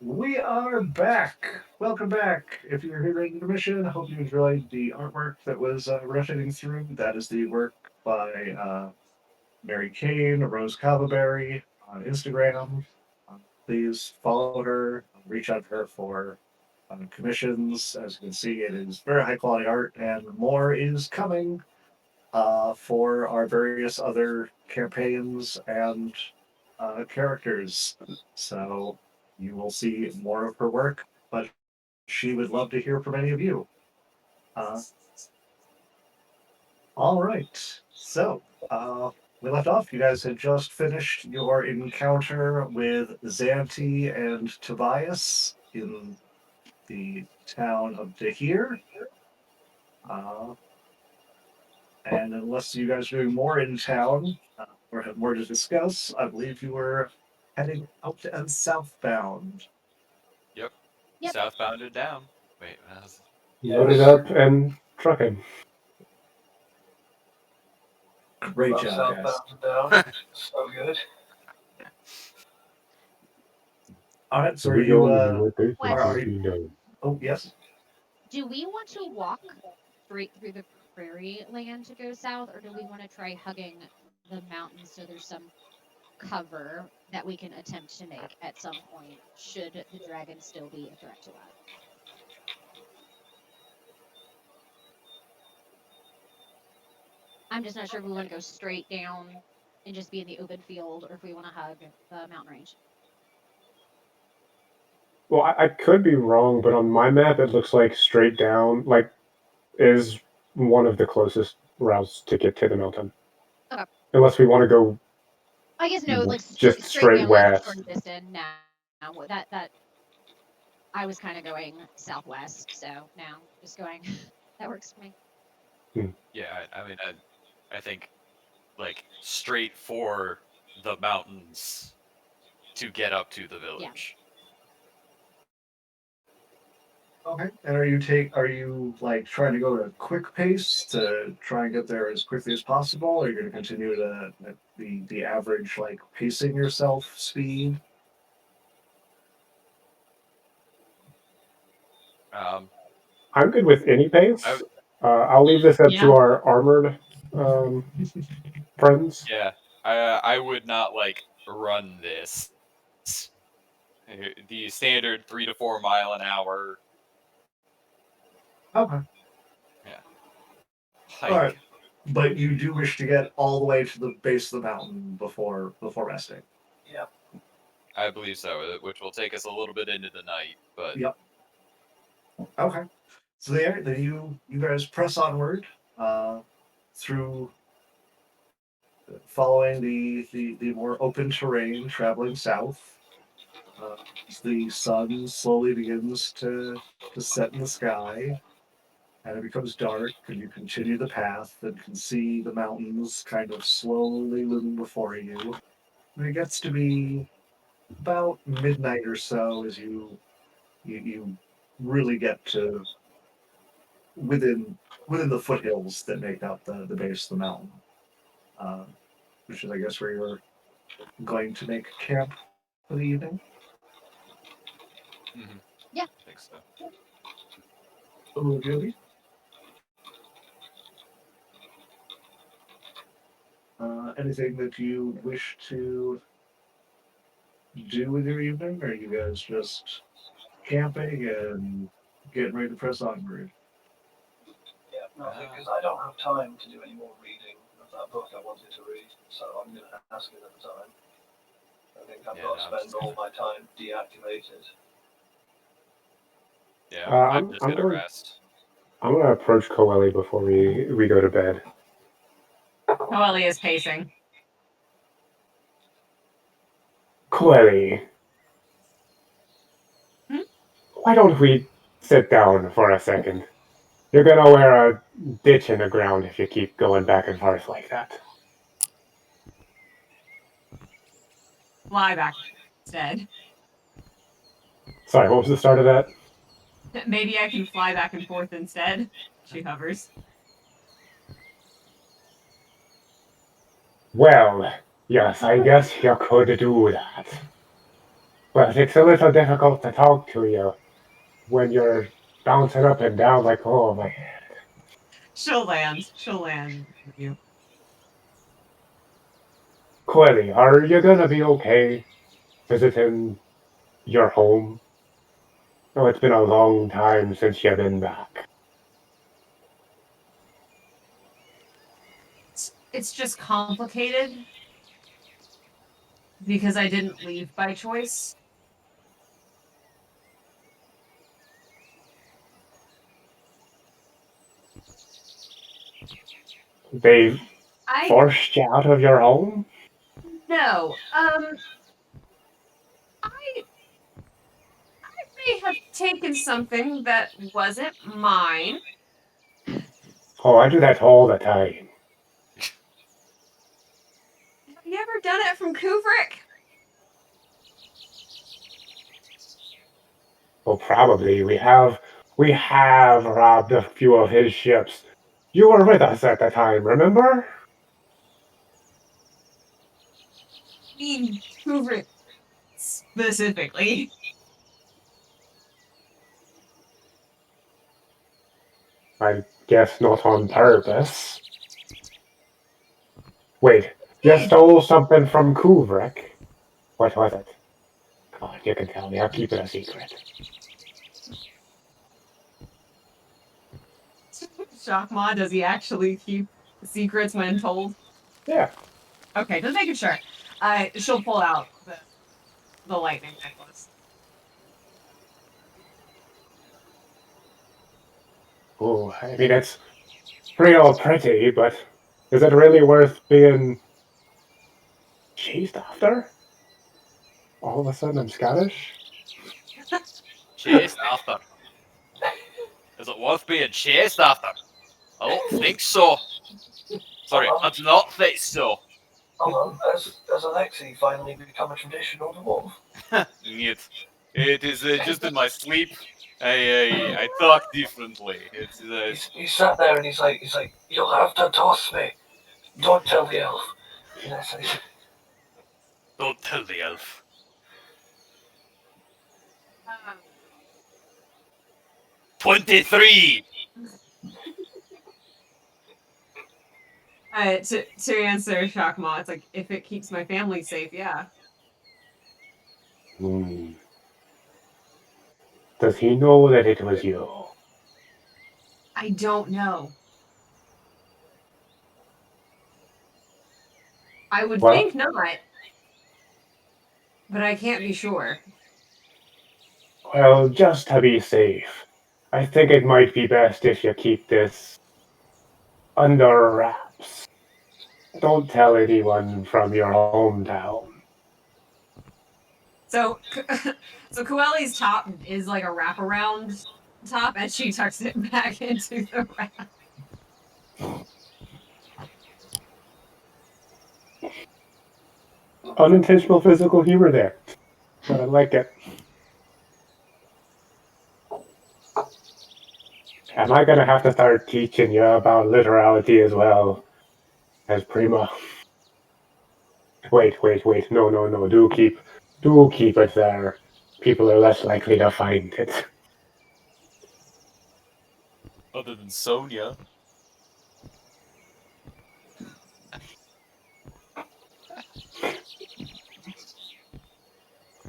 We are back. Welcome back. If you're here during the mission, I hope you enjoyed the artwork that was rotating through. That is the work by Mary Kane, Rose Cavaberry on Instagram. Please follow her, reach out to her for commissions. As you can see, it is very high quality art, and more is coming for our various other campaigns and characters. So you will see more of her work, but she would love to hear from any of you. Uh, all right. So we left off. You guys had just finished your encounter with Xanti and Tobias in the town of Dahir. And unless you guys are doing more in town or have more to discuss, I believe you were heading out and southbound. Yep. Yep. Southbound and down. Wait, what else? Loaded up and trucking. Great Love job, guys. Southbound and down. So good. All right, so are We you? going what they are think you- we know. Oh, yes. Do we want to walk straight through the prairie land to go south, or do we want to try hugging the mountains so there's some cover that we can attempt to make at some point, should the dragon still be a threat to us? I'm just not sure if we want to go straight down and just be in the open field, or if we want to hug the mountain range. Well, I could be wrong, but on my map it looks like straight down, like, is one of the closest routes to get to the mountain. Okay. Unless we want to go I guess no, like just straight down, west. like short distance. Now that I was kind of going southwest, so now just going. That works for me. Yeah, I mean, I think like straight for the mountains to get up to the village. Okay. And are you like trying to go at a quick pace to try and get there as quickly as possible, or are you going to continue to at the average like pacing yourself speed? I'm good with any pace. I- I'll leave this up Yeah. to our armored friends. Yeah, I would not like run this. The standard 3 to 4 mile an hour Okay. hike. All right. But you do wish to get all the way to the base of the mountain before resting. I believe so, which will take us a little bit into the night, but Yep. Okay. So then you guys press onward through following the more open terrain, traveling south. As the sun slowly begins to set in the sky, and it becomes dark, and you continue the path and can see the mountains kind of slowly looming before you. And it gets to be about midnight or so as you really get to within the foothills that make up the base of the mountain, which is, I guess, where you're going to make camp for the evening. Yeah. I think so. Oh, Jody? Anything that you wish to do with your evening, or are you guys just camping and getting ready to press onward? Yeah, nothing, because I don't have time to do any more reading of that book I wanted to read, so I'm going to ask it at the time. I think I've Yeah, got no, to I'm spend just all my time deactivated. Yeah, I'm I'm just gonna going- rest. I'm gonna approach Coeli before we go to bed. Coeli is pacing. Coeli, why don't we sit down for a second? You're gonna wear a ditch in the ground if you keep going back and forth like that. Fly back instead. Sorry, what was the start of that? Maybe I can fly back and forth instead. She hovers. Well, yes, I guess you could do that. But it's a little difficult to talk to you when you're bouncing up and down like, oh my. She'll land. She'll land with you. Quelly, are you gonna be okay visiting your home? Oh, it's been a long time since you've been back. It's just complicated because I didn't leave by choice. They I forced you out of your home? no. I may have taken something that wasn't mine. Oh, I do that all the time. Have you ever done it from Kubrick? Well, probably. We have robbed a few of his ships. You were with us at the time, remember? I mean Kubrick specifically. I guess not on purpose. Wait, you stole something from Kubrick? What was it? God, you can tell me. I'll keep it a secret. Shockma, does he actually keep secrets when told? Yeah. Okay, just making sure. She'll pull out the lightning necklace. Oh, I mean, it's real pretty, but is it really worth being chased after? All of a sudden, I'm Scottish? Chased after. Is it worth being chased after? I don't think so. Sorry, I do not think so. Hold on, has Alexei finally become a traditional dwarf? It is just in my sleep. I talk differently. He sat there and he's like, you'll have to toss me. Don't tell the elf. And I say, Don't tell the elf. 23. To answer Shockma, it's like if it keeps my family safe, yeah. Hmm. Does he know that it was you? I don't know. I would Well- think not, but I can't be sure. Well, just to be safe, I think it might be best if you keep this under wraps. Don't tell anyone from your hometown. So, so Kueli's top is like a wraparound top, and she tucks it back into the wrap. Unintentional physical humor there, but I like it. Am I gonna have to start teaching you about literality as well, as Prima? Wait, no, do keep it there. People are less likely to find it. Other than Sonia.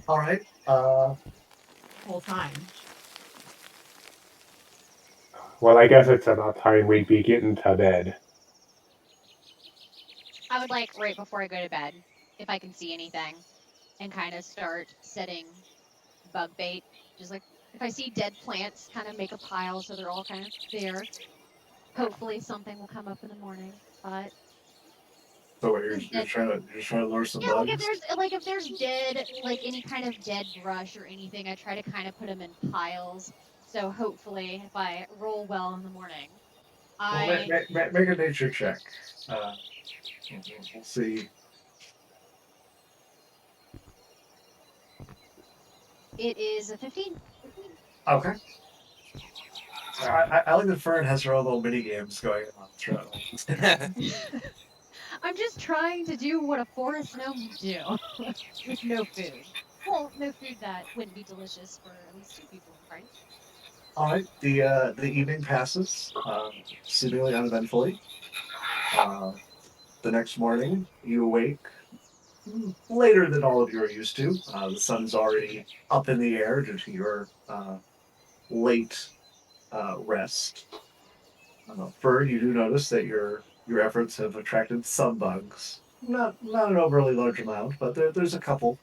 All right. Whole time. Well, I guess it's about time we'd be getting to bed. I would like right before I go to bed, if I can see anything, and kind of start setting bug bait. Just like if I see dead plants, kind of make a pile so they're all kind of there. Hopefully something will come up in the morning. But So what, you're trying to lure some yeah, bugs. if there's dead any kind of dead brush or anything, I try to kind of put them in piles. So hopefully, if I roll well in the morning, Well, make a nature check. We'll see. It is a 15. Okay. I like that Fern has her own little mini games going on throughout. I'm just trying to do what a forest gnome would do with no food. Well, no food that wouldn't be delicious for at least 2 people, right? All right. The evening passes seemingly uneventfully. The next morning, you awake later than all of you are used to. The sun's already up in the air due to your late rest. Fur, you do notice that your efforts have attracted some bugs. Not an overly large amount, but there's a couple.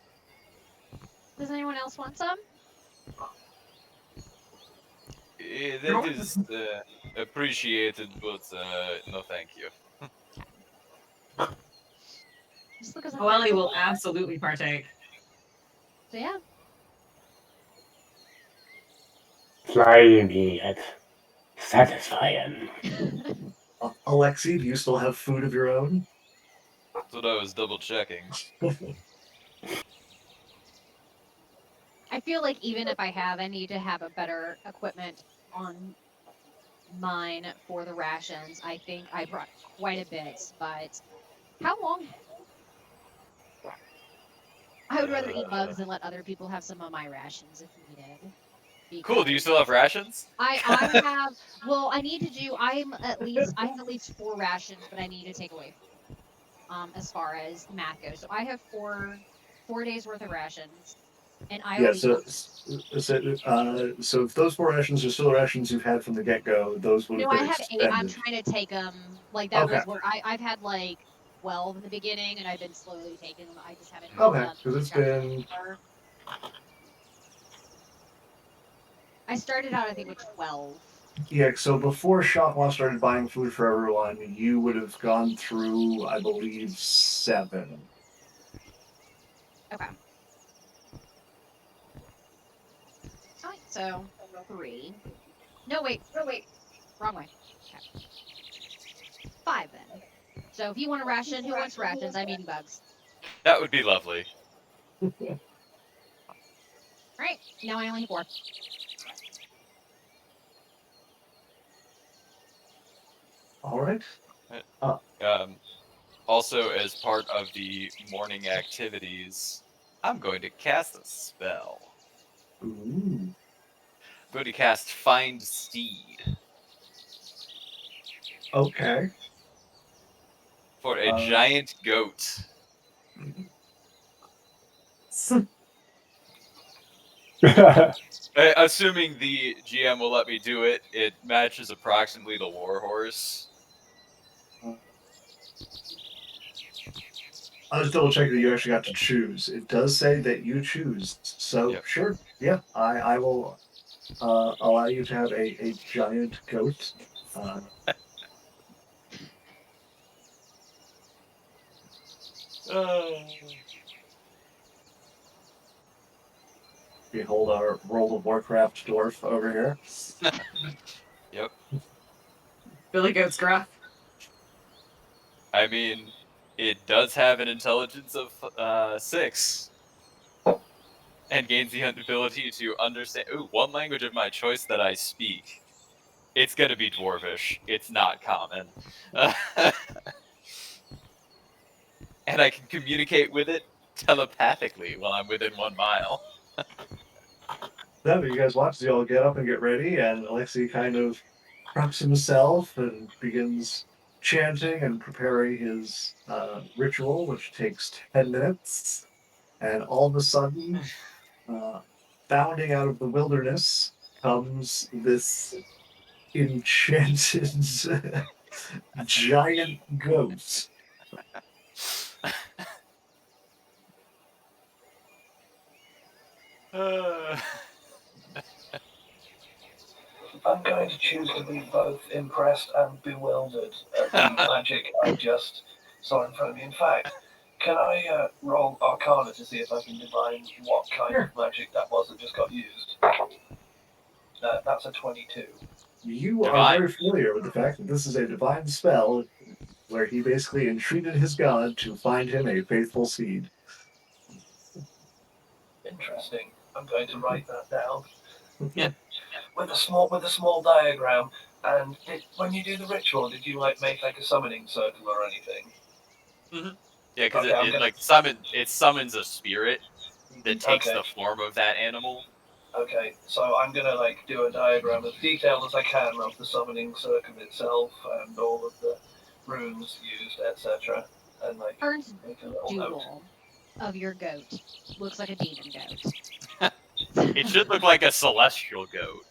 Does anyone else want some? That is appreciated, but no thank you. Just because I'm Oeli will thankful. absolutely partake. So yeah. Slimy yet satisfying. Alexi, do you still have food of your own? That's what I was double checking. I feel like even if I have, I need to have a better equipment on mine for the rations. I think I brought quite a bit, but how long? I would rather eat bugs and let other people have some of my rations if needed. Cool. Do you because still have rations? I have well, I need to do I have at least 4 rations, but I need to take away as far as math goes. So I have 4 days worth of rations, and I Yeah, will be so if those 4 rations are still the rations you've had from the get-go, those would no, have I been have 8. I'm expended. trying to take them like that Okay. was where I've had like 12 in the beginning, and I've been slowly taking them. I just haven't. Okay, because it's been I started out, I think, with 12. yeah. So before Shotwa started buying food for everyone, you would have gone through, I believe, 7. Okay. Alright, so 3. No, wait. Wrong way. Okay. 5 then. So if you want a ration, who wants rations? I'm eating bugs. That would be lovely. Alright, now I only have 4. All right. Also, as part of the morning activities, I'm going to cast a spell. Ooh. I'm going to cast Find Steed Okay. for a giant goat. Assuming the GM will let me do it, it matches approximately the warhorse. I was double checking that you actually got to choose. It does say that you choose. So Yep. sure, yeah, I will allow you to have a giant goat. Behold our World of Warcraft dwarf over here. Yep. Billy Goat's gruff. I mean, it does have an intelligence of 6. And gains the ability to understand one language of my choice that I speak. It's gonna be Dwarvish. It's not common. And I can communicate with it telepathically while I'm within 1 mile. Then you guys watch, you all get up and get ready, and Alexei kind of preps himself and begins chanting and preparing his ritual, which takes 10 minutes. And all of a sudden, bounding out of the wilderness comes this enchanted giant goat. I'm going to choose to be both impressed and bewildered at the magic I just saw in front of me. In fact, can I roll Arcana to see if I can divine what kind of magic that was that just got used? That's a 22. You are Divine. very familiar with the fact that this is a divine spell where he basically entreated his god to find him a faithful seed. Interesting. I'm going to write that down. Yeah. With a small diagram. And when you do the ritual, did you make like a summoning circle or anything? Yeah, because Okay, I'm it gonna- summons a spirit, that takes Okay. the form of that animal. Okay, so I'm gonna like do a diagram as detailed as I can of the summoning circle itself and all of the runes used, etc. And like Ern's make a little note. doodle of your goat looks like a demon goat. It should look like a celestial goat,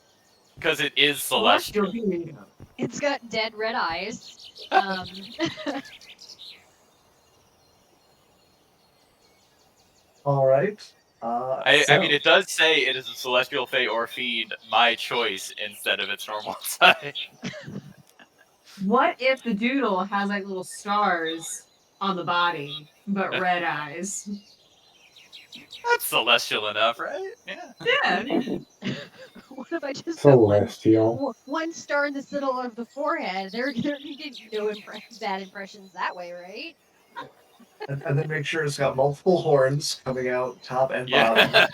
because it is celestial. Celestial demon goat. It's got dead red eyes. All right. I mean, it does say it is a celestial fey or fiend, my choice, instead of its normal size. What if the doodle has like little stars on the body, but red eyes? That's celestial enough, right? Yeah. Yeah. What if I just put Celestial. one star in the middle of the forehead? They're gonna get no bad impressions that way, right? And then make sure it's got multiple horns coming out top and bottom. Yeah.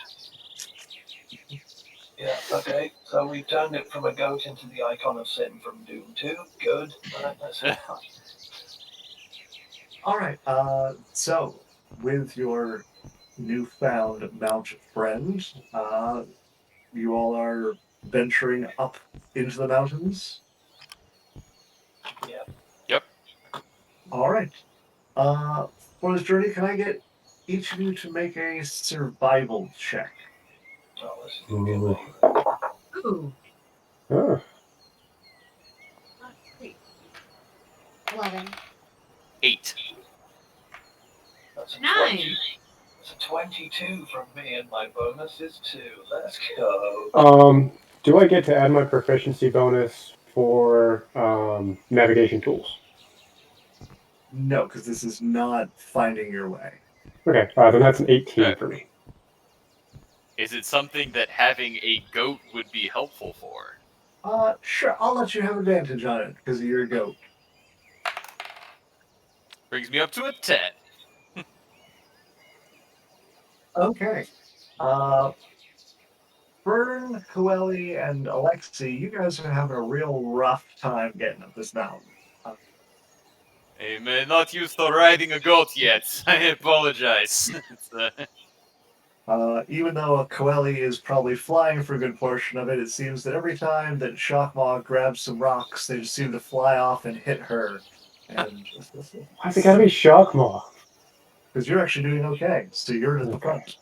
Yeah, okay. So we've turned it from a goat into the icon of sin from Doom 2. Good. Right, that's it. All right. So with your newfound mount friend, you all are venturing up into the mountains. Yeah. Yep. All right. For this journey, can I get each of you to make a survival check? Oh, this is gonna be amazing. Ooh. Oh, Wait. 11. 8. That's a 9. 20. It's a 22 from me, and my bonus is 2. Let's go. do I get to add my proficiency bonus for navigation tools? No, because this is not finding your way. Okay, then that's an 18 Okay. for me. Is it something that having a goat would be helpful for? Sure. I'll let you have advantage on it because you're a goat. Brings me up to a 10. Okay. Bern, Coeli, and Alexi, you guys are having a real rough time getting up this mountain. I'm not used to riding a goat yet. I apologize. Even though Coeli is probably flying for a good portion of it, it seems that every time that Shockmaw grabs some rocks, they just seem to fly off and hit her. And Why's it gotta be Shockmaw? because you're actually doing okay, so you're at the front.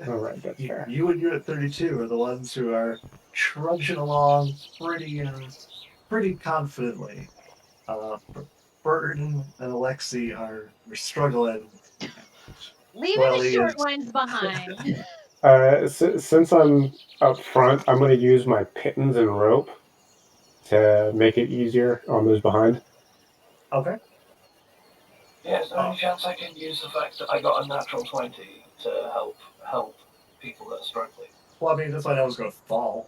Alright, that's fair. You and Unit 32 are the ones who are trudging along pretty confidently. Burton and Alexi are struggling. Leaving Well, the he short is. ones behind. Since I'm up front, I'm gonna use my pittons and rope to make it easier on those behind. Okay. Yeah, is there any chance I can use the fact that I got a natural 20 to help people that are struggling? Well, I mean, that's why I was going to fall.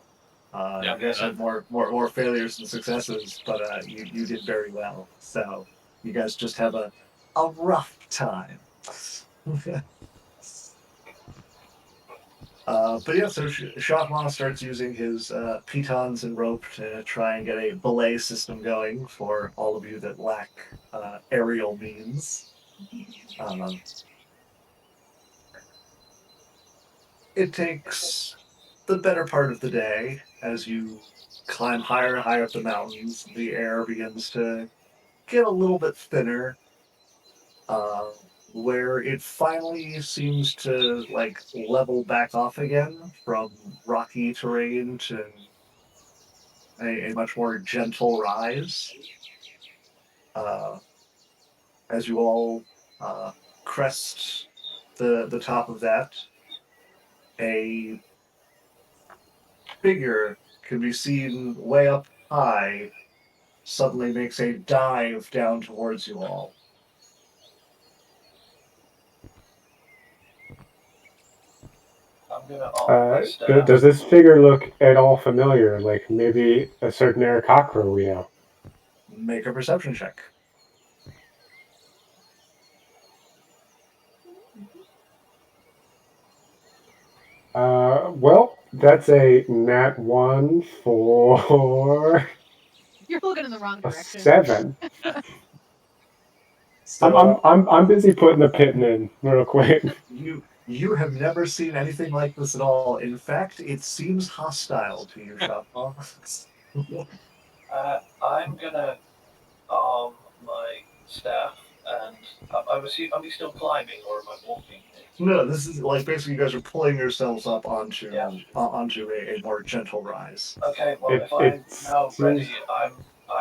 Yeah, I guess I had more failures than successes, but you did very well. So you guys just have a rough time. But yeah, so Shockmaw starts using his pitons and rope to try and get a belay system going for all of you that lack aerial means. It takes the better part of the day as you climb higher and higher up the mountains. The air begins to get a little bit thinner, where it finally seems to like level back off again from rocky terrain to a much more gentle rise. As you all crest the top of that, a figure can be seen way up high, suddenly makes a dive down towards you all. I'm gonna offer my staff. Does this figure look at all familiar? Like maybe a certain Aarakocra we know? Make a perception check. Well, that's a nat 1 for You're looking in the wrong a direction. 7. So, I'm busy putting the pitton in real quick. you You have never seen anything like this at all. In fact, it seems hostile to you, Shoppa. I'm gonna arm my staff, and I'm assuming, are we still climbing or am I walking? No, this is like basically you guys are pulling yourselves up onto Yeah. onto a more gentle rise. Okay, well, It- if I'm it now seems- ready, I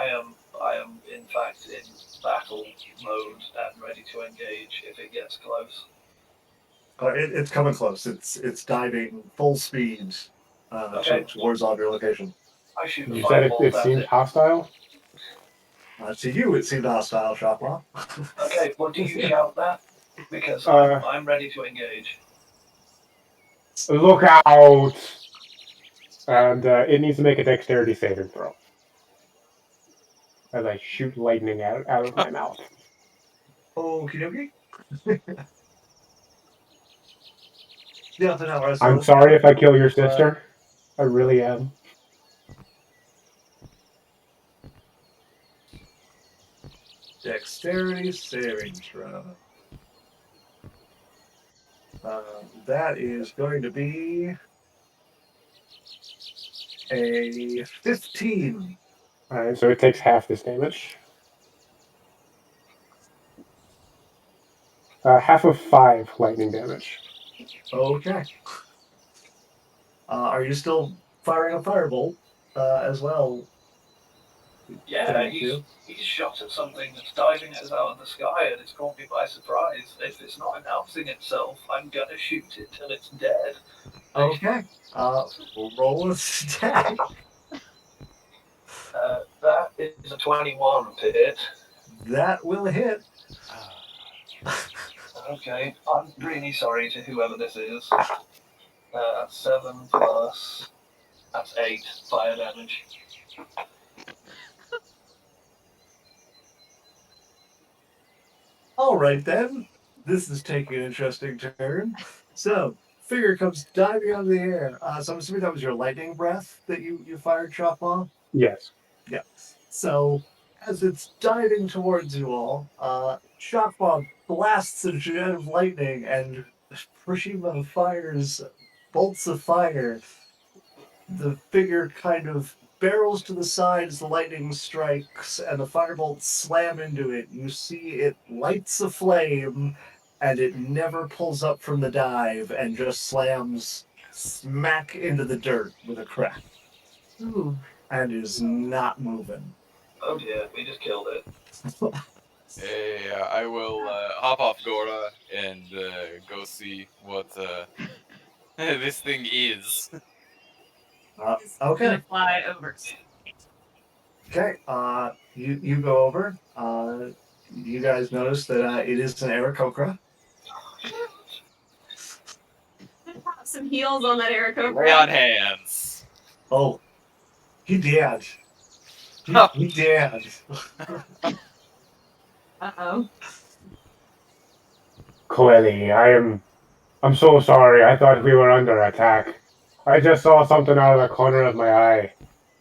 am in fact in battle mode and ready to engage if it gets close. It's coming close. It's diving full speed Okay. towards on your location. I shoot a You said fireball it at seemed it. hostile? To you, it seemed hostile, Shoppa. Okay, well, do you shout that? Because I'm ready to engage. Look out! And it needs to make a dexterity saving throw. As I shoot lightning out of my mouth. Okie dokie. Yeah, but no, I'm sorry if I kill your sister. I really am. Dexterity saving throw. That is going to be a 15. Alright, so it takes half this damage. Half of 5 lightning damage. Okay. Are you still firing a firebolt as well? Yeah, Thank you. he's shot at something that's diving us out of the sky and it's caught me by surprise. If it's not announcing itself, I'm gonna shoot it till it's dead. Okay. We'll roll a stack. That is a 21 to hit. That will hit. Okay, I'm really sorry to whoever this is. That's 7 plus. That's 8 fire damage. All right then. This is taking an interesting turn. So, figure comes diving out of the air. So I'm assuming that was your lightning breath that you fired, Chopma? Yes. Yeah. So, as it's diving towards you all, Chopma blasts a jet of lightning and Fushima fires bolts of fire. The figure kind of barrels to the side as the lightning strikes, and the firebolts slam into it. You see it lights a flame, and it never pulls up from the dive and just slams smack into the dirt with a crack Ooh. and is not moving. Oh dear, we just killed it. Hey, I will hop off Gora and go see what this thing is. He's Okay. gonna fly over. Okay. You go over. You guys notice that it is an Aarakocra. Pop some heels on that Lay on Aarakocra. hands. Oh, he did. He did. Uh-oh. Clearly, I'm so sorry. I thought we were under attack. I just saw something out of the corner of my eye.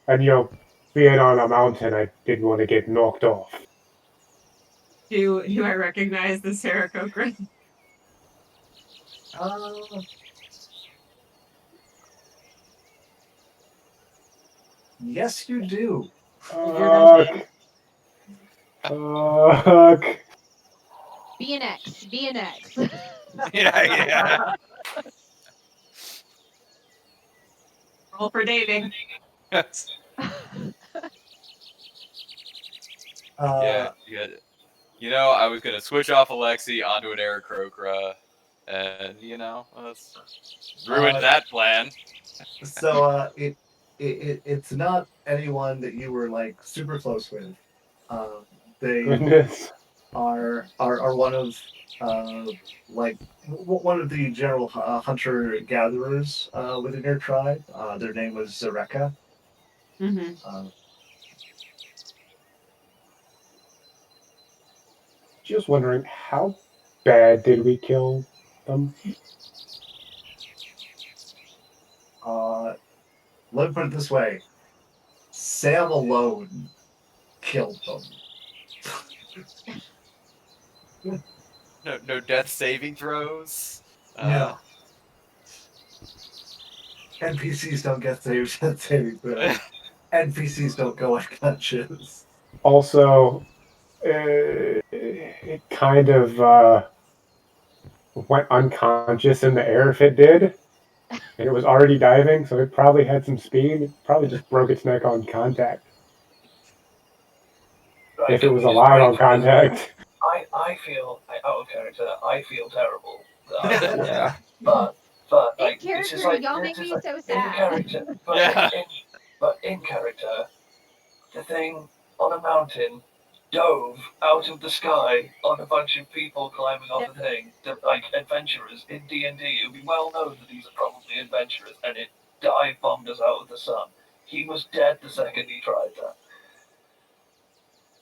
And being on a mountain, I didn't want to get knocked off. Do I recognize this Aarakocra? Yes, you do. Fuck. Fuck. Be an X. Be an X. Yeah. Roll for dating. Yeah. You know, I was gonna switch off Alexi onto an Aarakocra, and let's ruin that plan. So it's not anyone that you were like super close with. They Goodness. are one of one of the general hunter gatherers within your tribe. Their name was Zareka. Mm-hmm. Just wondering, how bad did we kill them? Let me put it this way: Sam alone killed them. No death saving throws. No. NPCs don't get saving throws. NPCs don't go unconscious. Also, it kind of went unconscious in the air if it did. And it was already diving, so it probably had some speed. It probably just broke its neck on contact. Right, If it can was we just alive break on for this? contact. I feel out of character. I feel terrible. That I did that. Yeah. But In like this is character, like y'all this make is me like, so in sad. character. But Yeah. but in character, the thing on a mountain dove out of the sky on a bunch of people climbing off the thing. Like adventurers in D&D, it would be well known that these are probably adventurers, and it dive bombed us out of the sun. He was dead the second he tried that.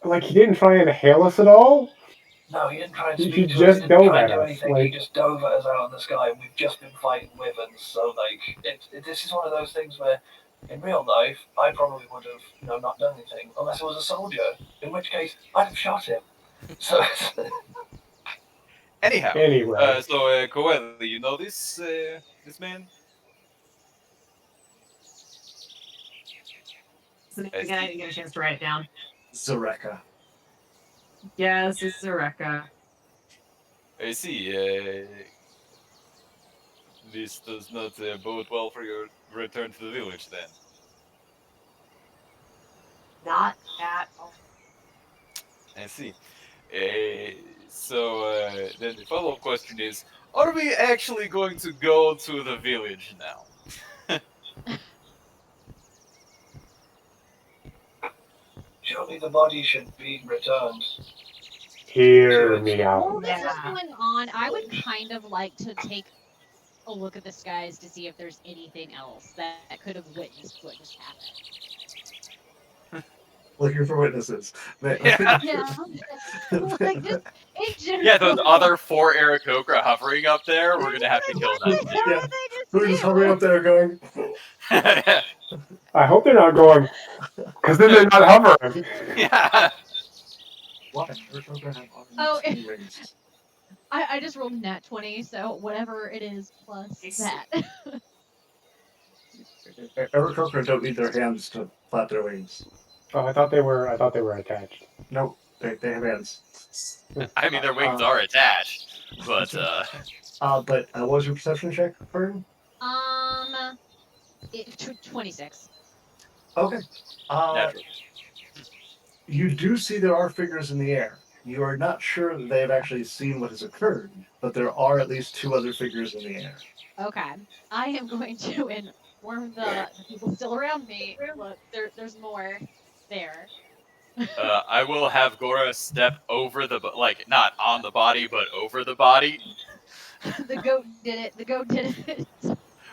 Like, he didn't try and hail us at all? No, he didn't try and He speak to us. just He didn't dove try and at do us, anything. like- He just dove at us out of the sky, and we've just been fighting wyverns. So, like, this is one of those things where, in real life, I probably would have, not done anything unless I was a soldier. In which case, I'd have shot him. So, Anyhow, Anyway. so Coeli, you know this man? Again, I didn't get a chance to write it down. Zareka. Yes, it's Zareka. I see. This does not bode well for your return to the village, then. Not at all. I see. So then the follow-up question is: are we actually going to go to the village now? surely the body should be returned. Hear me While out. this is Yeah. going on, I would kind of like to take a look at the skies to see if there's anything else that could have witnessed what just happened. Looking for witnesses. Yeah. Yeah. Like, just in general. Yeah, those other 4 Aarakocra hovering up there, we're gonna have to kill What them. the hell Yeah. did they just We're just do? hovering up there going, I hope they're not going, because then they're not hovering. Yeah. why? Aarakocra have arms Oh, and wings. I just rolled a nat 20, so whatever it is plus Nice. that. Aarakocra don't need their hands to flap their wings. Oh, I thought they were attached. Nope, they have hands. I mean, their wings are attached, but But what was your perception check, Fern? 26. Okay. natural. You do see there are figures in the air. You are not sure that they have actually seen what has occurred, but there are at least 2 other figures in the air. Okay. I am going to inform the people still around me. Look, there's more there. I will have Gora step over the not on the body, but over the body. The goat did it. The goat did it.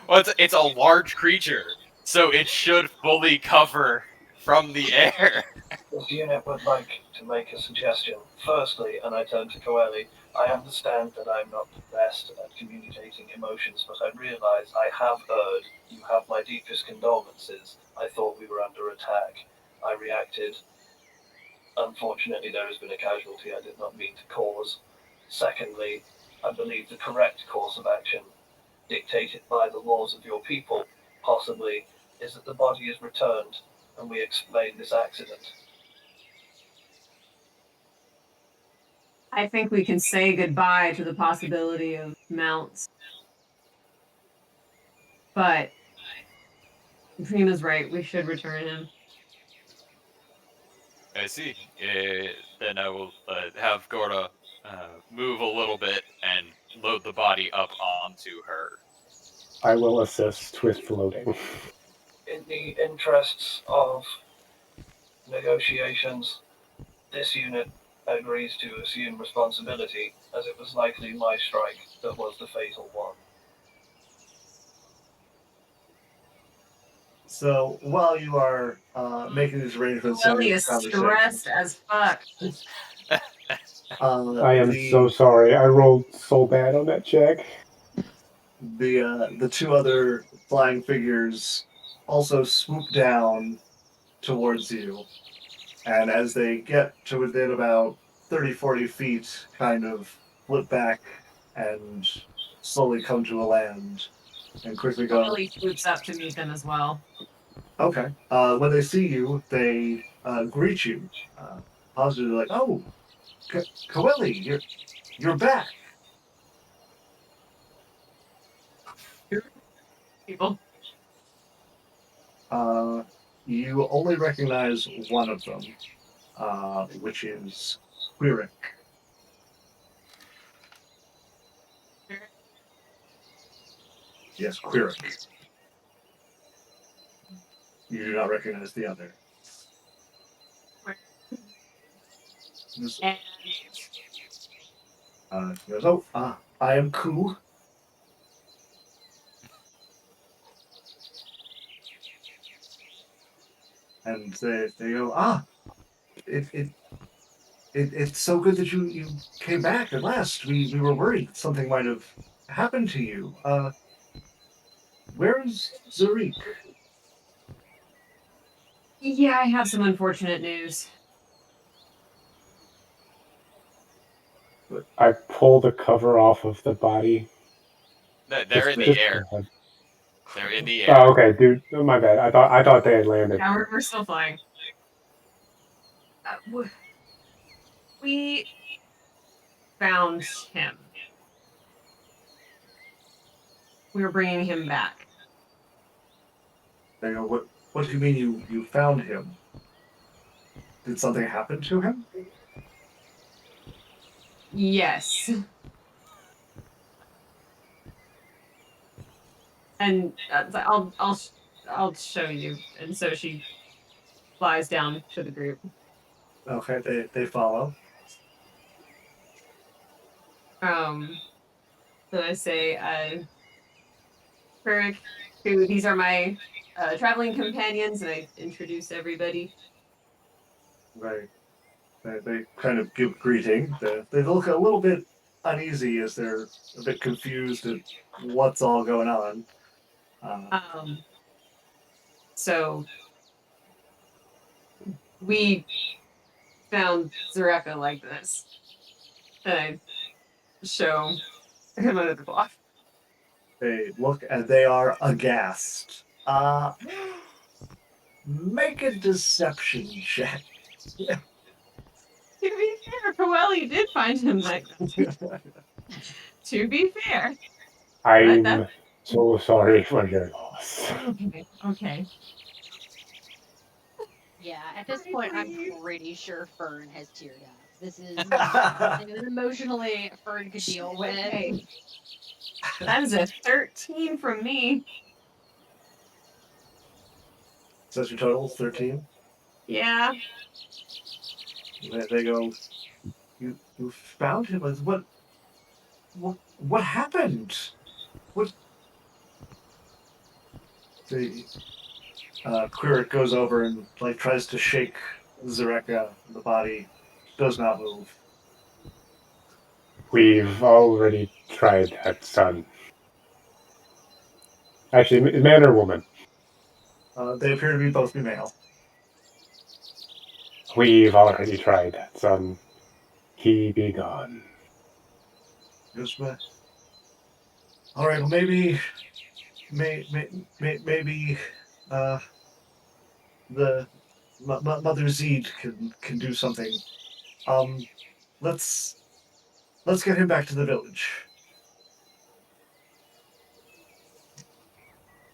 Well, it's a large creature, so it should fully cover from the air. This unit would like to make a suggestion. Firstly, and I turn to Coeli, I understand that I'm not the best at communicating emotions, but I realize I have heard you have my deepest condolences. I thought we were under attack. I reacted. Unfortunately, there has been a casualty I did not mean to cause. Secondly, I believe the correct course of action, dictated by the laws of your people, possibly, is that the body is returned and we explain this accident. I think we can say goodbye to the possibility of mounts. But Prima's right. We should return him. I see. Then I will have Gora move a little bit and load the body up onto her. I will assist with floating. In the interests of negotiations, this unit agrees to assume responsibility, as it was likely my strike that was the fatal one. So while you are making these arrangements, and Willie these is conversations, stressed as fuck. I am so sorry. I rolled so bad on that check. The 2 other flying figures also swoop down towards you, and as they get to within about 30-40 feet, kind of flip back and slowly come to a land and quickly go. Lily swoops up to meet them as well. Okay. When they see you, they greet you. Positively, like, "Oh, Coeli, you're back." People. You only recognize one of them, which is Quirik. Yes, Quirik. You do not recognize the other. This- And he goes, "Oh, I am Ku." And they go, it's so good that you came back at last. We were worried that something might have happened to you. Where's Zarik? yeah, I have some unfortunate news. I pull the cover off of the body. No, they're in the Just- air. They're in the air. Oh, okay, dude. Oh, my bad. I thought they had landed. Yeah, we're still flying. We found him. We were bringing him back. They go, what do you mean you found him? Did something happen to him? Yes. And I'll show you. And so she flies down to the group. Okay, they follow. So I say, Ferric, who these are my traveling companions, and I introduce everybody. Right. They kind of give greeting. They look a little bit uneasy as they're a bit confused at what's all going on. So we found Zareka like this. And I show him under the cloth. They look and they are aghast. Make a deception check. To be fair, Coeli did find him like that. To be fair. I'm so sorry for your loss. Okay. Yeah, at this point, I'm pretty sure Fern has teared up. This is something that emotionally Fern could deal with. Hey, that is a 13 from me. So that's your total, 13? Yeah. They go, you found him? What happened? What? Quirik goes over and like tries to shake Zareka. The body does not move. We've already tried that, son. Actually, man or woman? They appear to be both male. We've already tried that, son. He be gone. Just, all right, well, maybe, the Mother Zed can do something. Let's get him back to the village.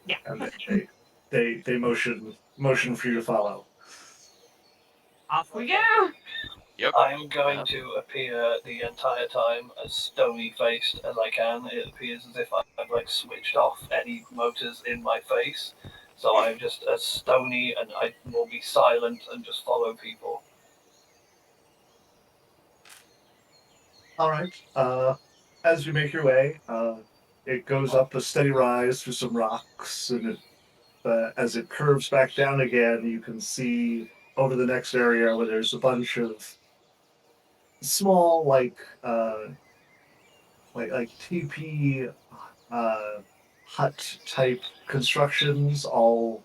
Yeah. And they motion for you to follow. Off we go. Yep. I am going to appear the entire time as stony faced as I can. It appears as if I've like switched off any motors in my face. So I'm just as stony and I will be silent and just follow people. All right. As you make your way, it goes up a steady rise through some rocks, and as it curves back down again, you can see over the next area where there's a bunch of small, like TP hut type constructions, all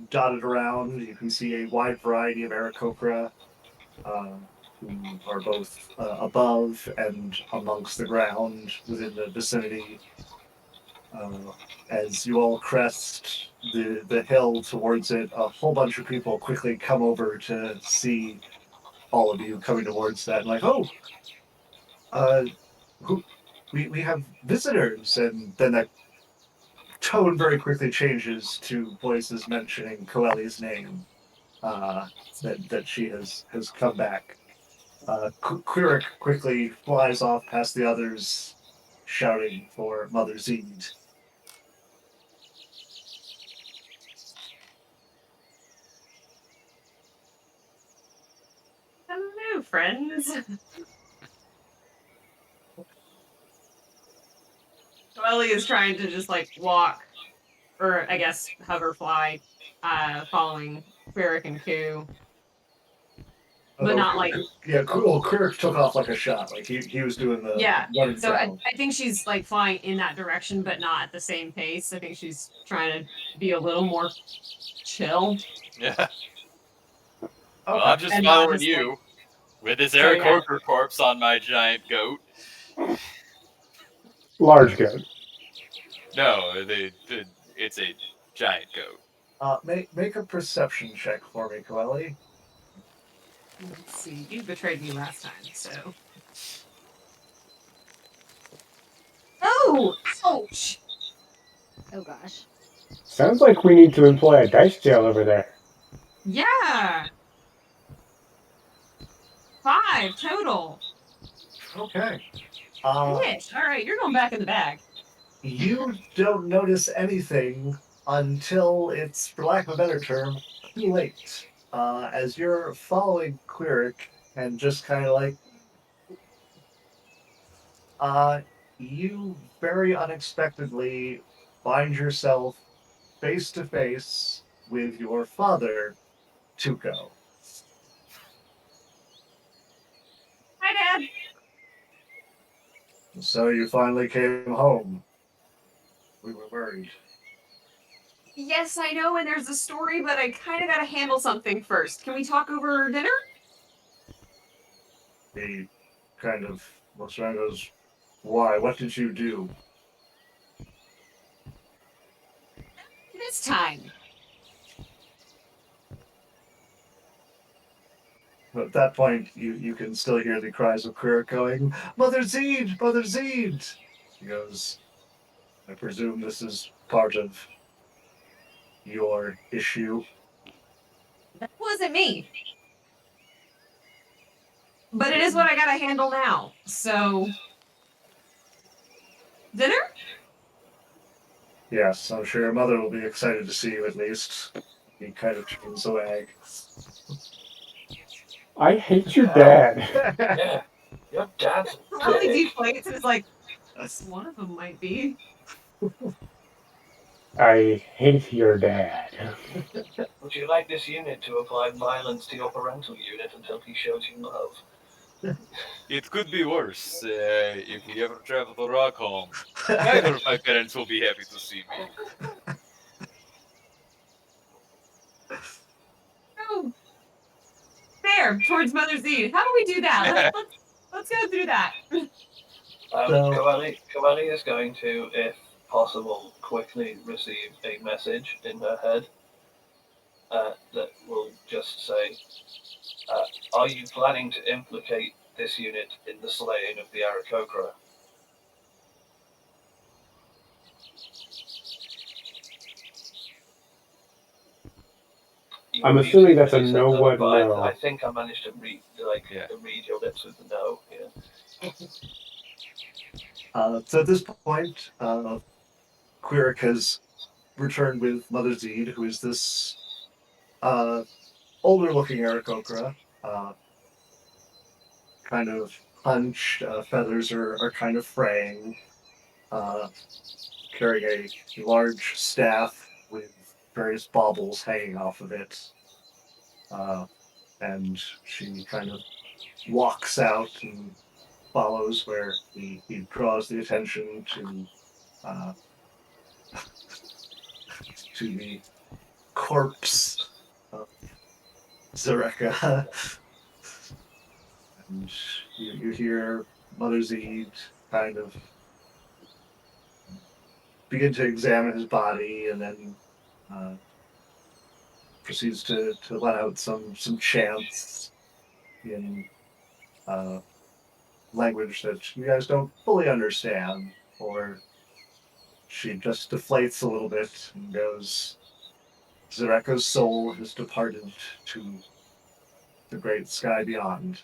dotted around. You can see a wide variety of Aarakocra. who are both above and amongst the ground within the vicinity. As you all crest the hill towards it, a whole bunch of people quickly come over to see all of you coming towards that, and like, oh, who, we have visitors, and then that tone very quickly changes to voices mentioning Coeli's name, that she has come back. Quirik quickly flies off past the others, shouting for Mother Zeed. Hello, friends. Ellie is trying to just like walk, or I guess hoverfly, following Ferric and Ku, but not like. Yeah, cool. Quirik took off like a shot. Like he was doing the Yeah. running So I travel. think she's like flying in that direction, but not at the same pace. I think she's trying to be a little more chill. Yeah. Well, Okay. I'm just And not following just, you with this So, Eric yeah. Hoker corpse on my giant goat. Large goat. No, it's a giant goat. Make a perception check for me, Coeli. Let's see. You betrayed me last time, so. Oh! Ouch! Oh gosh. Sounds like we need to employ a dice jail over there. Yeah! 5 total. Okay. Shit. All right, you're going back in the bag. You don't notice anything until it's, for lack of a better term, too late. As you're following Quirik and just kind of like, you very unexpectedly find yourself face to face with your father, Tuco. Hi, Dad. So you finally came home. We were worried. Yes, I know, and there's a story, but I kind of got to handle something first. Can we talk over dinner? He kind of looks around and goes, "Why? What did you do?" This time. But at that point, you can still hear the cries of Quirik going, "Mother Zeed! Mother Zeed!" He goes, "I presume this is part of your issue." That wasn't me. But it is what I got to handle now. So. Dinner? Yes, I'm sure your mother will be excited to see you at least. He kind of turns away. I hate your dad. Yeah. Your dad's a Probably dick. deflates and is like, one of them might be. I hate your dad. Would you like this unit to apply violence to your parental unit until he shows you love? It could be worse if we ever travel to Rockholm. Neither of my parents will be happy to see me. Oh, there, towards Mother Z. How do we do that? Let's go through that. Kavani is going to, if possible, quickly receive a message in her head that will just say, are you planning to implicate this unit in the slaying of the Aarakocra? I'm assuming that's a no no, what but no. I think I managed to read your lips with the no. Yeah. So at this point, Quirik has returned with Mother Zeed, who is this older-looking Aarakocra, kind of hunched, feathers are kind of fraying, carrying a large staff with various baubles hanging off of it. And she kind of walks out and follows where he draws the attention to the corpse of Zareka. And you hear Mother Zed kind of begin to examine his body, and then proceeds to let out some chants in language that you guys don't fully understand, or she just deflates a little bit and goes, Zareka's soul has departed to the great sky beyond.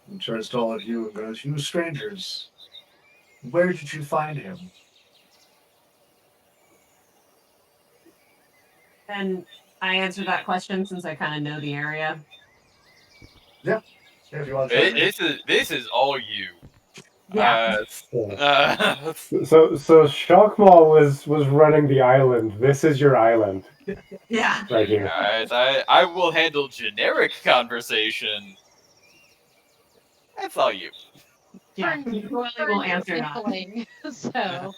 And turns to all of you and goes, you strangers, where did you find him? And I answered that question since I kind of know the area. Yeah, if you want to. This is all you. Yeah. So Shockmaw was running the island. This is your island Yeah. right here. Guys, I will handle generic conversation. That's all you. Yeah. Royally will answer that. Tinkling, so.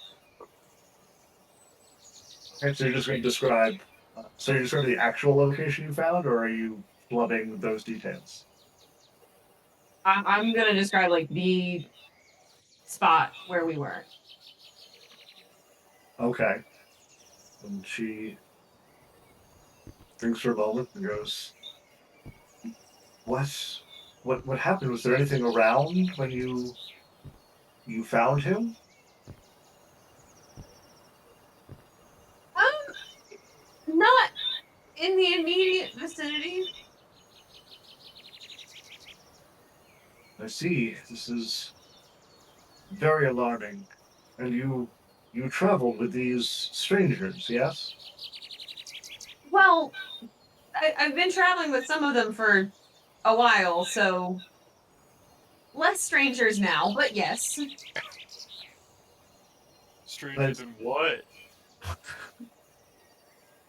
Okay, so you're just going to describe. So you're describing the actual location you found, or are you flubbing those details? I'm gonna describe like the spot where we were. Okay. And she thinks for a moment and goes, What happened? Was there anything around when you found him? Not in the immediate vicinity. I see. This is very alarming. And you traveled with these strangers, yes? Well, I've been traveling with some of them for a while, so less strangers now, but yes. Strangers in what?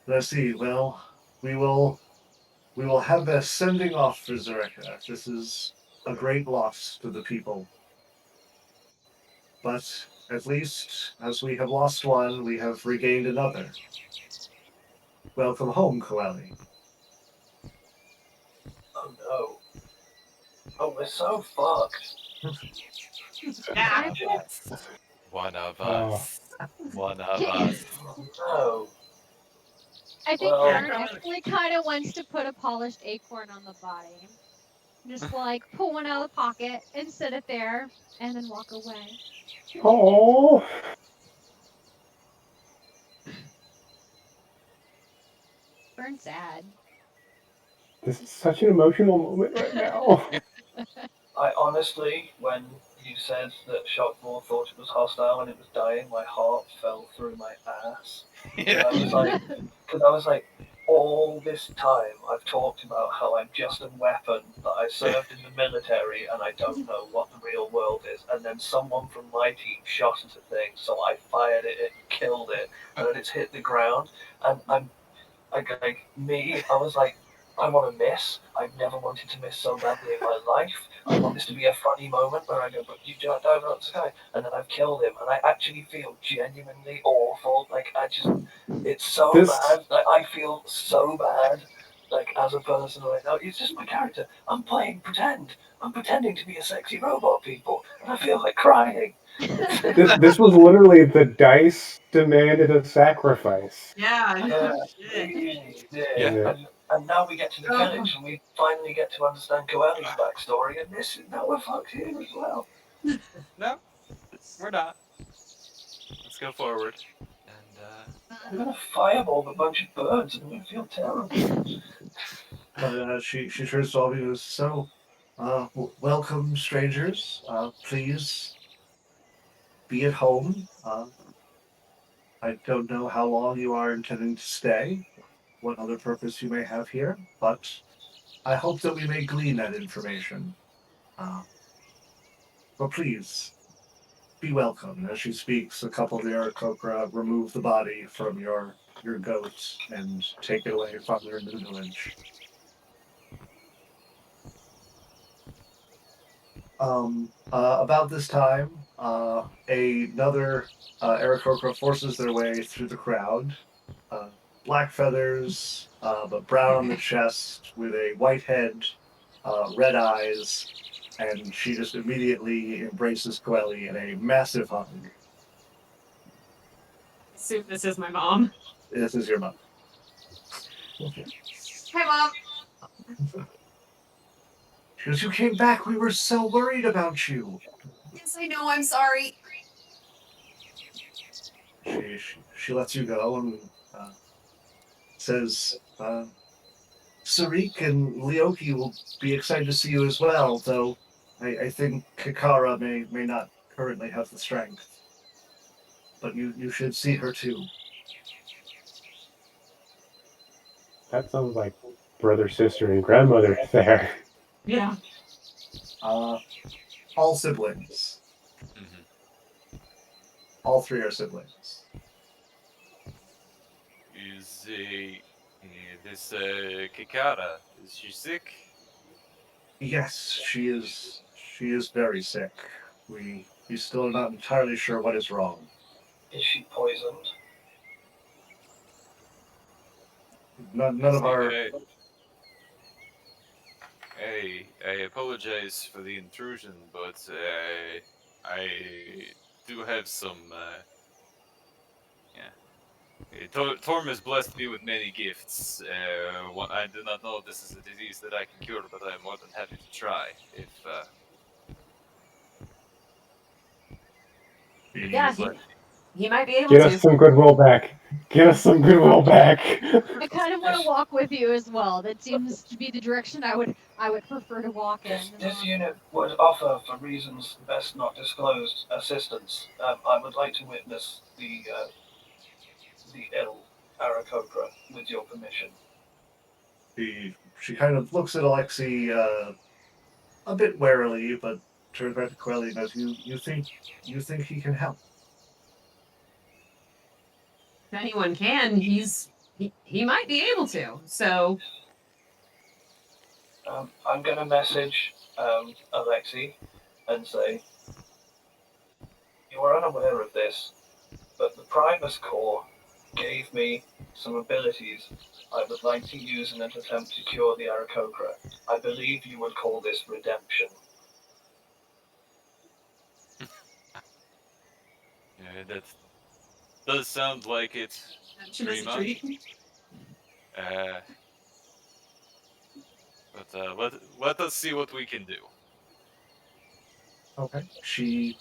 Let's see. Well, we will have a sending off for Zareka. This is a great loss to the people. But at least, as we have lost one, we have regained another. Welcome home, Coeli. Oh no. Oh, we're so fucked. Yeah. One of Oh. us. One of us. No. I think Well- Ern actually kind of wants to put a polished acorn on the body. Just like pull one out of the pocket and sit it there and then walk away. Oh, Ern's sad. this is such an emotional moment right now. I honestly, when you said that Shockmore thought it was hostile and it was dying, my heart fell through my ass. I was like, all this time I've talked about how I'm just a weapon, that I served in the military and I don't know what the real world is. And then someone from my team shot at a thing, so I fired it and killed it, and then it's hit the ground. And I was like, I want to miss. I've never wanted to miss so badly in my life. I want this to be a funny moment where I go, but you jumped over at the sky, and then I've killed him, and I actually feel genuinely awful. Like it's so bad. Like I feel so bad. Like as a person right now, it's just my character. I'm playing pretend. I'm pretending to be a sexy robot, people, and I feel like crying. This was literally the dice demanded a sacrifice. Yeah. Yeah. And now we get to the village and we finally get to understand Coeli's backstory, and now we're fucked here as well. No, we're not. Let's go forward. And I'm gonna fireball a bunch of birds and we feel terrible. But she turns to all of you and goes, so, welcome, strangers. Please be at home. I don't know how long you are intending to stay, what other purpose you may have here, but I hope that we may glean that information. But please, be welcome. As she speaks, a couple of the Aarakocra remove the body from your goat and take it away farther into the village. About this time, another Aarakocra forces their way through the crowd. Black feathers, but brown on the chest, with a white head, red eyes, and she just immediately embraces Quelly in a massive hug. Assume this is my mom. This is your mom. Hi, Mom. She goes, "You came back. We were so worried about you." Yes, I know. I'm sorry. She lets you go and says, Sarik and Leoki will be excited to see you as well, though I think Kikara may not currently have the strength. But you should see her too. That sounds like brother, sister, and grandmother there. Yeah. All siblings. Mm-hmm. All three are siblings. Is this Kikara? Is she sick? Yes, she is. She is very sick. We still are not entirely sure what is wrong. Is she poisoned? None of our. I apologize for the intrusion, but I do have some. Torm has blessed me with many gifts. I do not know if this is a disease that I can cure, but I am more than happy to try. If Yeah, you'd like. he might be able Get to. us some goodwill back. Get us some goodwill back. I kind of want to walk with you as well. That seems to be the direction I would prefer to walk in. This unit would offer, for reasons best not disclosed, assistance. I would like to witness the ill Aarakocra with your permission. She kind of looks at Alexei a bit warily, but turns back to Quelly and goes, You think he can help?" If anyone can, he might be able to. So I'm going to message Alexei and say, you are unaware of this, but the Primus Corps gave me some abilities I would like to use in an attempt to cure the Aarakocra. I believe you would call this redemption. Yeah, that does sound like it. Pretty much. But let us see what we can do. Okay. She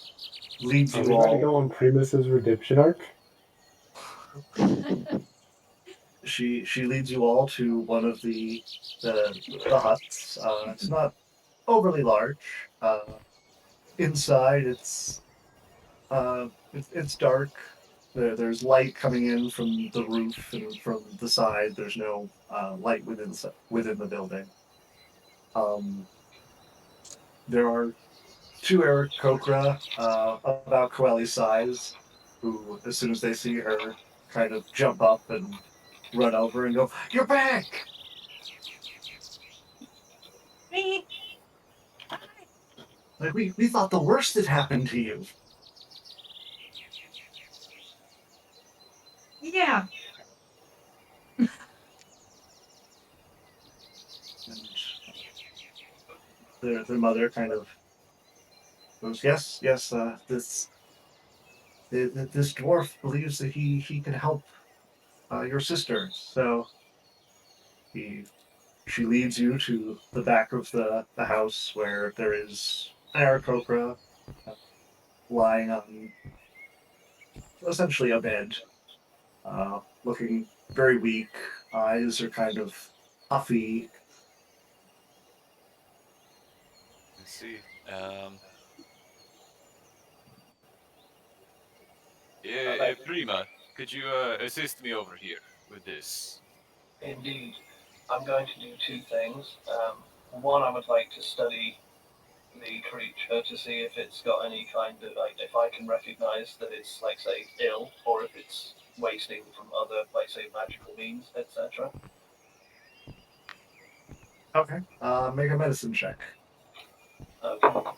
leads Are you we about to all. go on Primus's redemption arc? She leads you all to one of the huts. It's not overly large. Inside, it's dark. There's light coming in from the roof and from the side. There's no light within the building. There are two Aarakocra about Coelli's size, who, as soon as they see her, kind of jump up and run over and go, "You're back!" me. Like, we thought the worst had happened to you. Yeah. And their mother kind of goes, "Yes, this dwarf believes that he can help your sister." So she leads you to the back of the house where there is Aarakocra lying on essentially a bed, looking very weak. Eyes are kind of puffy. Let's see. Prima, could you assist me over here with this? Indeed. I'm going to do two things. One, I would like to study the creature to see if it's got any kind of, like, if I can recognize that it's, like, say, ill, or if it's wasting from other, like, say, magical means, etc. Okay. Make a medicine check. Okay.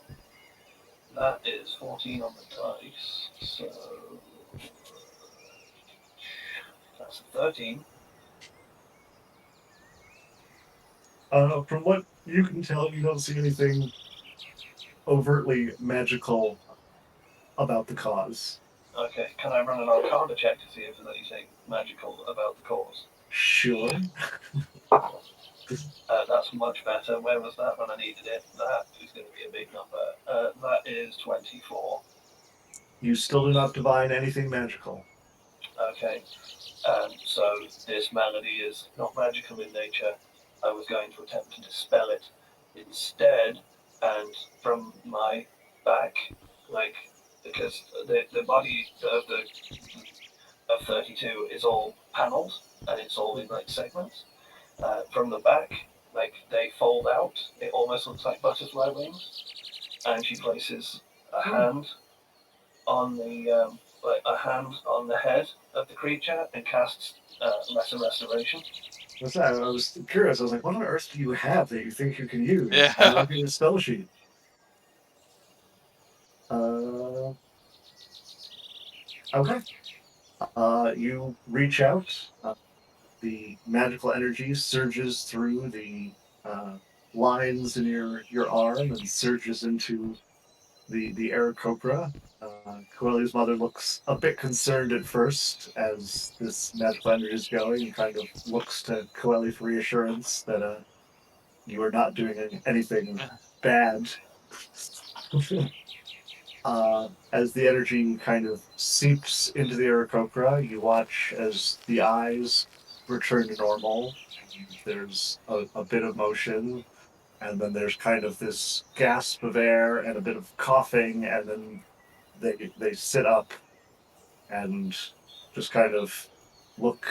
That is 14 on the dice, so that's a 13. From what You can tell you don't see anything overtly magical about the cause. Okay, can I run an Arcana check to see if there's anything magical about the cause? Sure. That's much better. Where was that when I needed it? That is going to be a big number. That is 24. You still do not divine anything magical. Okay, so this malady is not magical in nature. I was going to attempt to dispel it instead, and from my back, like, because the body of the of 32 is all panels and it's all in like segments. From the back, like they fold out. It almost looks like butterfly wings, and she places a hand on the a hand on the head of the creature and casts lesser restoration. What's that? I was curious. I was like, what on earth do you have that you think you can use? Yeah. I'm looking at the spell sheet. Okay. You reach out. The magical energy surges through the lines in your arm and surges into the Aarakocra. Coeli's mother looks a bit concerned at first as this magical energy is going and kind of looks to Coeli for reassurance that you are not doing anything bad. As the energy kind of seeps into the Aarakocra, you watch as the eyes return to normal. There's a bit of motion, and then there's kind of this gasp of air and a bit of coughing, and then they sit up and just kind of look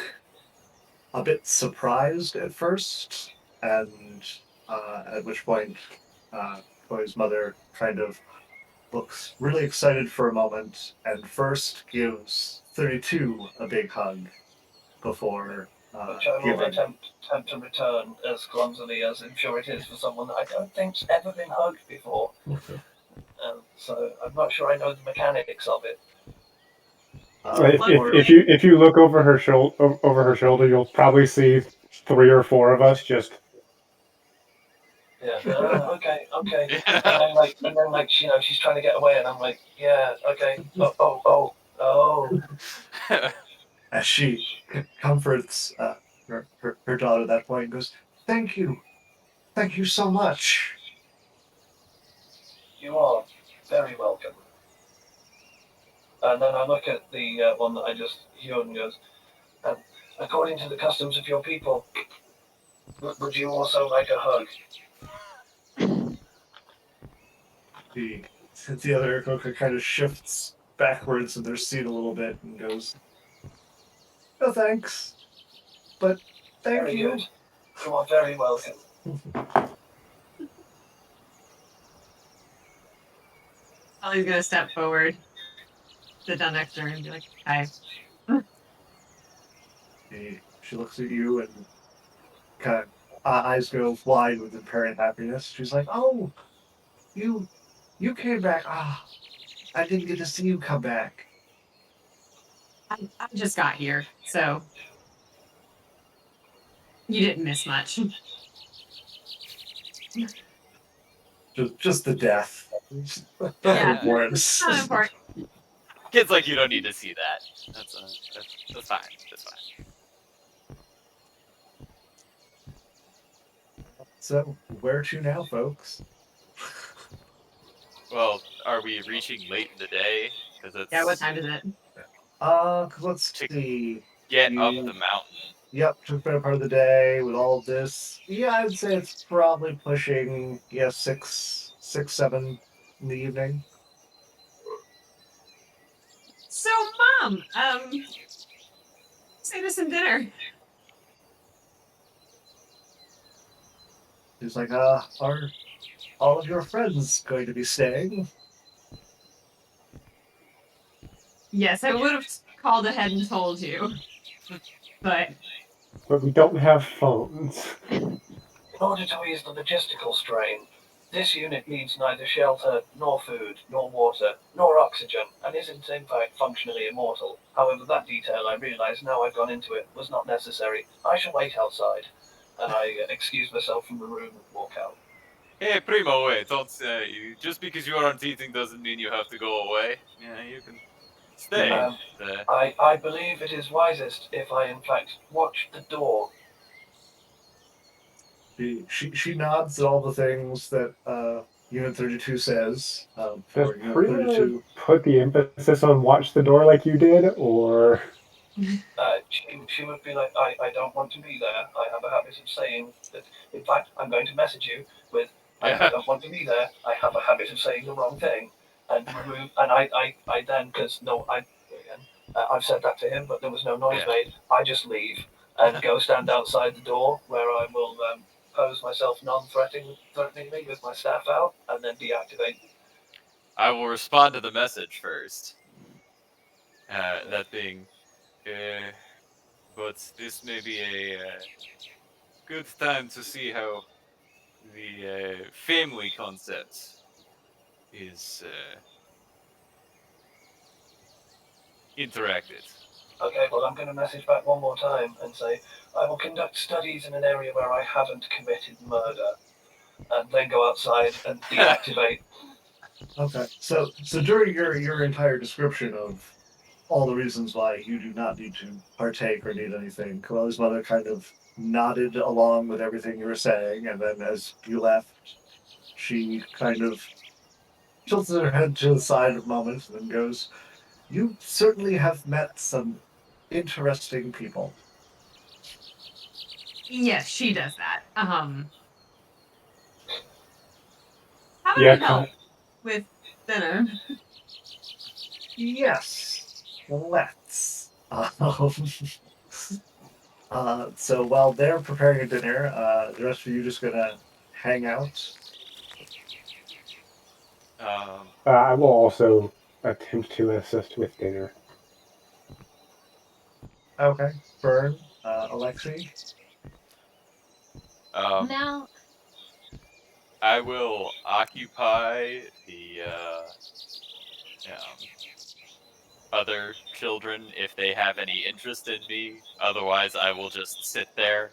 a bit surprised at first, and at which point Chloe's mother kind of looks really excited for a moment and first gives 32 a big hug before Which I will giving. attempt to return as clumsily as I'm sure it is for someone that I don't think's ever been hugged before. So I'm not sure I know the mechanics of it. If you look over her shoulder, you'll probably see 3 or 4 of us just. Yeah. Okay. And then like she's trying to get away, and I'm like, yeah, okay. Oh. As she comforts her daughter at that point and goes, thank you so much. You are very welcome. And then I look at the one that I just heard and goes, according to the customs of your people, would you also like a hug? The other Aarakocra kind of shifts backwards in their seat a little bit and goes, no thanks, but thank Very you. good. You are very welcome. Ellie's gonna step forward, sit down next to her, and be like, "Hi." She looks at you and kind of eyes go wide with apparent happiness. She's like, "Oh, you came back. Ah, I didn't get to see you come back." I just got here, so you didn't miss much. Just the death. Yeah. Importance. Not important. Kids like you don't need to see that. That's fine. That's fine. So, where to now, folks? Well, are we reaching late in the day? Because it's Yeah, what time is it? Let's see. get up You- the mountain. Yep, took better part of the day with all of this. Yeah, I'd say it's probably pushing 6, 7 in the evening. So, Mom, say this in dinner. He's like, are all of your friends going to be staying? Yes, I would have called ahead and told you, but But we don't have phones. In order to ease the logistical strain, this unit needs neither shelter, nor food, nor water, nor oxygen, and isn't in fact functionally immortal. However, that detail I realize now I've gone into it was not necessary. I shall wait outside. And I excuse myself from the room and walk out. Hey, Primo, wait, don't just because you aren't eating doesn't mean you have to go away. Yeah, you can stay. Um, I believe it is wisest if I, in fact, watch the door. She nods at all the things that Unit 32 says. Does For Unit Prima 32, put the emphasis on watch the door like you did, or She would be like, I don't want to be there. I have a habit of saying that, in fact, I'm going to message you with, I don't want to be there. I have a habit of saying the wrong thing. And remove, and I then, because no, again, I've said that to him, but there was no noise Yeah. made. I just leave and go stand outside the door where I will pose myself threateningly with my staff out and then deactivate. I will respond to the message first. That being, but this may be a good time to see how the family concept is interacted. Okay, well, I'm going to message back one more time and say, I will conduct studies in an area where I haven't committed murder, and then go outside and deactivate. okay. So during your entire description of all the reasons why you do not need to partake or need anything, Coelho's mother kind of nodded along with everything you were saying, and then as you left, she kind of tilted her head to the side a moment and then goes, "You certainly have met some interesting people." Yes, she does that. How about yeah, we help with dinner? Yes, let's. So while they're preparing a dinner, the rest of you just gonna hang out. I will also attempt to assist with dinner. Okay. Fern, Alexi. Now, I will occupy the other children if they have any interest in me. Otherwise, I will just sit there.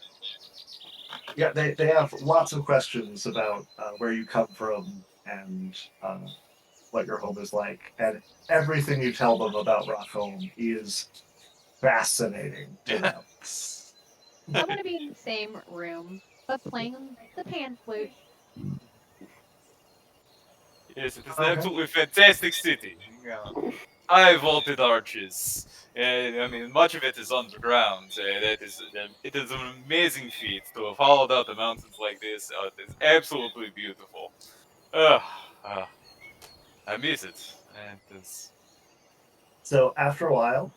Yeah, they have lots of questions about where you come from and what your home is like, and everything you tell them about Rockholm is fascinating to them. I'm gonna be in the same room, but playing the pan flute. Yes, it is an Okay. absolutely fantastic city. High vaulted arches. I mean, much of it is underground. It is an amazing feat to have hollowed out the mountains like this. It is absolutely beautiful. Uh, I miss it. It is... So after a while,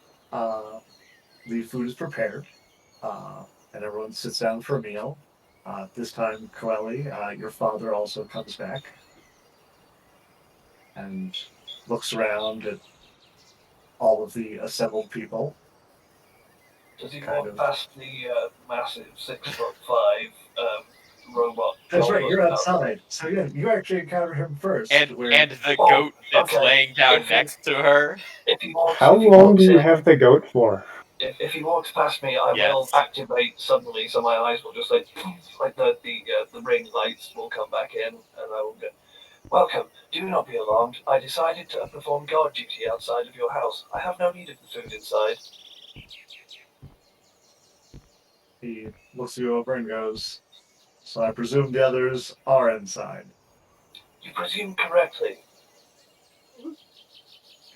the food is prepared, and everyone sits down for a meal. This time, Coeli, your father also comes back and looks around at all of the assembled people. Does he Kind walk of. past the massive 6'5" robot? That's right, you're Goblin outside. So yeah, you actually encounter him first. And where the Oh, goat that's okay. laying down If he- next to her. If he walks, How if he long walks do you in, have the goat for? if he walks past me, I will Yes. activate suddenly, so my eyes will just like the ring lights will come back in, and I will go. Welcome. Do not be alarmed. I decided to perform guard duty outside of your house. I have no need of the food inside. he looks you over and goes, "So I presume the others are inside." You presume correctly.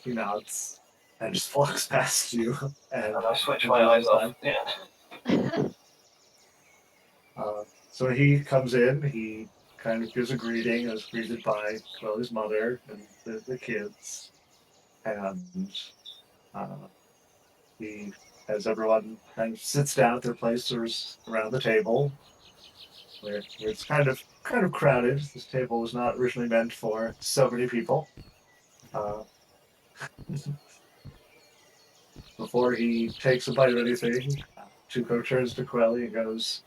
He nods and just walks past you. And And I switch my eyes off. Yeah. So he comes in, he kind of gives a greeting, is greeted by Chloe's mother and the kids. And he, as everyone kind of sits down at their places around the table, where it's kind of crowded. This table was not originally meant for so many people. Before he takes a bite of anything, Tuco turns to Quelly and goes,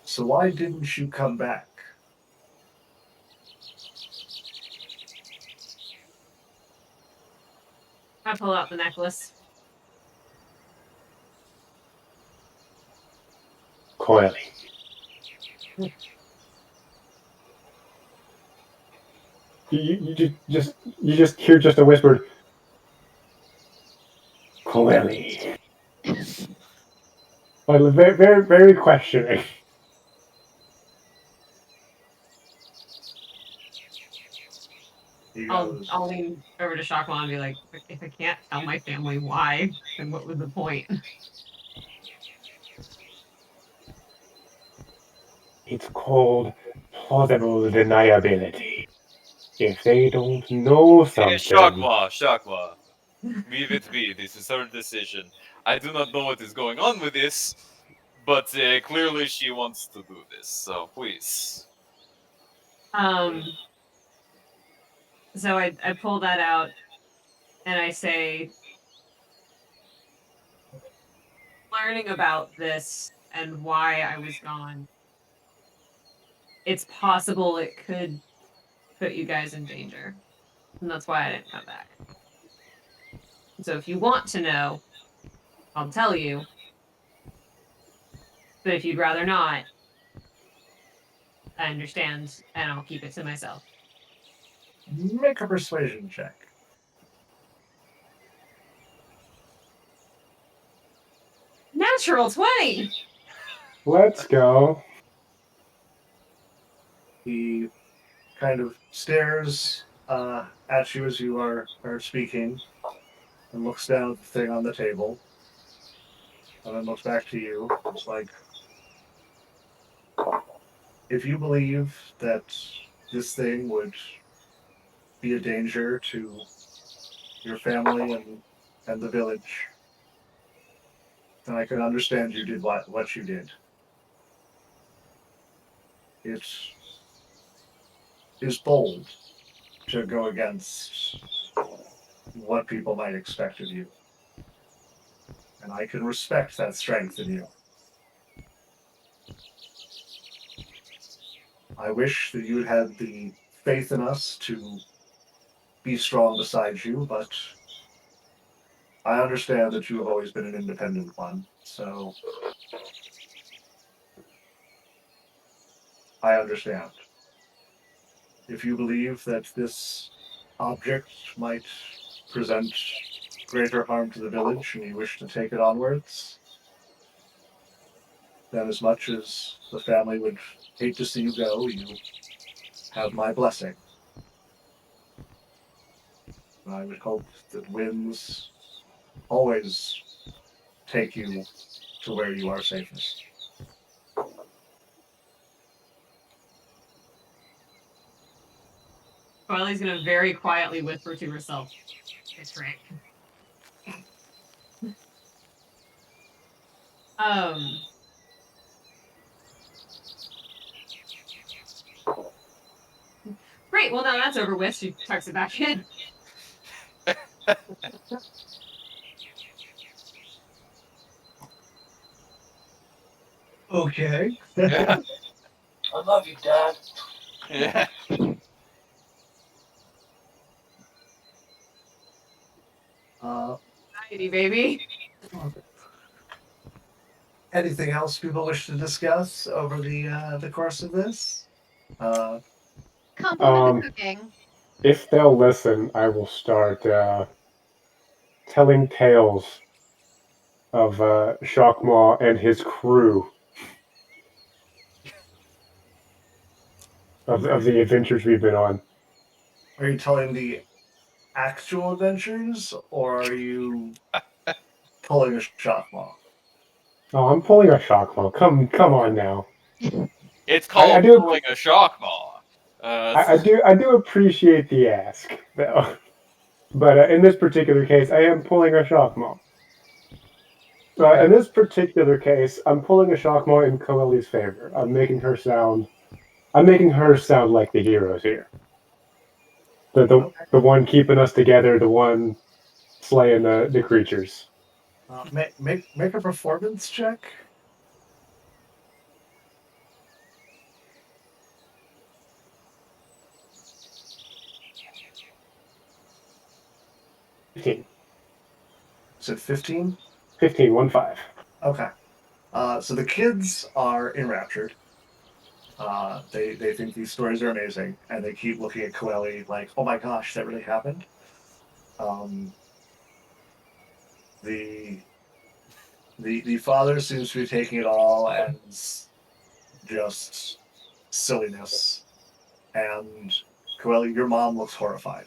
"So why didn't you come back?" I pull out the necklace. Coily, You just hear just a whispered, Coeli. Like very, very, very questioning. He I'll goes, I'll lean over to Shakma and be like, if I can't tell my family why, then what was the point? It's called plausible deniability. If they don't know something, Shakma. Leave it be. This is her decision. I do not know what is going on with this, but clearly she wants to do this. So please. So I pull that out and I say, learning about this and why I was gone, it's possible it could put you guys in danger. And that's why I didn't come back. So if you want to know, I'll tell you. But if you'd rather not, I understand and I'll keep it to myself. make a persuasion check. Natural 20! let's go. He kind of stares at you as you are speaking and looks down at the thing on the table and then looks back to you. It's like, if you believe that this thing would be a danger to your family and the village, then I can understand you did what you did. It is bold to go against what people might expect of you. And I can respect that strength in you. I wish that you had the faith in us to be strong beside you, but I understand that you have always been an independent one, so I understand. If you believe that this object might present greater harm to the village and you wish to take it onwards, then as much as the family would hate to see you go, you have my blessing. And I would hope that winds always take you to where you are safest. Coiley's gonna very quietly whisper to herself, it's Rick. Great, well now that's over with. She tucks it back in. Okay. I love you, Dad. Yeah. Anxiety, baby. Anything else people wish to discuss over the course of this? Compliment the cooking. If they'll listen, I will start telling tales of Shockmaw and his crew of the adventures we've been on. Are you telling the actual adventures, or are you pulling a Shockmaw? Oh, I'm pulling a Shockmaw. Come on now. It's called I do- pulling a Shockmaw. I do appreciate the ask, though. But in this particular case, I am pulling a Shockmaw. In this particular case, I'm pulling a Shockmaw in Coeli's favor. I'm making her sound like the heroes here. The one keeping us together, the one slaying the creatures. Make a performance check. Is it 15? 15, 1-5. Okay. So the kids are enraptured. They think these stories are amazing, and they keep looking at Coeli like, "Oh my gosh, that really happened." Um, the the father seems to be taking it all as just silliness, and Coeli, your mom looks horrified.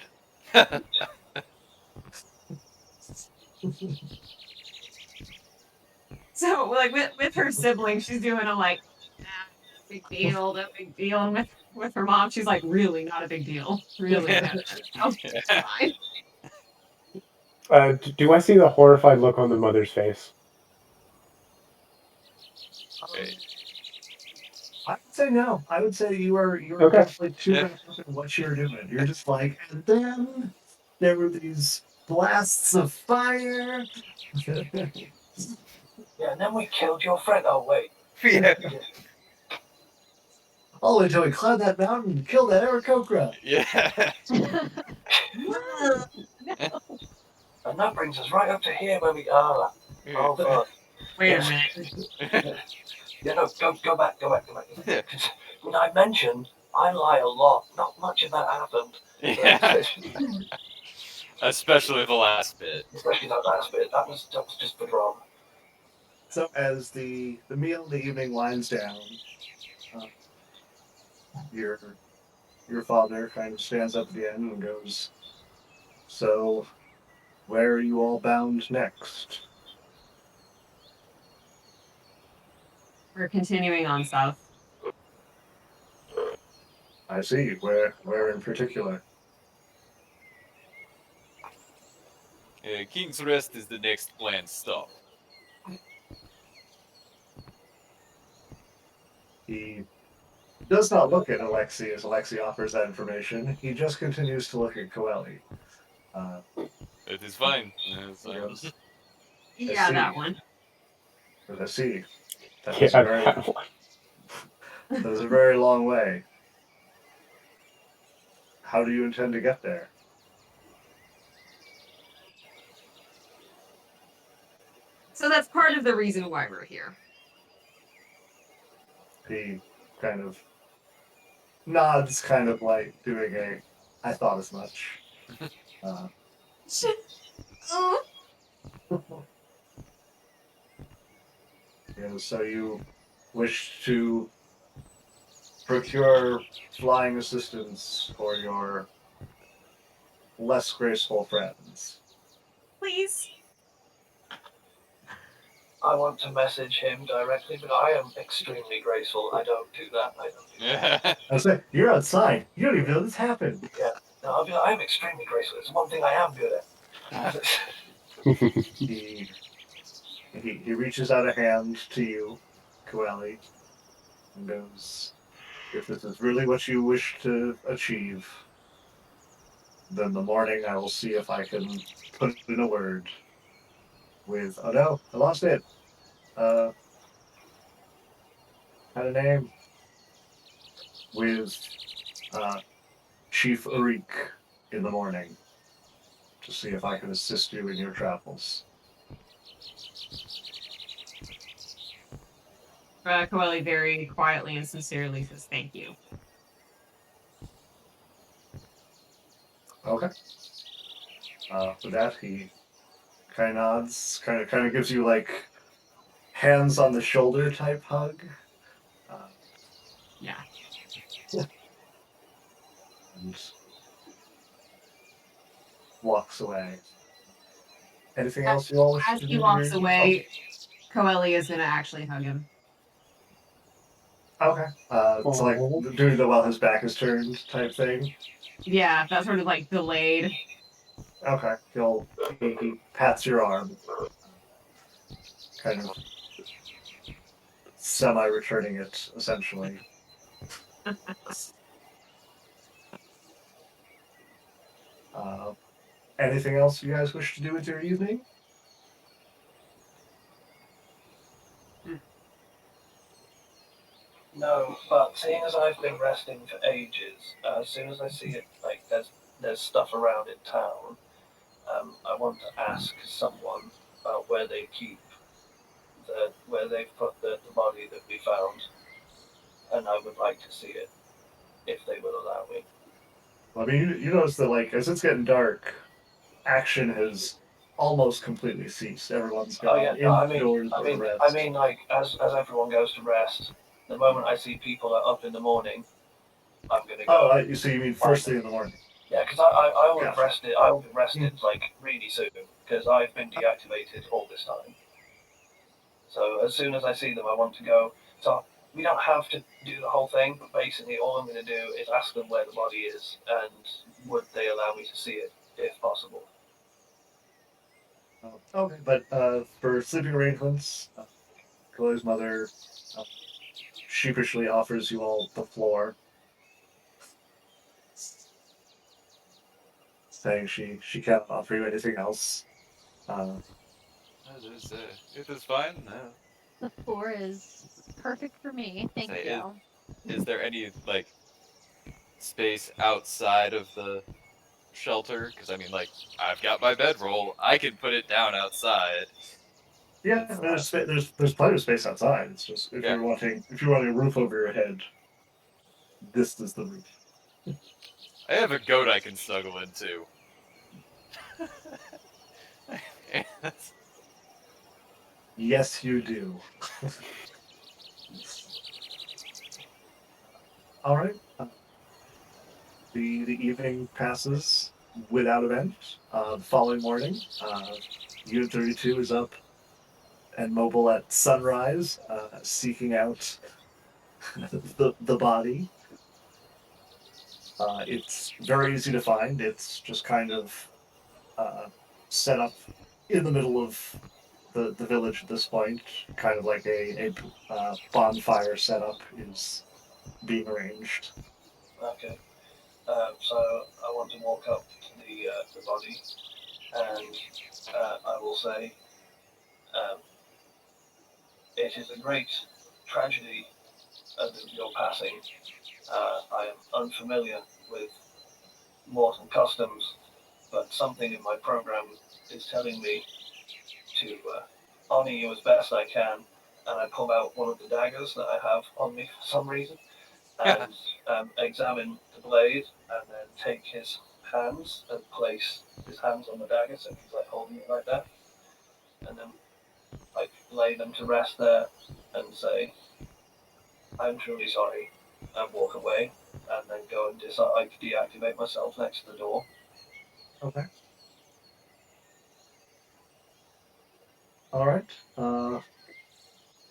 So like with her siblings, she's doing a like, big deal, no big deal. And with her mom, she's like, really not a big deal. Really, it's fine. Do I see the horrified look on the mother's face? Hey, I would say no. I would say you were Okay. definitely too wrapped up in what you were doing. You're just like, and then there were these blasts of fire. Yeah, and then we killed your friend. Oh wait. Yeah. All the way until we climbed that mountain and killed that Aarakocra. yeah. And that brings us right up to here where we are. Oh fuck. Wait a Yes. minute. Yeah, no, go back. When I mentioned I lie a lot. Not much of that happened. Yeah. Especially the last bit. Especially that last bit. That was just for drama. So as the meal in the evening winds down, your father kind of stands up at the end and goes, "So, where are you all bound next?" We're continuing on south. I see. Where in particular? King's Rest is the next planned stop. He does not look at Alexi as Alexi offers that information. He just continues to look at Coeli. It is fine. He goes, Yeah, see. that one. "I see. That Yeah, is very that one. that is a very long way. How do you intend to get there?" So that's part of the reason why we're here. He kind of nods, kind of like doing a "I thought as much." Oh. So you wish to procure flying assistance for your less graceful friends. Please. I want to message him directly, but I am extremely graceful. I don't do that. Yeah. I say, "You're outside. You don't even know this happened." No, I'll be like, I am extremely graceful. It's one thing I am good at. He reaches out a hand to you, Coeli, and goes, "If this is really what you wish to achieve, then the morning I will see if I can put in a word with, oh no, I lost it. Had a name. With Chief Arik in the morning to see if I can assist you in your travels." Coeli very quietly and sincerely says thank you. Okay. For that, he kind of nods, kind of gives you like hands on the shoulder type hug. Yeah. And walks away. Anything else you all wish As to he do? walks away, Coeli is gonna actually hug him. Okay. It's like doing the while his back is turned type thing. Yeah, that sort of like delayed. Okay. He pats your arm, kind of semi-returning it, essentially. Anything else you guys wish to do with your evening? No, but seeing as I've been resting for ages, as soon as I see it, like there's stuff around in town, I want to ask someone about where they keep where they've put the body that we found. and I would like to see it if they will allow me. I mean, you notice that, like, as it's getting dark, action has almost completely ceased. Everyone's Oh gone yeah, no, indoors or rest. I mean, like as everyone goes to rest, the moment I see people are up in the morning, I'm gonna go. Oh, so you mean first thing in the morning? Yeah, because I will have Gotcha. rested. I will be rested like really soon because I've been deactivated all this time. So as soon as I see them, I want to go. So we don't have to do the whole thing, but basically all I'm going to do is ask them where the body is and would they allow me to see it if possible. Okay, but for sleeping arrangements, Chloe's mother uh, sheepishly offers you all the floor, saying she can't offer you anything else. It is fine. The floor is perfect for me. Thank Say, you. Is there any like space outside of the shelter? Because I mean, like, I've got my bedroll. I can put it down outside. Yeah, It's not- there's plenty of space outside. It's just Yeah. if you're wanting a roof over your head, this is the roof. I have a goat I can snuggle into. Yes, you do. All right. The evening passes without event. The following morning, Unit 32 is up and mobile at sunrise, seeking out the body. It's very easy to find. It's just kind of set up in the middle of the village at this point, kind of like a bonfire setup is being arranged. Okay. So I want to walk up to the body and I will say, it is a great tragedy of your passing. I am unfamiliar with mortal customs, but something in my program is telling me to honor you as best I can. And I pull out one of the daggers that I have on me for some reason and examine the blade and then take his hands and place his hands on the dagger so he's like holding it like that. And then like lay them to rest there and say, I'm truly sorry, and walk away and then go and deactivate myself next to the door. Okay. All right.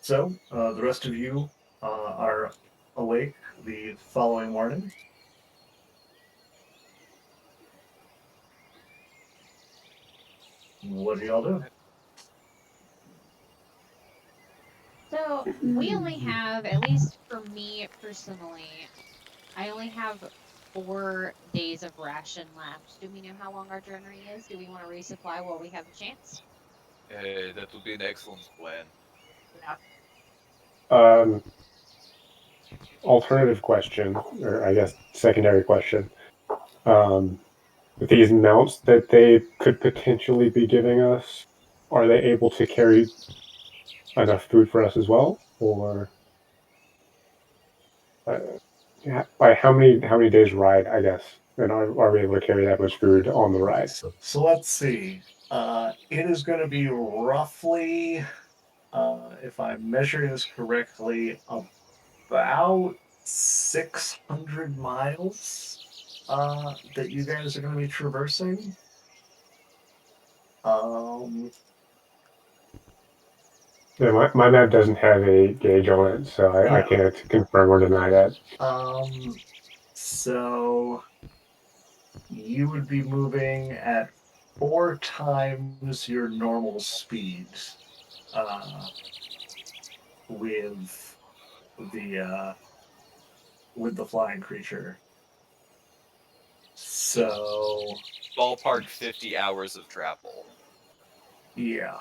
So the rest of you are awake the following morning. What do y'all do? So we only have, at least for me personally, I only have 4 days of ration left. Do we know how long our journey is? Do we want to resupply while we have a chance? That would be an excellent plan. Alternative question, or I guess secondary question. With these mounts that they could potentially be giving us, are they able to carry enough food for us as well, or by how many days ride? I guess, and are we able to carry that much food on the ride? So let's see. It is going to be roughly, if I'm measuring this correctly, about 600 miles that you guys are going to be traversing. Yeah, my map doesn't have a gauge on it, so I can't confirm or deny that. So you would be moving at 4 times your normal speed with the flying creature. So Ballpark 50 hours of travel. yeah.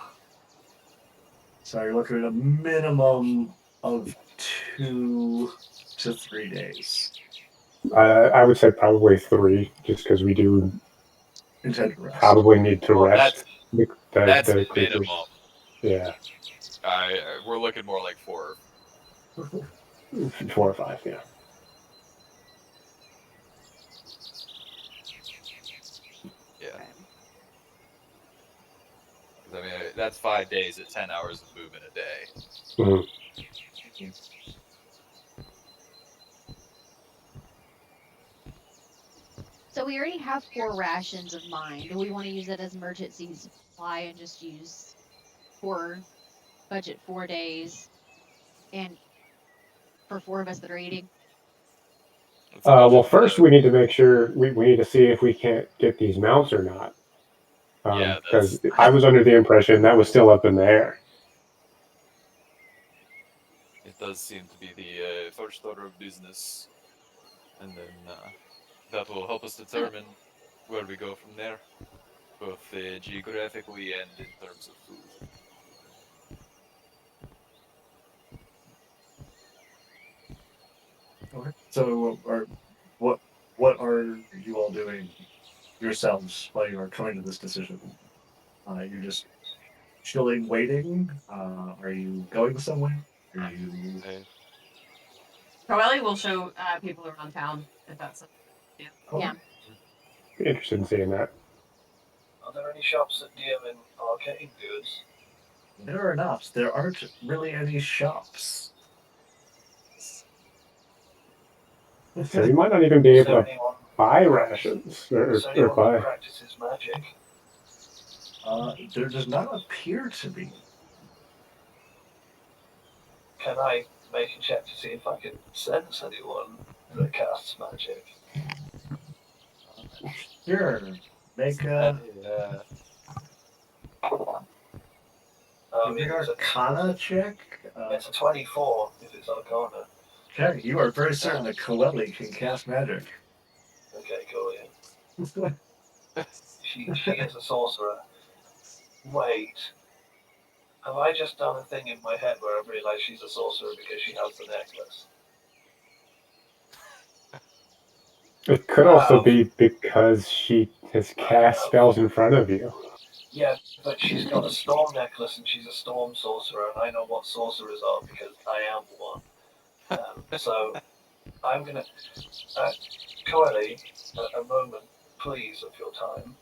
So you're looking at a minimum of 2 to 3 days. I would say probably 3, just because we do Intended rest. probably need to rest. That's the creatures. minimum. Yeah. We're looking more like 4. 4 or 5, yeah. Yeah. Okay. 'Cause, I mean, that's 5 days at 10 hours of movement a day. Mhm. So we already have 4 rations of mine. Do we want to use it as emergency supply and just use 4 budget 4 days and for 4 of us that are eating? It's a Well, budget, first we need to make sure we need to see if we can't get these mounts or not. Yeah, Because that's I was under the impression that was still up in the air. it. Does seem to be the first order of business, and then that will help us determine where we go from there, both geographically and in terms of food. Okay. So, what are you all doing yourselves while you are coming to this decision? You're just chilling, waiting. Are you going somewhere? Are you? Uh, Coeli will show people around town if that's something. Oh, Yeah. Be interested in seeing that. Are there any shops that deal in arcane goods? there are not. There aren't really any shops. So we might not even be Is able there to anyone? buy rations Is or there anyone who buy. practices magic? There does not appear to be. Can I make a check to see if I can sense anyone that casts magic? Sure. Make uh, It's an a, Arcana check. it's a 24 if it's Arcana. Okay, you are very certain that Coeli can cast magic. Okay, cool, yeah. She is a sorcerer. Wait. Have I just done a thing in my head where I've realised she's a sorcerer because she has the necklace? It could also Wow. be because she has cast spells in front of you. Yeah, but she's got a storm necklace and she's a storm sorcerer, and I know what sorcerers are because I am one. So I'm gonna, Coeli, a moment, please, of your time.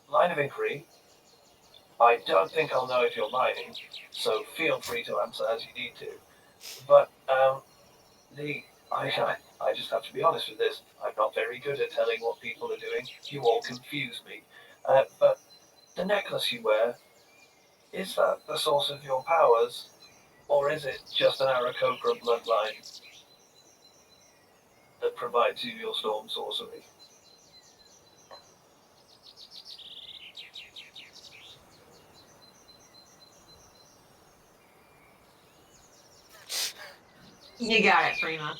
Line of inquiry. I don't think I'll know if you're lying, so feel free to answer as you need to. But I just have to be honest with this. I'm not very good at telling what people are doing. You all confuse me. But the necklace you wear, is that the source of your powers, or is it just an Aarakocra bloodline that provides you your storm sorcery? You got it, Prima.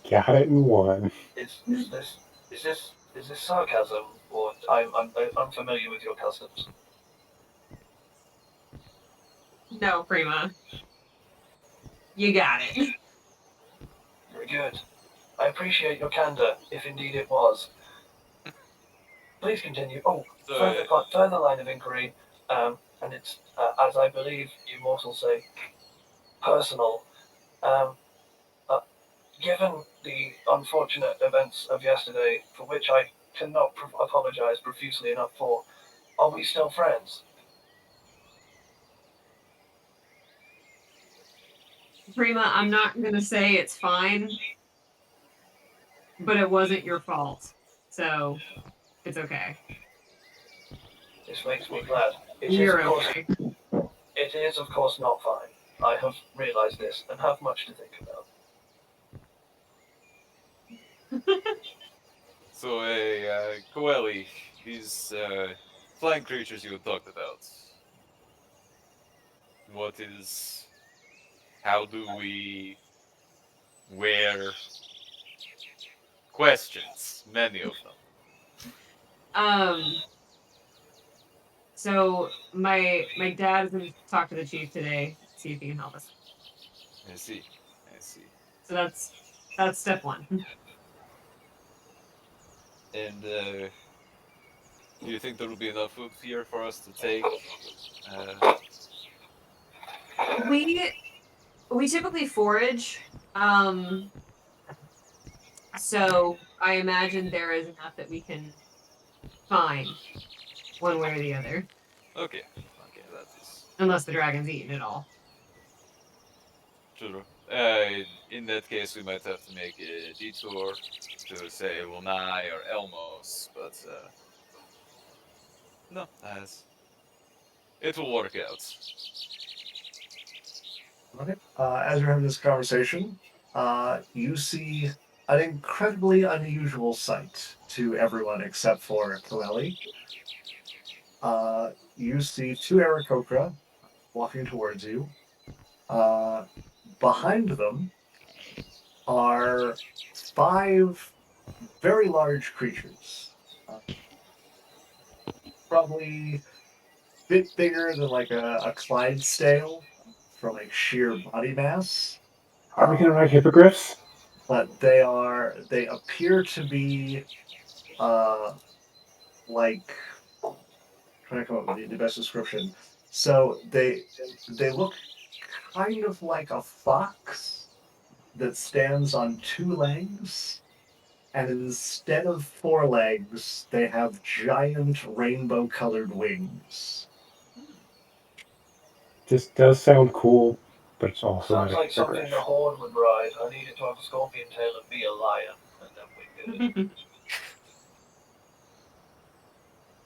Got it in one. Is this sarcasm, or I'm unfamiliar with your customs? No, Prima. You got it. Very good. I appreciate your candor, if indeed it was. Please continue. Oh, so, further line of inquiry, and it's, as I believe you mortals say, personal. Um, Given the unfortunate events of yesterday, for which I cannot apologize profusely enough for, are we still friends? Prima, I'm not gonna say it's fine, but it wasn't your fault. So it's okay. This makes me glad. You're okay. It is, of course, not fine. I have realized this and have much to think about. so Coeli, these flying creatures you had talked about. What is? How do we? Where? Questions, many of them. So my dad is gonna talk to the chief today, see if he can help us. I see. I see. So that's step one. And do you think there will be enough food here for us to take we typically forage, so I imagine there is enough that we can find one way or the other, Okay. Okay, that is unless the dragon's eaten it all. true. In that case, we might have to make a detour to, say, Lunai or Elmos, but, no, it will work out. Okay. As you're having this conversation, you see an incredibly unusual sight to everyone except for Coeli. You see two Aarakocra walking towards you. Behind them are 5 very large creatures. Probably a bit bigger than like a Clydesdale from like sheer body mass. Are we gonna ride hippogriffs? But they appear to be like trying to come up with the best description. So they look kind of like a fox that stands on 2 legs, and instead of 4 legs, they have giant rainbow-colored wings. This does sound cool, but it's also Sounds not a like something hippogriff. the Horde would ride. I needed to have a scorpion tail and be a lion, and then we're good.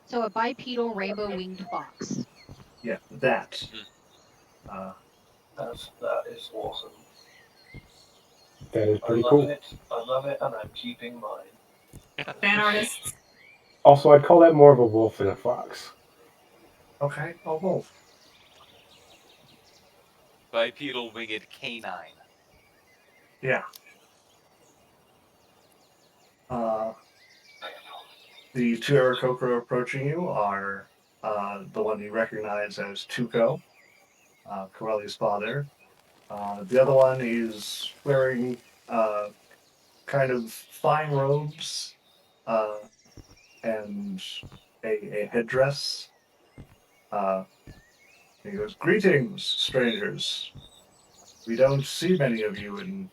So a bipedal rainbow winged fox. Yeah, that. Uh, That is awesome. That is I pretty love cool. it. I love it, and I'm keeping mine. Fan artists. Also, I'd call that more of a wolf than a fox. okay, a wolf. Bipedal winged canine. Yeah. The 2 Aarakocra approaching you are the one you recognize as Tuco, Corelli's father. The other one is wearing kind of fine robes and a headdress. He goes, "Greetings, strangers. We don't see many of you in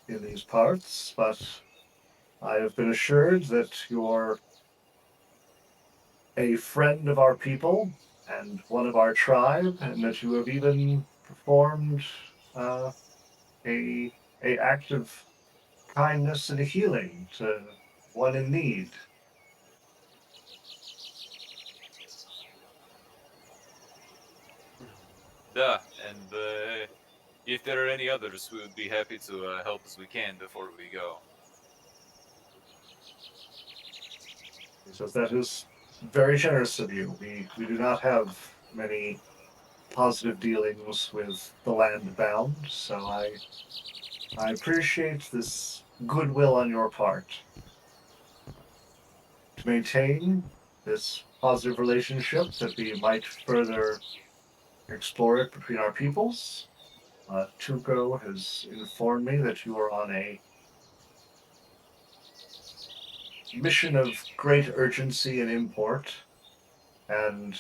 these parts, but I have been assured that you're a friend of our people and one of our tribe, and that you have even performed a act of kindness and healing to one in need." Duh, and if there are any others, we would be happy to help as we can before we go. He says, "That is very generous of you. We do not have many positive dealings with the land bound, so I appreciate this goodwill on your part. To maintain this positive relationship that we might further explore it between our peoples, Tuco has informed me that you are on a mission of great urgency and import, and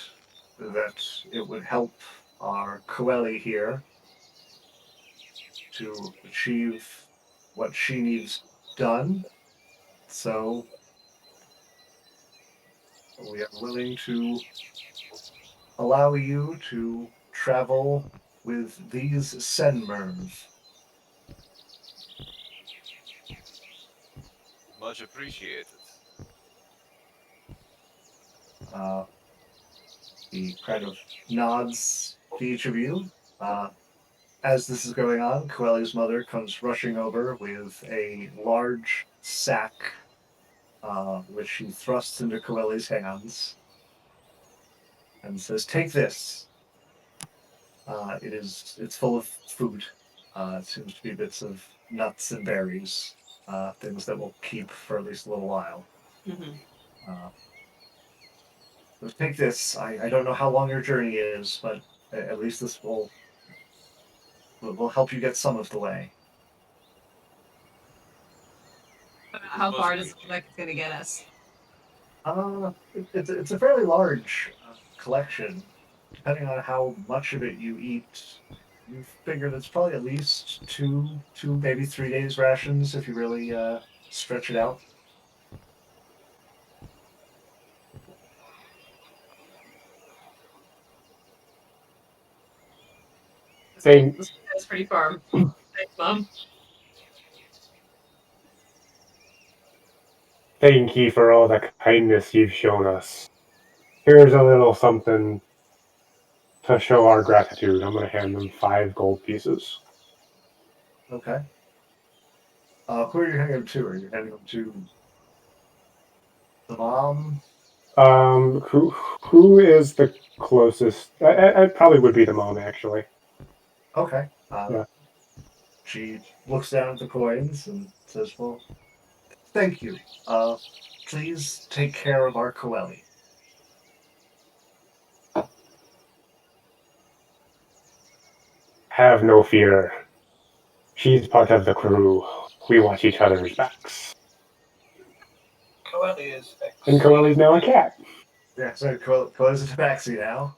that it would help our Coeli here to achieve what she needs done. So we are willing to allow you to travel with these Senmers." Much appreciated. He kind of nods to each of you. As this is going on, Coeli's mother comes rushing over with a large sack, which she thrusts into Coeli's hands and says, "Take this. It's full of food. It seems to be bits of nuts and berries, things that will keep for at least a little while. Uh, so take this. I don't know how long your journey is, but at least this will help you get some of the way." How far does it look like it's gonna get us? It's a fairly large collection. Depending on how much of it you eat, you figured it's probably at least two, maybe 3 days rations if you really stretch it out. Saying, That's pretty far. Thanks, Mom. thank you for all the kindness you've shown us. Here's a little something to show our gratitude. I'm going to hand them 5 gold pieces. Okay. Who are you handing them to? Are you handing them to the mom? Who is the closest? I probably would be the mom, actually. Okay. Yeah. She looks down at the coins and says, well, thank you. Please take care of our Coeli. Have no fear. She's part of the crew. We watch each other's backs. Coeli is And Coeli's now a cat. Yeah, so Coeli's a tabaxi now.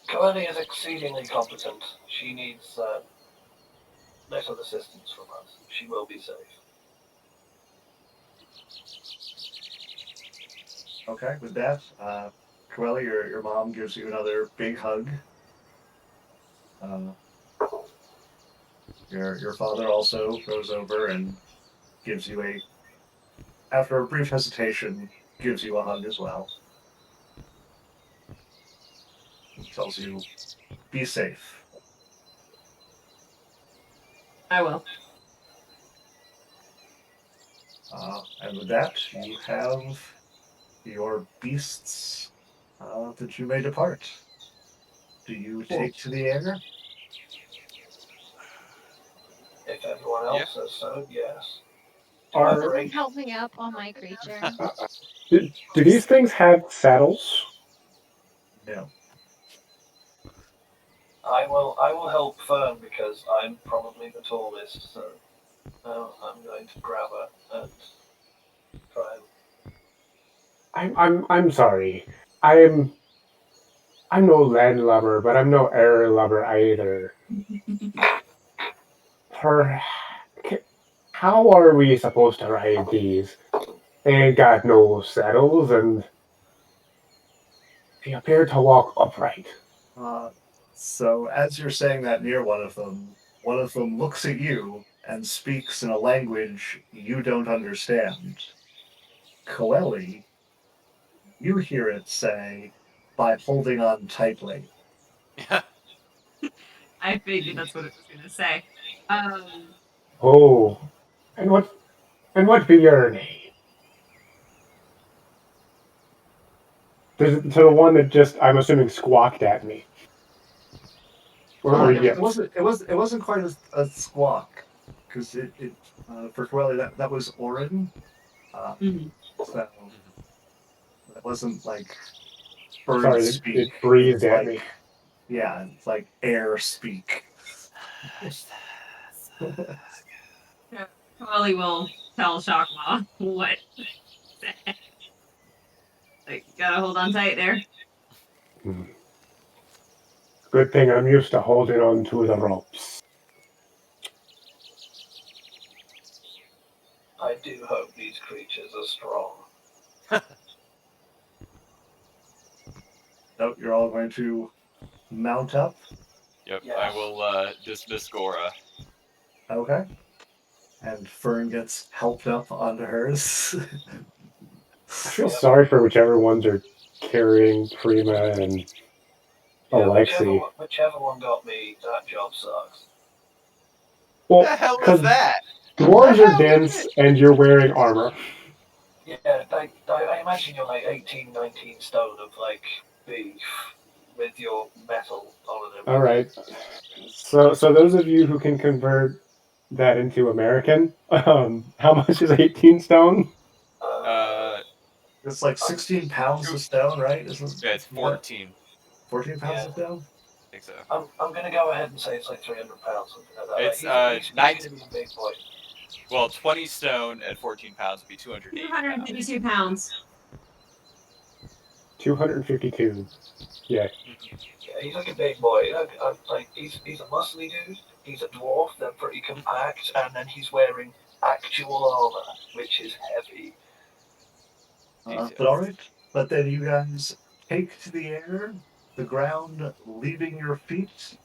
Coeli is exceedingly competent. She needs little assistance from us. She will be safe. Okay, with that, Coeli, your mom gives you another big hug. Your father also goes over and gives you after a brief hesitation, gives you a hug as well. He tells you, be safe. I will. And with that, you have your beasts that you may depart. Do you take to the air? If everyone else says so, yes. Are, Someone help me up on my creature. do these things have saddles? No. I will help Fern because I'm probably the tallest, so I'm going to grab her and try and I'm sorry. I'm no landlubber, but I'm no air lubber either. How are we supposed to ride these? They ain't got no saddles, and they appear to walk upright. So as you're saying that near one of them looks at you and speaks in a language you don't understand. Coeli, you hear it say, by holding on tightly. I figured that's what it was going to say. Oh, and what be your name? To the one that just, I'm assuming, squawked at me. Or It yeah. wasn't quite a squawk, because for Coeli that was Orin. So it wasn't like bird Sorry, speak. it breathed It's at like, me. yeah, it's like air speak. Coeli will tell Shakma what. Like, gotta hold on tight there. Good thing I'm used to holding on to the ropes. I do hope these creatures are strong. So you're all going to mount up. Yep, Yes. I will dismiss Gora. Okay. And Fern gets helped up onto hers. I feel sorry for whichever ones are carrying Prima and Yeah, Alexi. whichever one got me, that job sucks. Well, The hell because is that? dwarves are dense and you're wearing armor. Yeah, I imagine you're like 18, 19 stone of like beef with your metal on it. All right. So those of you who can convert that into American, how much is 18 stone? It's like 16 pounds of stone, right? Yeah, it's 14. 14 pounds of stone? I think so. I'm gonna go ahead and say it's like 300 pounds, something like that. It's, he's gonna be a big boy. Well, 20 stone at 14 pounds would be 280 pounds. 252 pounds. 252. Yeah. Yeah, he's like a big boy. Like he's a muscly dude. He's a dwarf. They're pretty compact, and then he's wearing actual armor, which is heavy. But all right. But then you guys take to the air, the ground leaving your feet,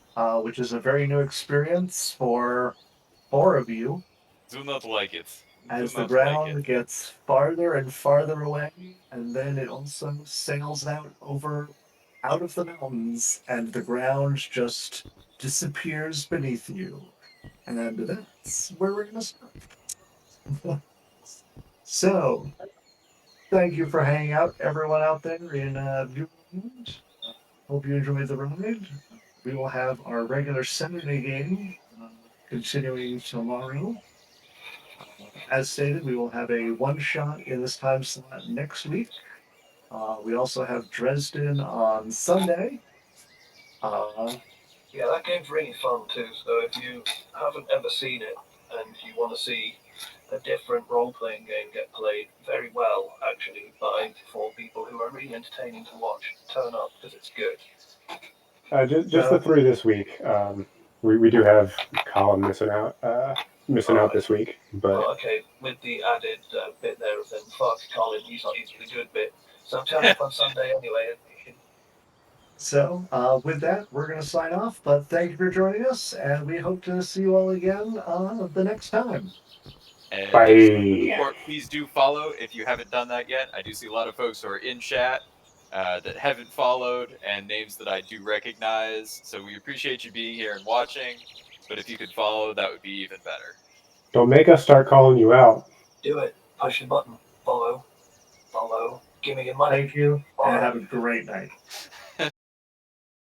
which is a very new experience for 4 of you. Do not like it. As Do the not like it. ground gets farther and farther away, and then it also sails out of the mountains, and the ground just disappears beneath you. And that's where we're gonna start. So, thank you for hanging out, everyone out there in Viewland. Hope you enjoyed the ride. We will have our regular Saturday game continuing tomorrow. As stated, we will have a one shot in this time slot next week. We also have Dresden on Sunday. Yeah, that game's really fun too. So if you haven't ever seen it and you want to see a different role-playing game get played very well, actually, by 4 people who are really entertaining to watch, turn up because it's good. Just the 3 this week. We do have Colin missing out this week, but Well, okay, with the added bit there of then fuck Colin, he's not even the good bit. So turn up on Sunday anyway. So, with that, we're going to sign off. But thank you for joining us, and we hope to see you all again the next time. And bye. please do follow if you haven't done that yet. I do see a lot of folks who are in chat that haven't followed, and names that I do recognize. So we appreciate you being here and watching. But if you could follow, that would be even better. Don't make us start calling you out. Do it. Push the button. Follow. Give me your money. Thank you, Follow. and have a great night.